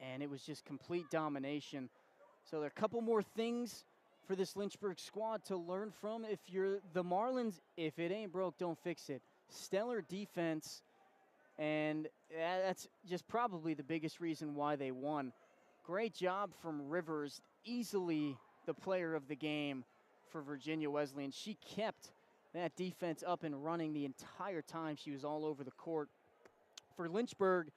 And it was just complete domination. So there are a couple more things for this Lynchburg squad to learn from. If you're the Marlins, if it ain't broke, don't fix it. Stellar defense, and that's just probably the biggest reason why they won. Great job from Rivers, easily the player of the game for Virginia Wesleyan. She kept that defense up and running the entire time she was all over the court. For Lynchburg,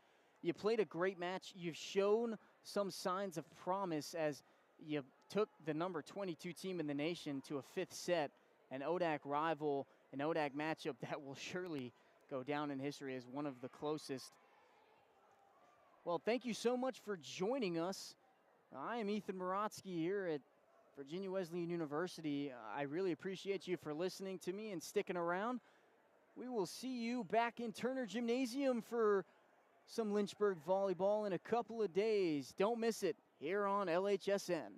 you played a great match. You've shown some signs of promise as you took the number 22 team in the nation to a 5th set, an ODAC rival, an ODAC matchup that will surely go down in history as one of the closest. Well, thank you so much for joining us. I am Ethan Morotsky here at Virginia Wesleyan University. I really appreciate you for listening to me and sticking around. We will see you back in Turner Gymnasium for some Lynchburg volleyball in a couple of days. Don't miss it here on LHSN.